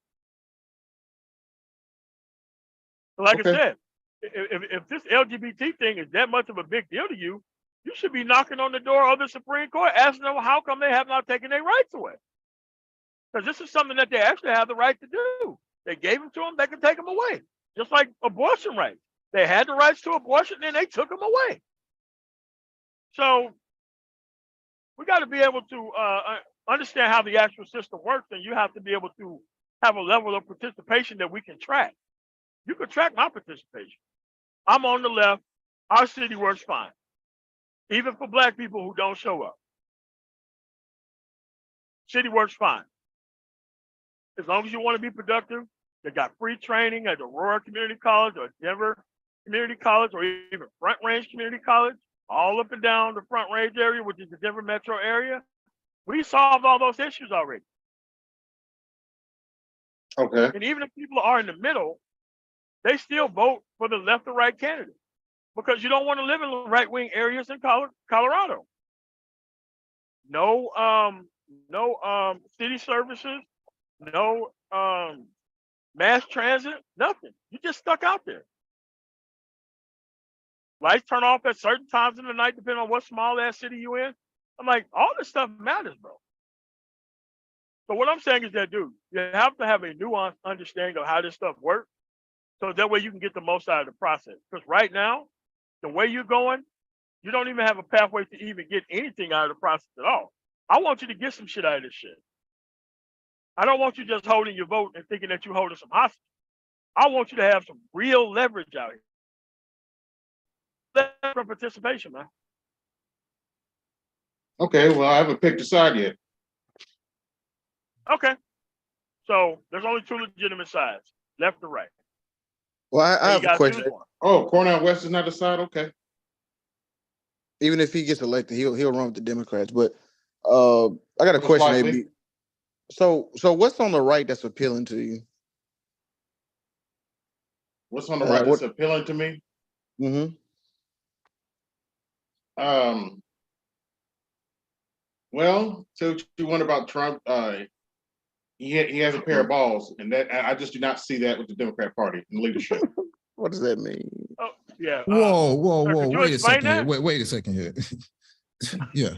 So like I said, if this LGBT thing is that much of a big deal to you, you should be knocking on the door of the Supreme Court, asking them how come they have not taken their rights away. Because this is something that they actually have the right to do. They gave them to them, they can take them away. Just like abortion rights. They had the rights to abortion, and they took them away. So we got to be able to understand how the actual system works, and you have to be able to have a level of participation that we can track. You can track my participation. I'm on the left. Our city works fine, even for Black people who don't show up. City works fine. As long as you want to be productive, they got free training at Aurora Community College or Denver Community College or even Front Range Community College, all up and down the Front Range area, which is the Denver metro area. We solved all those issues already. Okay. And even if people are in the middle, they still vote for the left or right candidate, because you don't want to live in the right-wing areas in Colorado. No city services, no mass transit, nothing. You just stuck out there. Lights turn off at certain times in the night, depending on what small ass city you in. I'm like, all this stuff matters, bro. So what I'm saying is that, dude, you have to have a nuanced understanding of how this stuff works, so that way you can get the most out of the process. Because right now, the way you're going, you don't even have a pathway to even get anything out of the process at all. I want you to get some shit out of this shit. I don't want you just holding your vote and thinking that you're holding some hostage. I want you to have some real leverage out here. Leverage participation, man. Okay, well, I haven't picked a side yet. Okay. So there's only two legitimate sides, left or right. Well, I have a question. Oh, Cornel West is not a side? Okay. Even if he gets elected, he'll run with the Democrats. But I got a Most question, likely. AB. So what's on the right that's appealing to you? What's on the right that's appealing to me? Mm-hmm. Well, tell what you want about Trump. He has a pair of balls, and that I just do not see that with the Democrat Party and leadership. What does that mean? Oh, yeah. Whoa. Could you Wait a explain second here. that? Wait a second here. Yeah.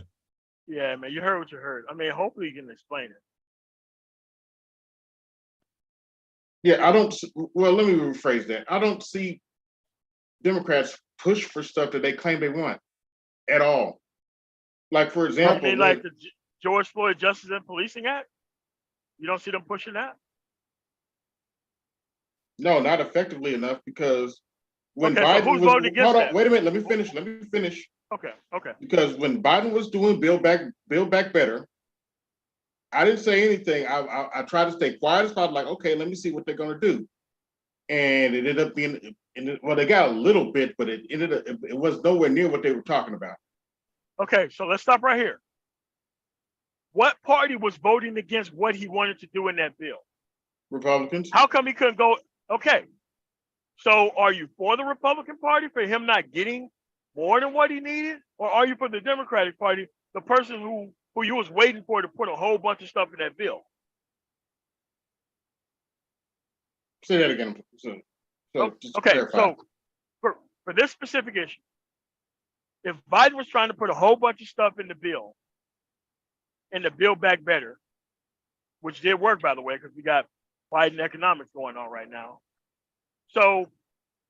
Yeah, man, you heard what you heard. I mean, hopefully you can explain it. Yeah, well, let me rephrase that. I don't see Democrats push for stuff that they claim they want at all. Like, for example, You mean like the George Floyd Justice and Policing Act? You don't see them pushing that? no, not effectively enough, because when Okay, so Biden who's was, voting against hold on, that? wait a minute, let me finish. Okay. Because when Biden was doing Build Back Better, I didn't say anything. I tried to stay quiet as possible, like, okay, let me see what they're gonna do. And it ended up being, well, they got a little bit, but it was nowhere near what they were talking about. Okay, so let's stop right here. what party was voting against what he wanted to do in that bill? Republicans. How come he couldn't go? Okay. So are you for the Republican Party for him not getting more than what he needed? Or are you for the Democratic Party, the person who you was waiting for to put a whole bunch of stuff in that bill? Say that again. So just Okay, clarify. so for this specific issue, if Biden was trying to put a whole bunch of stuff in the bill, and the Build Back Better, which did work, by the way, because we got Biden economics going on right now. So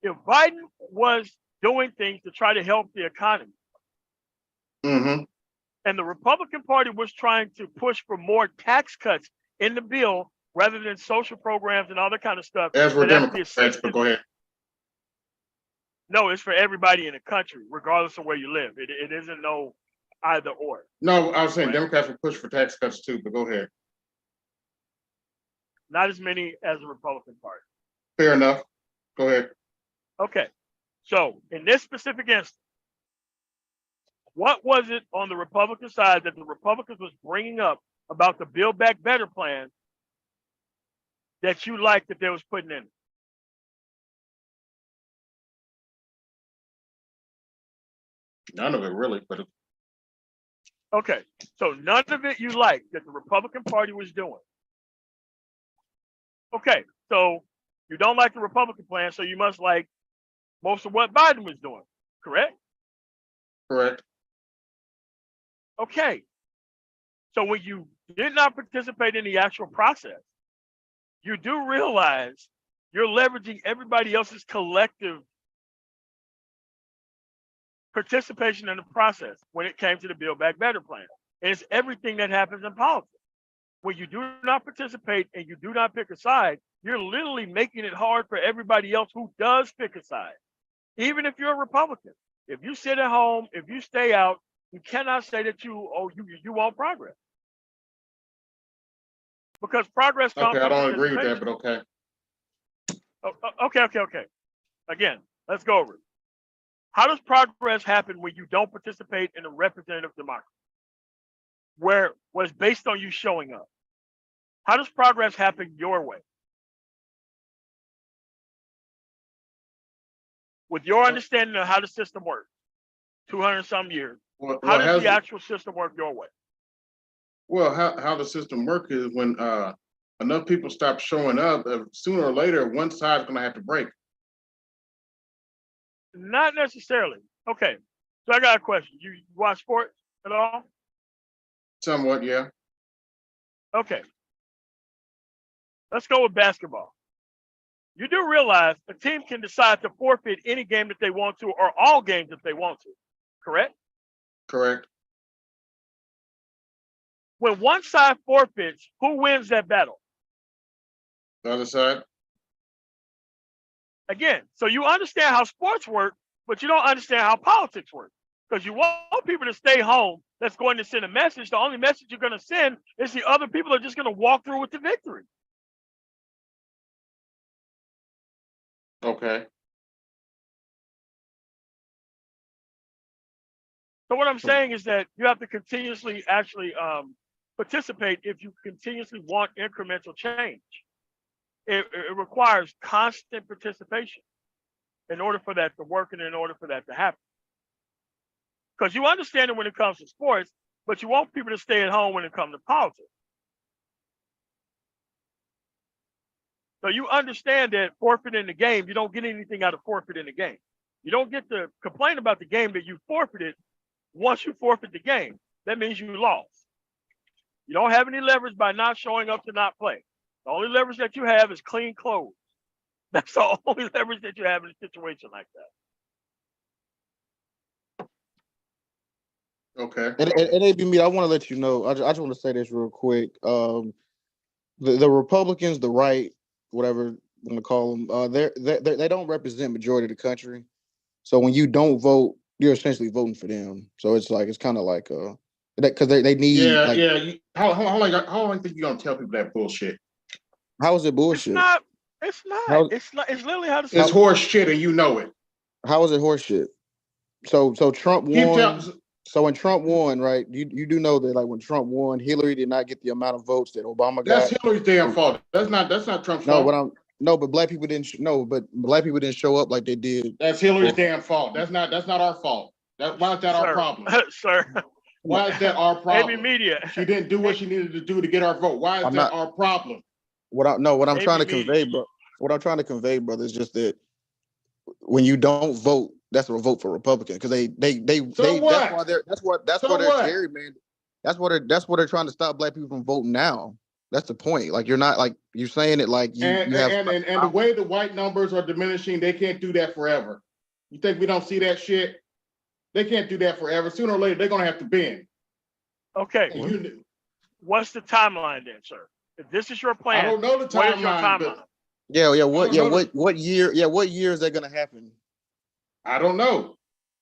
if Biden was doing things to try to help the economy, Mm-hmm. and the Republican Party was trying to push for more tax cuts in the bill rather than social programs and all that kind of stuff. As we're that actually Democrats, assist but go ahead. No, it's for everybody in the country, regardless of where you live. It isn't no either or. No, I was saying Right. Democrats will push for tax cuts too, but go ahead. Not as many as the Republican Party. Fair enough. Go ahead. Okay. So in this specific instance, what was it on the Republican side that the Republicans was bringing up about the Build Back Better plan that you liked that they was putting in? None of it really, but Okay. So none of it you liked that the Republican Party was doing. Okay. So you don't like the Republican plan, so you must like most of what Biden was doing, correct? correct. Okay. So when you did not participate in the actual process, you do realize you're leveraging everybody else's collective participation in the process when it came to the Build Back Better plan. And it's everything that happens in politics. When you do not participate and you do not pick a side, you're literally making it hard for everybody else who does pick a side. Even if you're a Republican, if you sit at home, if you stay out, you cannot say that you want progress. Because progress comes Okay, I from don't agree with that, participation. but okay. Okay. Again, let's go over it. How does progress happen when you don't participate in a representative democracy? Where was based on you showing up? How does progress happen your way? With your understanding of how the system works, 200 some years, how does the actual system work your way? Well, how the system works is when enough people stop showing up, sooner or later, one side's gonna have to break. Not necessarily. Okay, so I got a question. You watch sports at all? Somewhat, yeah. Okay. Let's go with basketball. You do realize a team can decide to forfeit any game that they want to or all games if they want to, correct? Correct. When one side forfeits, who wins that battle? The other side. Again, so you understand how sports work, but you don't understand how politics work. Because you want people to stay home that's going to send a message. The only message you're going to send is the other people are just going to walk through with the victory. Okay. So what I'm saying is that you have to continuously actually participate if you continuously want incremental change. It requires constant participation in order for that to work and in order for that to happen. Because you understand it when it comes to sports, but you want people to stay at home when it comes to politics. So you understand that forfeiting the game, you don't get anything out of forfeiting the game. You don't get to complain about the game that you forfeited once you forfeit the game. That means you lost. You don't have any leverage by not showing up to not play. The only leverage that you have is clean clothes. That's the only leverage that you have in a situation like that. Okay. And AB Meat, I want to let you know. I just want to say this real quick. The Republicans, the right, whatever you want to call them, they don't represent majority of the country. So when you don't vote, you're essentially voting for them. So it's kind of like because they need. Yeah, like, yeah. How long think you gonna tell people that bullshit? How is it bullshit? It's not. How- It's literally how the It's horse shit, and you know it. How is it horse shit? So Trump Keep won. So when Trump won, right? You do know that like when Trump won, Hillary did not get the amount of votes that Obama got. That's Hillary's damn fault. That's not Trump's No, fault. but black people didn't show up like they did. That's Hillary's damn fault. That's not our fault. Why is that our problem? Sir. Why is that our problem? Maybe media. She didn't do what she needed to do to get our vote. Why is that our problem? What I'm trying to convey, bro. What I'm trying to convey, brother, is just that when you don't vote, that's a vote for Republican because they that's why they're gerrymandered. That's what they're trying to stop black people from voting now. That's the point. Like you're not like you're saying it like you and the way the white numbers are diminishing, they can't do that forever. You think we don't see that shit? They can't do that forever. Sooner or later, they're gonna have to bend. Okay. What's the timeline then, sir? If this is your plan, I don't know the timeline. What is your timeline? What year is that gonna happen? I don't know.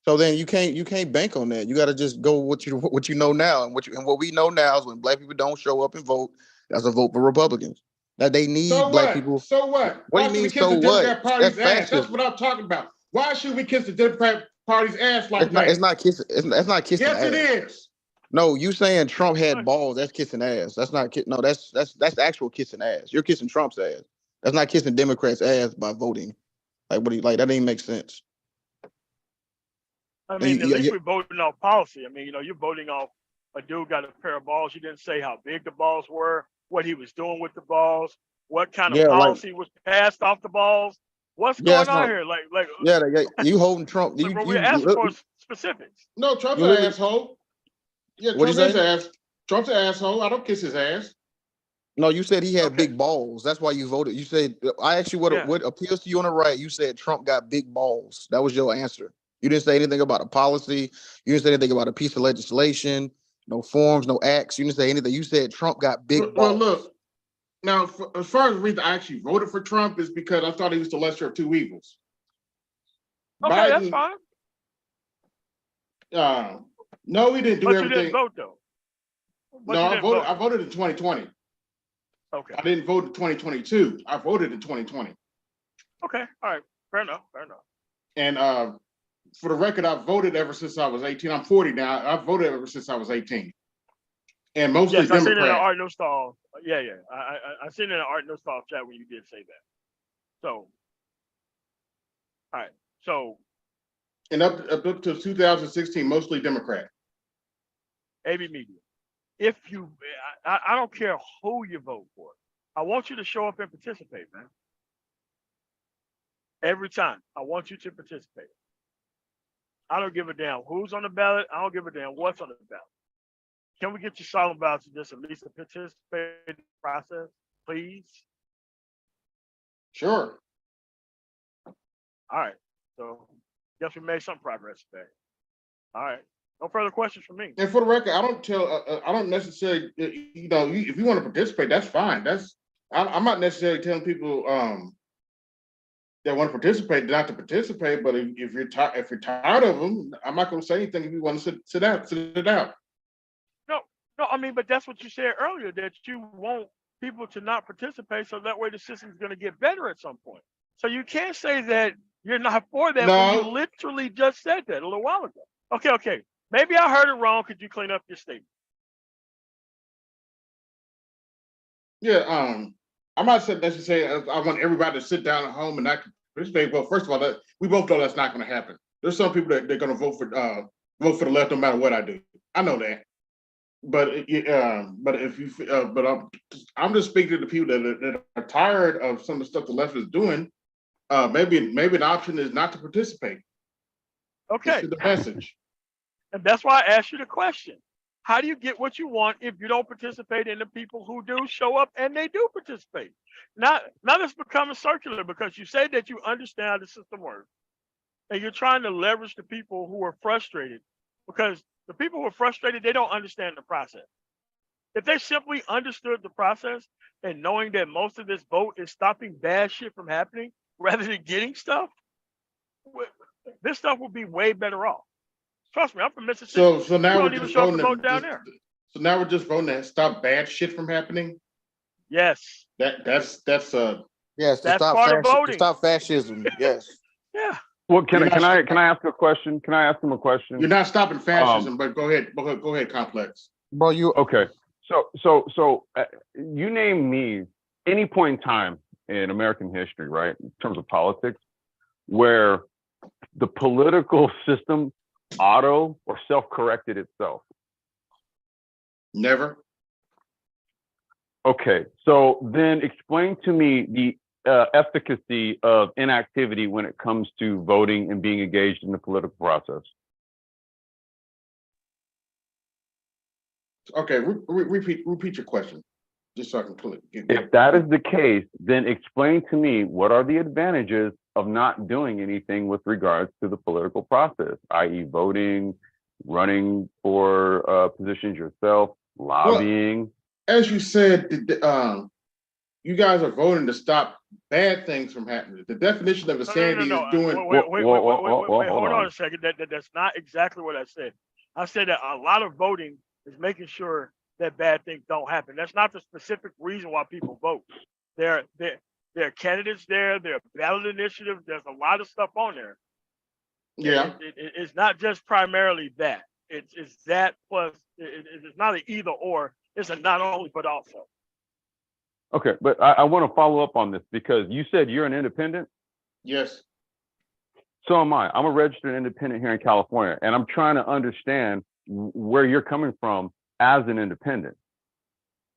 So then you can't bank on that. You got to just go what you know now, and what we know now is when black people don't show up and vote, that's a vote for Republicans. That they need black people. So what? What do you mean? So what? That's fascism. That's what I'm talking about. Why should we kiss the Democrat Party's ass like that? It's not kissing. It's not kissing. Yes, it is. No, you saying Trump had balls? That's kissing ass. That's not no. That's actual kissing ass. You're kissing Trump's ass. That's not kissing Democrats' ass by voting. Like what? That didn't make sense. I mean, at least we're voting off policy. I mean, you're voting off a dude got a pair of balls. You didn't say how big the balls were, what he was doing with the balls, what kind of policy was passed off the balls. What's going on here? You holding Trump? We're asking for specifics. No, Trump's an asshole. Yeah, Trump's an ass. Trump's an asshole. I don't kiss his ass. No, you said he had big balls. That's why you voted. You said I asked you what appeals to you on the right. You said Trump got big balls. That was your answer. You didn't say anything about a policy. You didn't say anything about a piece of legislation. No forms, no acts. You didn't say anything. You said Trump got big balls. Well, look. Now, as far as the reason I actually voted for Trump is because I thought he was the lesser of two evils. Okay, Biden, that's fine. No, he didn't do everything. You didn't vote though. I voted in 2020. Okay. I didn't vote in 2022. I voted in 2020. Okay. All right. Fair enough. And for the record, I've voted ever since I was 18. I'm 40 now. I've voted ever since I was 18. And mostly Democrat. I seen it in the Art Nostal. Yeah. I seen it in the Art Nostal chat when you did say that. So, all right. So. And up to 2016, mostly Democrat. AB Media. If you, I don't care who you vote for. I want you to show up and participate, man. Every time. I want you to participate. I don't give a damn who's on the ballot. I don't give a damn what's on the ballot. Can we get you silent ballots to just at least participate in the process, please? Sure. All right. So, guess we made some progress today. All right. No further questions from me. And for the record, I don't necessarily, if you want to participate, that's fine. I'm not necessarily telling people that want to participate not to participate. But if you're tired of them, I'm not going to say anything. If you want to sit it out. No. I mean, but that's what you said earlier, that you want people to not participate, so that way the system's going to get better at some point. So you can't say that you're not for that when you literally just said that a little while ago. Okay. Maybe I heard it wrong. Could you clean up your statement? Yeah, I'm not saying necessarily I want everybody to sit down at home and not participate. Well, first of all, we both know that's not going to happen. There's some people that they're going to vote for the left no matter what I do. I know that. But I'm just speaking to the people that are tired of some of the stuff the left is doing. Maybe an option is not to participate. Okay. This is the message. And that's why I asked you the question. How do you get what you want if you don't participate in the people who do show up and they do participate? Now it's becoming circular because you say that you understand how the system works. And you're trying to leverage the people who are frustrated because the people who are frustrated, they don't understand the process. If they simply understood the process and knowing that most of this vote is stopping bad shit from happening rather than getting stuff, this stuff will be way better off. Trust me, I'm from Mississippi. So now we're just voting down there. So now we're just voting to stop bad shit from happening. Yes. That's yes. That's part of voting. To stop fascism. Yes. Yeah. Well, can I ask a question? Can I ask him a question? You're not stopping fascism, but go ahead, Complex. Bro, you okay? So you name me any point in time in American history, right, in terms of politics, where the political system auto or self-corrected itself? Never. Okay, so then explain to me the efficacy of inactivity when it comes to voting and being engaged in the political process. Okay, repeat your question, just so I can click. If that is the case, then explain to me what are the advantages of not doing anything with regards to the political process, i.e. voting, running for positions yourself, lobbying. Well, as you said, you guys are voting to stop bad things from happening. The definition of insanity is doing. Wait, hold on a second. That's not exactly what I said. I said that a lot of voting is making sure that bad things don't happen. That's not the specific reason why people vote. There are candidates there. There are ballot initiatives. There's a lot of stuff on there. Yeah. It's not just primarily that. It's that plus. It's not an either or. It's a not only but also. Okay, but I want to follow up on this because you said you're an independent. Yes. So am I. I'm a registered independent here in California, and I'm trying to understand where you're coming from as an independent.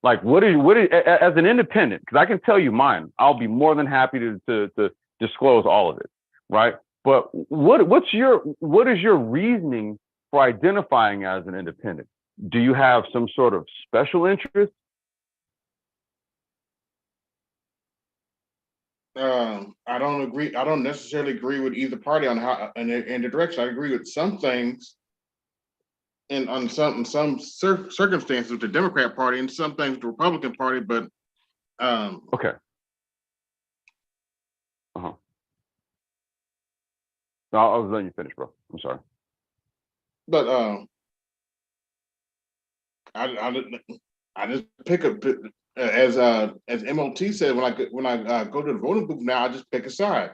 Like, what is as an independent? Because I can tell you mine. I'll be more than happy to disclose all of it, right? But what is your reasoning for identifying as an independent? Do you have some sort of special interest? I don't agree. I don't necessarily agree with either party on how in the direction. I agree with some things, and on some circumstances with the Democrat Party, and some things with the Republican Party. But okay. No, I was letting you finish, bro. I'm sorry. But I just pick up. As MOT said, when I go to the voting booth now, I just pick a side,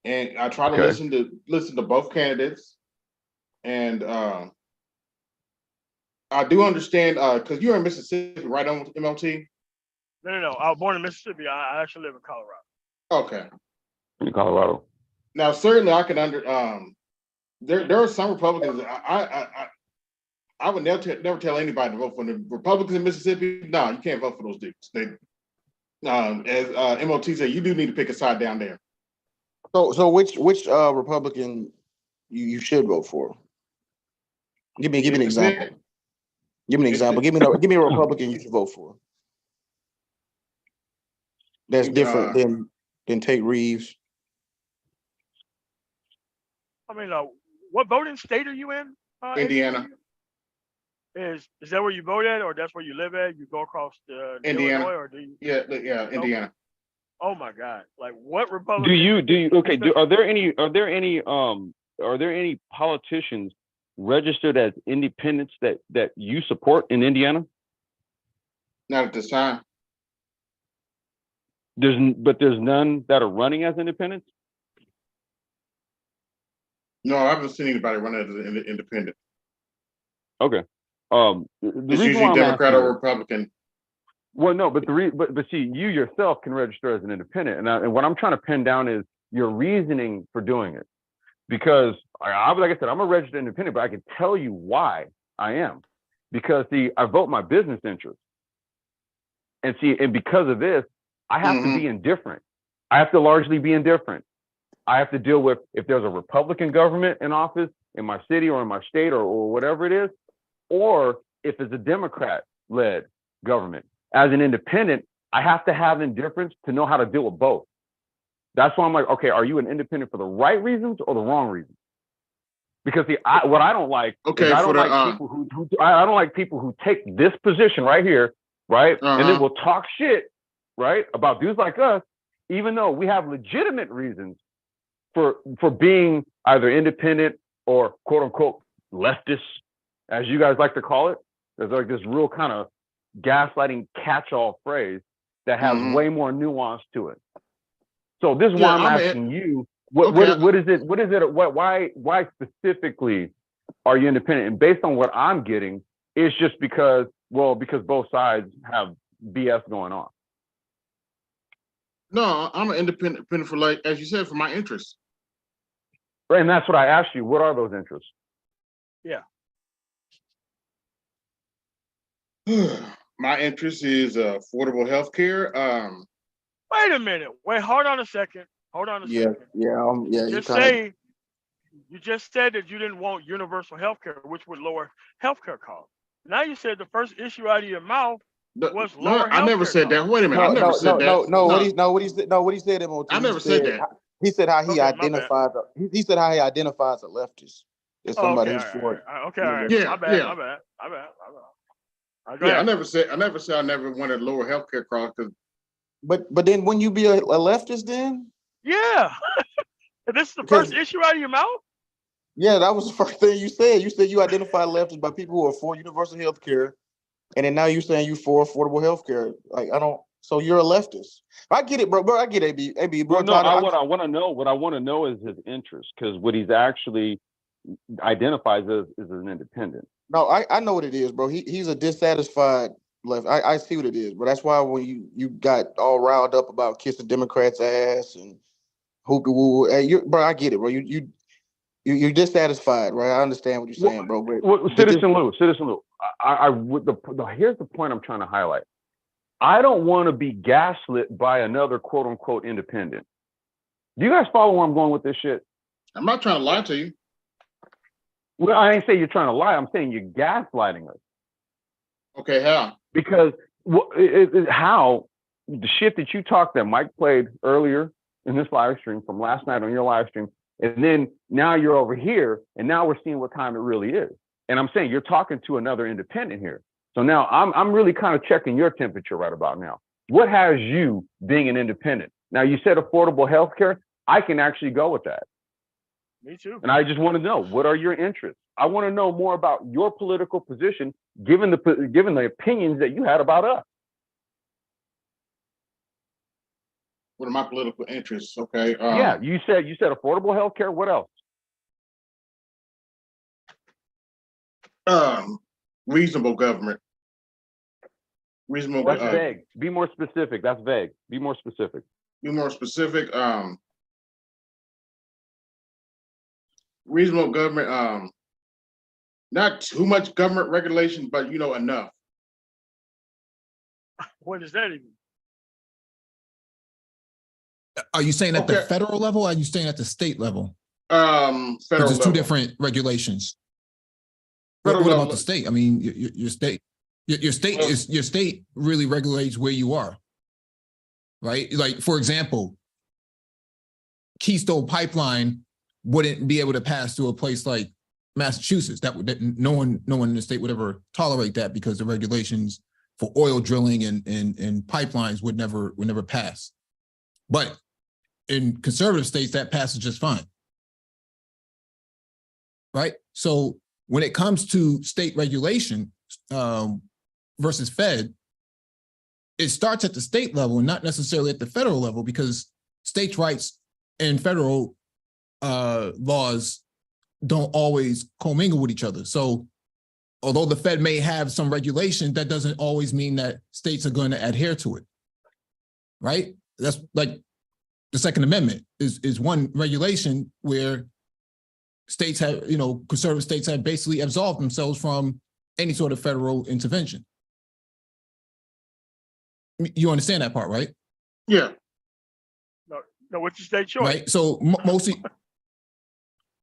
and I try to listen to both candidates, and I do understand because you're in Mississippi, right? On MOT. No. I was born in Mississippi. I actually live in Colorado. Okay. In Colorado. Now, certainly, I can there are some Republicans. I would never tell anybody to vote for the Republicans in Mississippi. No, you can't vote for those dudes. They, as MOT said, you do need to pick a side down there. So which Republican you should vote for? Give me an example. Give me an example. Give me a Republican you should vote for. That's different than Tate Reeves. I mean, what voting state are you in? Indiana. Is that where you vote at, or that's where you live at? You go across Indiana, Illinois, or do you? Yeah, Indiana. Oh my God! Like, what Republican? Do you? Okay. Are there any politicians registered as independents that you support in Indiana? Not at this time. There's none that are running as independents. No, I haven't seen anybody run as an independent. Okay. It's usually Democrat or Republican. Well, no, but see, you yourself can register as an independent, and what I'm trying to pin down is your reasoning for doing it, because like I said, I'm a registered independent, but I can tell you why I am, because I vote my business interest, and because of this, I have to be indifferent. I have to largely be indifferent. I have to deal with if there's a Republican government in office in my city or in my state or whatever it is, or if it's a Democrat-led government. As an independent, I have to have indifference to know how to deal with both. That's why I'm like, okay, are you an independent for the right reasons or the wrong reasons? Because what I don't like, is I don't like people who take this position right here, right, and then will talk shit, right, about dudes like us, even though we have legitimate reasons for being either independent or quote unquote leftist, as you guys like to call it. There's like this real kind of gaslighting catch-all phrase that has way more nuance to it. So this is why I'm asking you What Okay. what is it? What is it? Why specifically are you independent? And based on what I'm getting, it's just because both sides have BS going on. No, I'm an independent for, like, as you said, for my interests. Right, and that's what I asked you. What are those interests? Yeah. My interest is affordable health care. Wait a minute. Wait, hold on a second. Hold on a Yeah, second. yeah, you Just kind say you just said that you didn't want universal health care, which would lower healthcare costs. Now you said the first issue out of your mouth was no, lower I never healthcare said that. costs. Wait a minute, I never said that. What he said, MOT, I never said that. he said how he Okay, my bad. identifies. He said how he identifies a leftist as Oh, somebody okay, who's all for right, all right. Okay, all right. Yeah, My bad, yeah. my bad, my bad. All right, go Yeah, ahead. I never said I never wanted lower healthcare costs because But then when you be a leftist, then Yeah. This is the because first issue out of your mouth? yeah, that was the first thing you said. You said you identify leftists by people who are for universal health care, and then now you're saying you for affordable health care. Like I don't. So you're a leftist. I get it, bro. I get it, AB, bro. Well, no, what I want to know is his interest, because what he's actually identifies as is an independent. No, I know what it is, bro. He's a dissatisfied left. I see what it is, but that's why when you got all riled up about kissing Democrats' ass and hoopty woo, hey, bro, I get it, bro. You're dissatisfied, right? I understand what you're saying, bro. But Citizen Lou, here's the point I'm trying to highlight. I don't want to be gaslit by another quote unquote independent. Do you guys follow where I'm going with this shit? I'm not trying to lie to you. Well, I ain't saying you're trying to lie. I'm saying you're gaslighting us. Okay, how? Because how the shit that you talked that Mike played earlier in this live stream from last night on your live stream, and then now you're over here, and now we're seeing what time it really is. And I'm saying you're talking to another independent here. So now I'm really kind of checking your temperature right about now. What has you being an independent? Now you said affordable health care. I can actually go with that. Me too. And I just want to know, what are your interests? I want to know more about your political position, given the opinions that you had about us. What are my political interests? Okay. Yeah, you said affordable health care. What else? Reasonable government. Reasonable. That's vague. Be more specific. That's vague. Be more specific. Be more specific. Reasonable government. Not too much government regulation, but enough. What does that even mean? Are you saying at the federal level? Or are you saying at the state level? Federal level. There's two level. different regulations. Federal What level. about the state? I mean, your state really regulates where you are, right? Like, for example, Keystone Pipeline wouldn't be able to pass through a place like Massachusetts. That no one in the state would ever tolerate that, because the regulations for oil drilling and pipelines would never pass. But in conservative states, that passes just fine, right? So when it comes to state regulation versus Fed, it starts at the state level and not necessarily at the federal level, because states' rights and federal laws don't always commingle with each other. So although the Fed may have some regulation, that doesn't always mean that states are going to adhere to it, right? That's like the Second Amendment is one regulation where states have, conservative states have basically absolved themselves from any sort of federal intervention. You understand that part, right? Yeah. No, what's your state choice? Right. So mostly,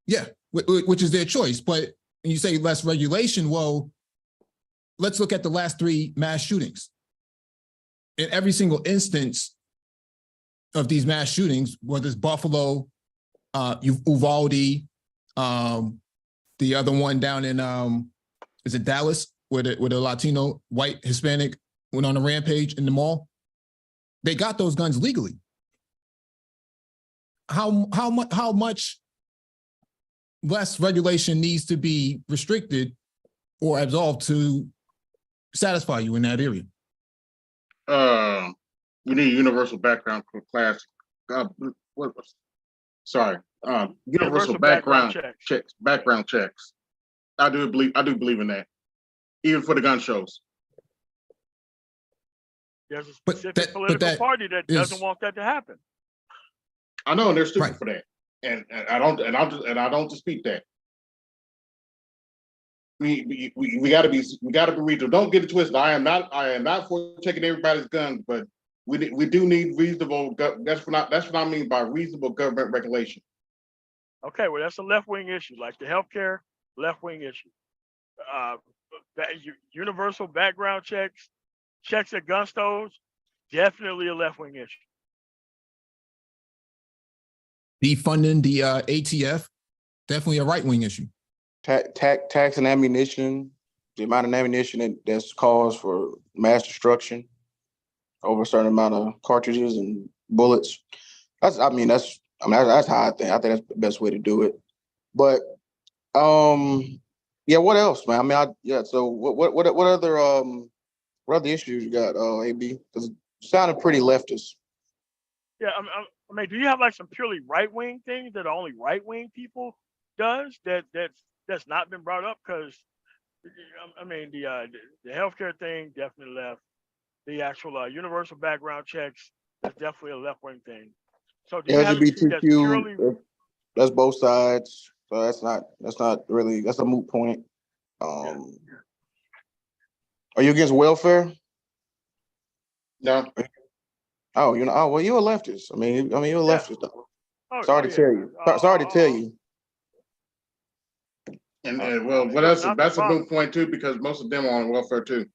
yeah, which is their choice. But when you say less regulation, well, let's look at the last 3 mass shootings. In every single instance of these mass shootings, whether it's Buffalo, Uvalde, the other one down in, is it Dallas, where the Latino, white, Hispanic went on a rampage in the mall? They got those guns legally. How much less regulation needs to be restricted or absolved to satisfy you in that area? We need a universal background class. Sorry. Universal background background checks. Background checks. I do believe in that, even for the gun shows. There's a specific political party that doesn't want that to happen. I know, and they're stupid for that, and I don't dispute that. We got to be reasonable. Don't get it twisted. I am not for taking everybody's guns, but we do need reasonable. That's what I mean by reasonable government regulation. Okay, well, that's a left-wing issue, like the healthcare left-wing issue. Universal background checks at gun stores, definitely a left-wing issue. Defunding the ATF, definitely a right-wing issue. Tax and ammunition, the amount of ammunition that's caused for mass destruction over a certain amount of cartridges and bullets. That's how I think. I think that's the best way to do it. But yeah, what else, man? So what other issues you got, AB? Because it sounded pretty leftist. Yeah, I mean, do you have like some purely right-wing things that only right-wing people does that's not been brought up? Because I mean, the healthcare thing definitely left. The actual universal background checks, that's definitely a left-wing thing. So do you have anything that's purely... That's both sides. So that's not really, that's a moot point. Are you against welfare? No. Oh, well, you're a leftist. I mean, you're a leftist though. Sorry to tell you. Sorry to tell you. And well, that's a moot point too, because most of them are on welfare too.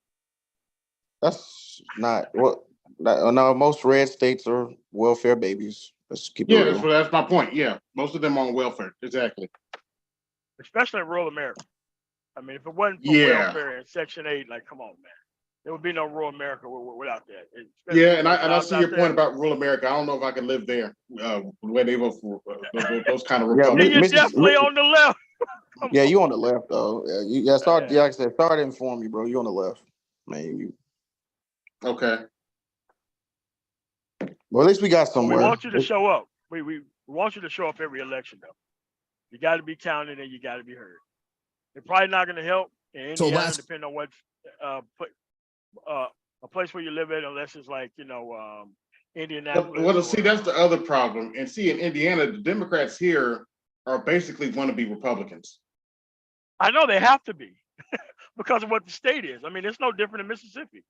That's not what. No, most red states are welfare babies. Let's keep it real. That's my point. Yeah, most of them are on welfare. Exactly. Especially in rural America. I mean, if it wasn't for welfare and Section 8, like, come on, man. There would be no rural America without that. Yeah, and I see your point about rural America. I don't know if I can live there where they vote for those kind of Republicans. You're definitely on the left. Yeah, you on the left though. Like I said, sorry to inform you, bro. You on the left, man. Okay. Well, at least we got somewhere. We want you to show up. We want you to show up every election, though. You got to be counted and you got to be heard. They're probably not going to help in Indiana, depending on what a place where you live in, unless it's like Indianapolis. Well, see, that's the other problem. And see, in Indiana, the Democrats here are basically want to be Republicans. I know they have to be because of what the state is. I mean, it's no different in Mississippi.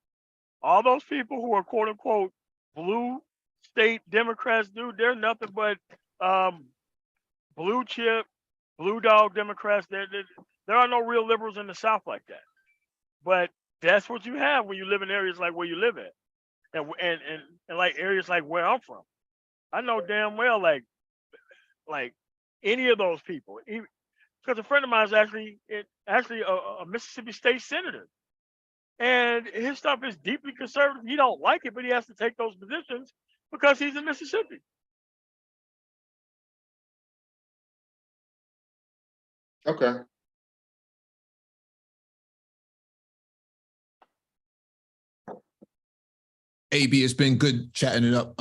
All those people who are quote unquote blue state Democrats, dude, they're nothing but blue chip, blue dog Democrats. There are no real liberals in the South like that. But that's what you have when you live in areas like where you live at, and like areas like where I'm from. I know damn well like any of those people, because a friend of mine is actually a Mississippi state senator, and his stuff is deeply conservative. He don't like it, but he has to take those positions because he's in Mississippi. Okay. AB, it's been good chatting it up,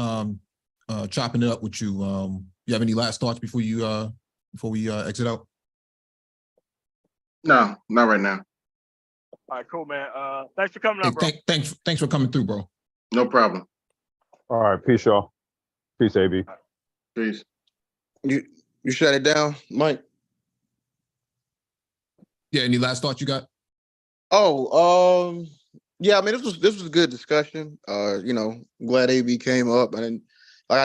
chopping it up with you. You have any last thoughts before we exit out? No, not right now. All right, cool, man. Thanks for coming up, bro. Thanks for coming through, bro. No problem. All right, peace, y'all. Peace, AB. Peace. You shut it down, Mike? Yeah, any last thoughts you got? Yeah, I mean, this was a good discussion. Glad AB came up. I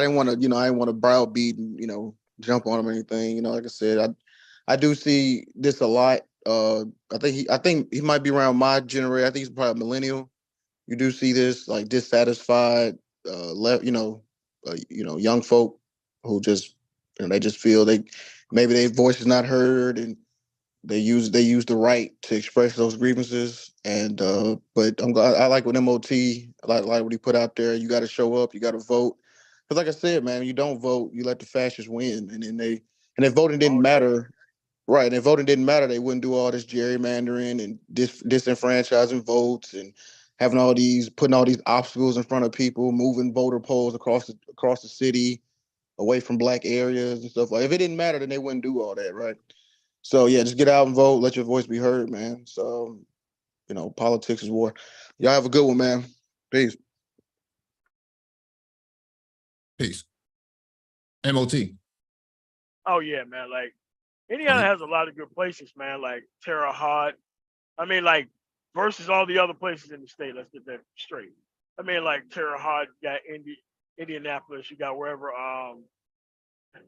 didn't want to browbeat and jump on him or anything. Like I said, I do see this a lot. I think he might be around my generation. I think he's probably a millennial. You do see this like dissatisfied, young folk who just they just feel maybe their voice is not heard, and they use the right to express those grievances. And but I like what MOT, I like what he put out there. You got to show up, you got to vote. Because like I said, man, you don't vote, you let the fascists win. And then if voting didn't matter, right? And if voting didn't matter, they wouldn't do all this gerrymandering and disenfranchising votes and putting all these obstacles in front of people, moving voter polls across the city. away from black areas and stuff. Like if it didn't matter, then they wouldn't do all that, right? So yeah, just get out and vote. Let your voice be heard, man. So, you know, politics is war. Y'all have a good one, man. Peace. Peace. MOT. Oh yeah, man. Like Indiana has a lot of good places, man. Like Terre Haute. I mean, like versus all the other places in the state. Let's get that straight. I mean, like Terre Haute, you got Indianapolis, you got wherever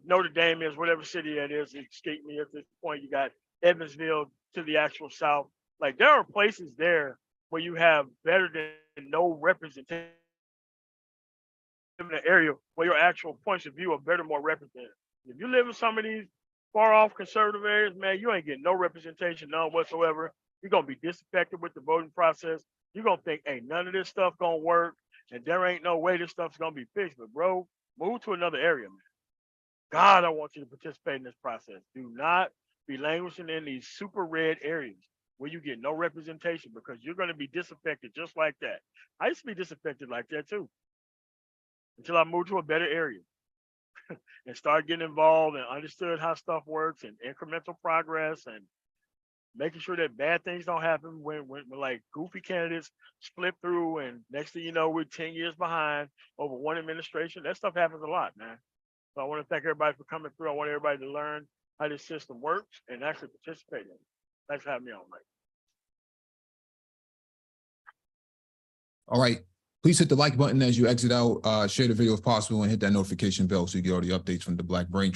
Notre Dame is, whatever city that is, escape me at this point. You got Evansville to the actual south. Like there are places there where you have better than no representation in the area where your actual points of view are better, more represented. If you live in some of these far off conservative areas, man, you ain't getting no representation, none whatsoever. You're gonna be disaffected with the voting process. You're gonna think, hey, none of this stuff gonna work, and there ain't no way this stuff's gonna be fixed. But bro, move to another area, man. God, I want you to participate in this process. Do not be languishing in these super red areas where you get no representation, because you're gonna be disaffected just like that. I used to be disaffected like that too, until I moved to a better area and started getting involved and understood how stuff works and incremental progress and making sure that bad things don't happen when like goofy candidates split through, and next thing you know, we're 10 years behind over one administration. That stuff happens a lot, man. So I want to thank everybody for coming through. I want everybody to learn how this system works and actually participate in it. Thanks for having me on, Mike. All right. Please hit the like button as you exit out. Share the video if possible and hit that notification bell so you get all the updates from the Black Brain Trust.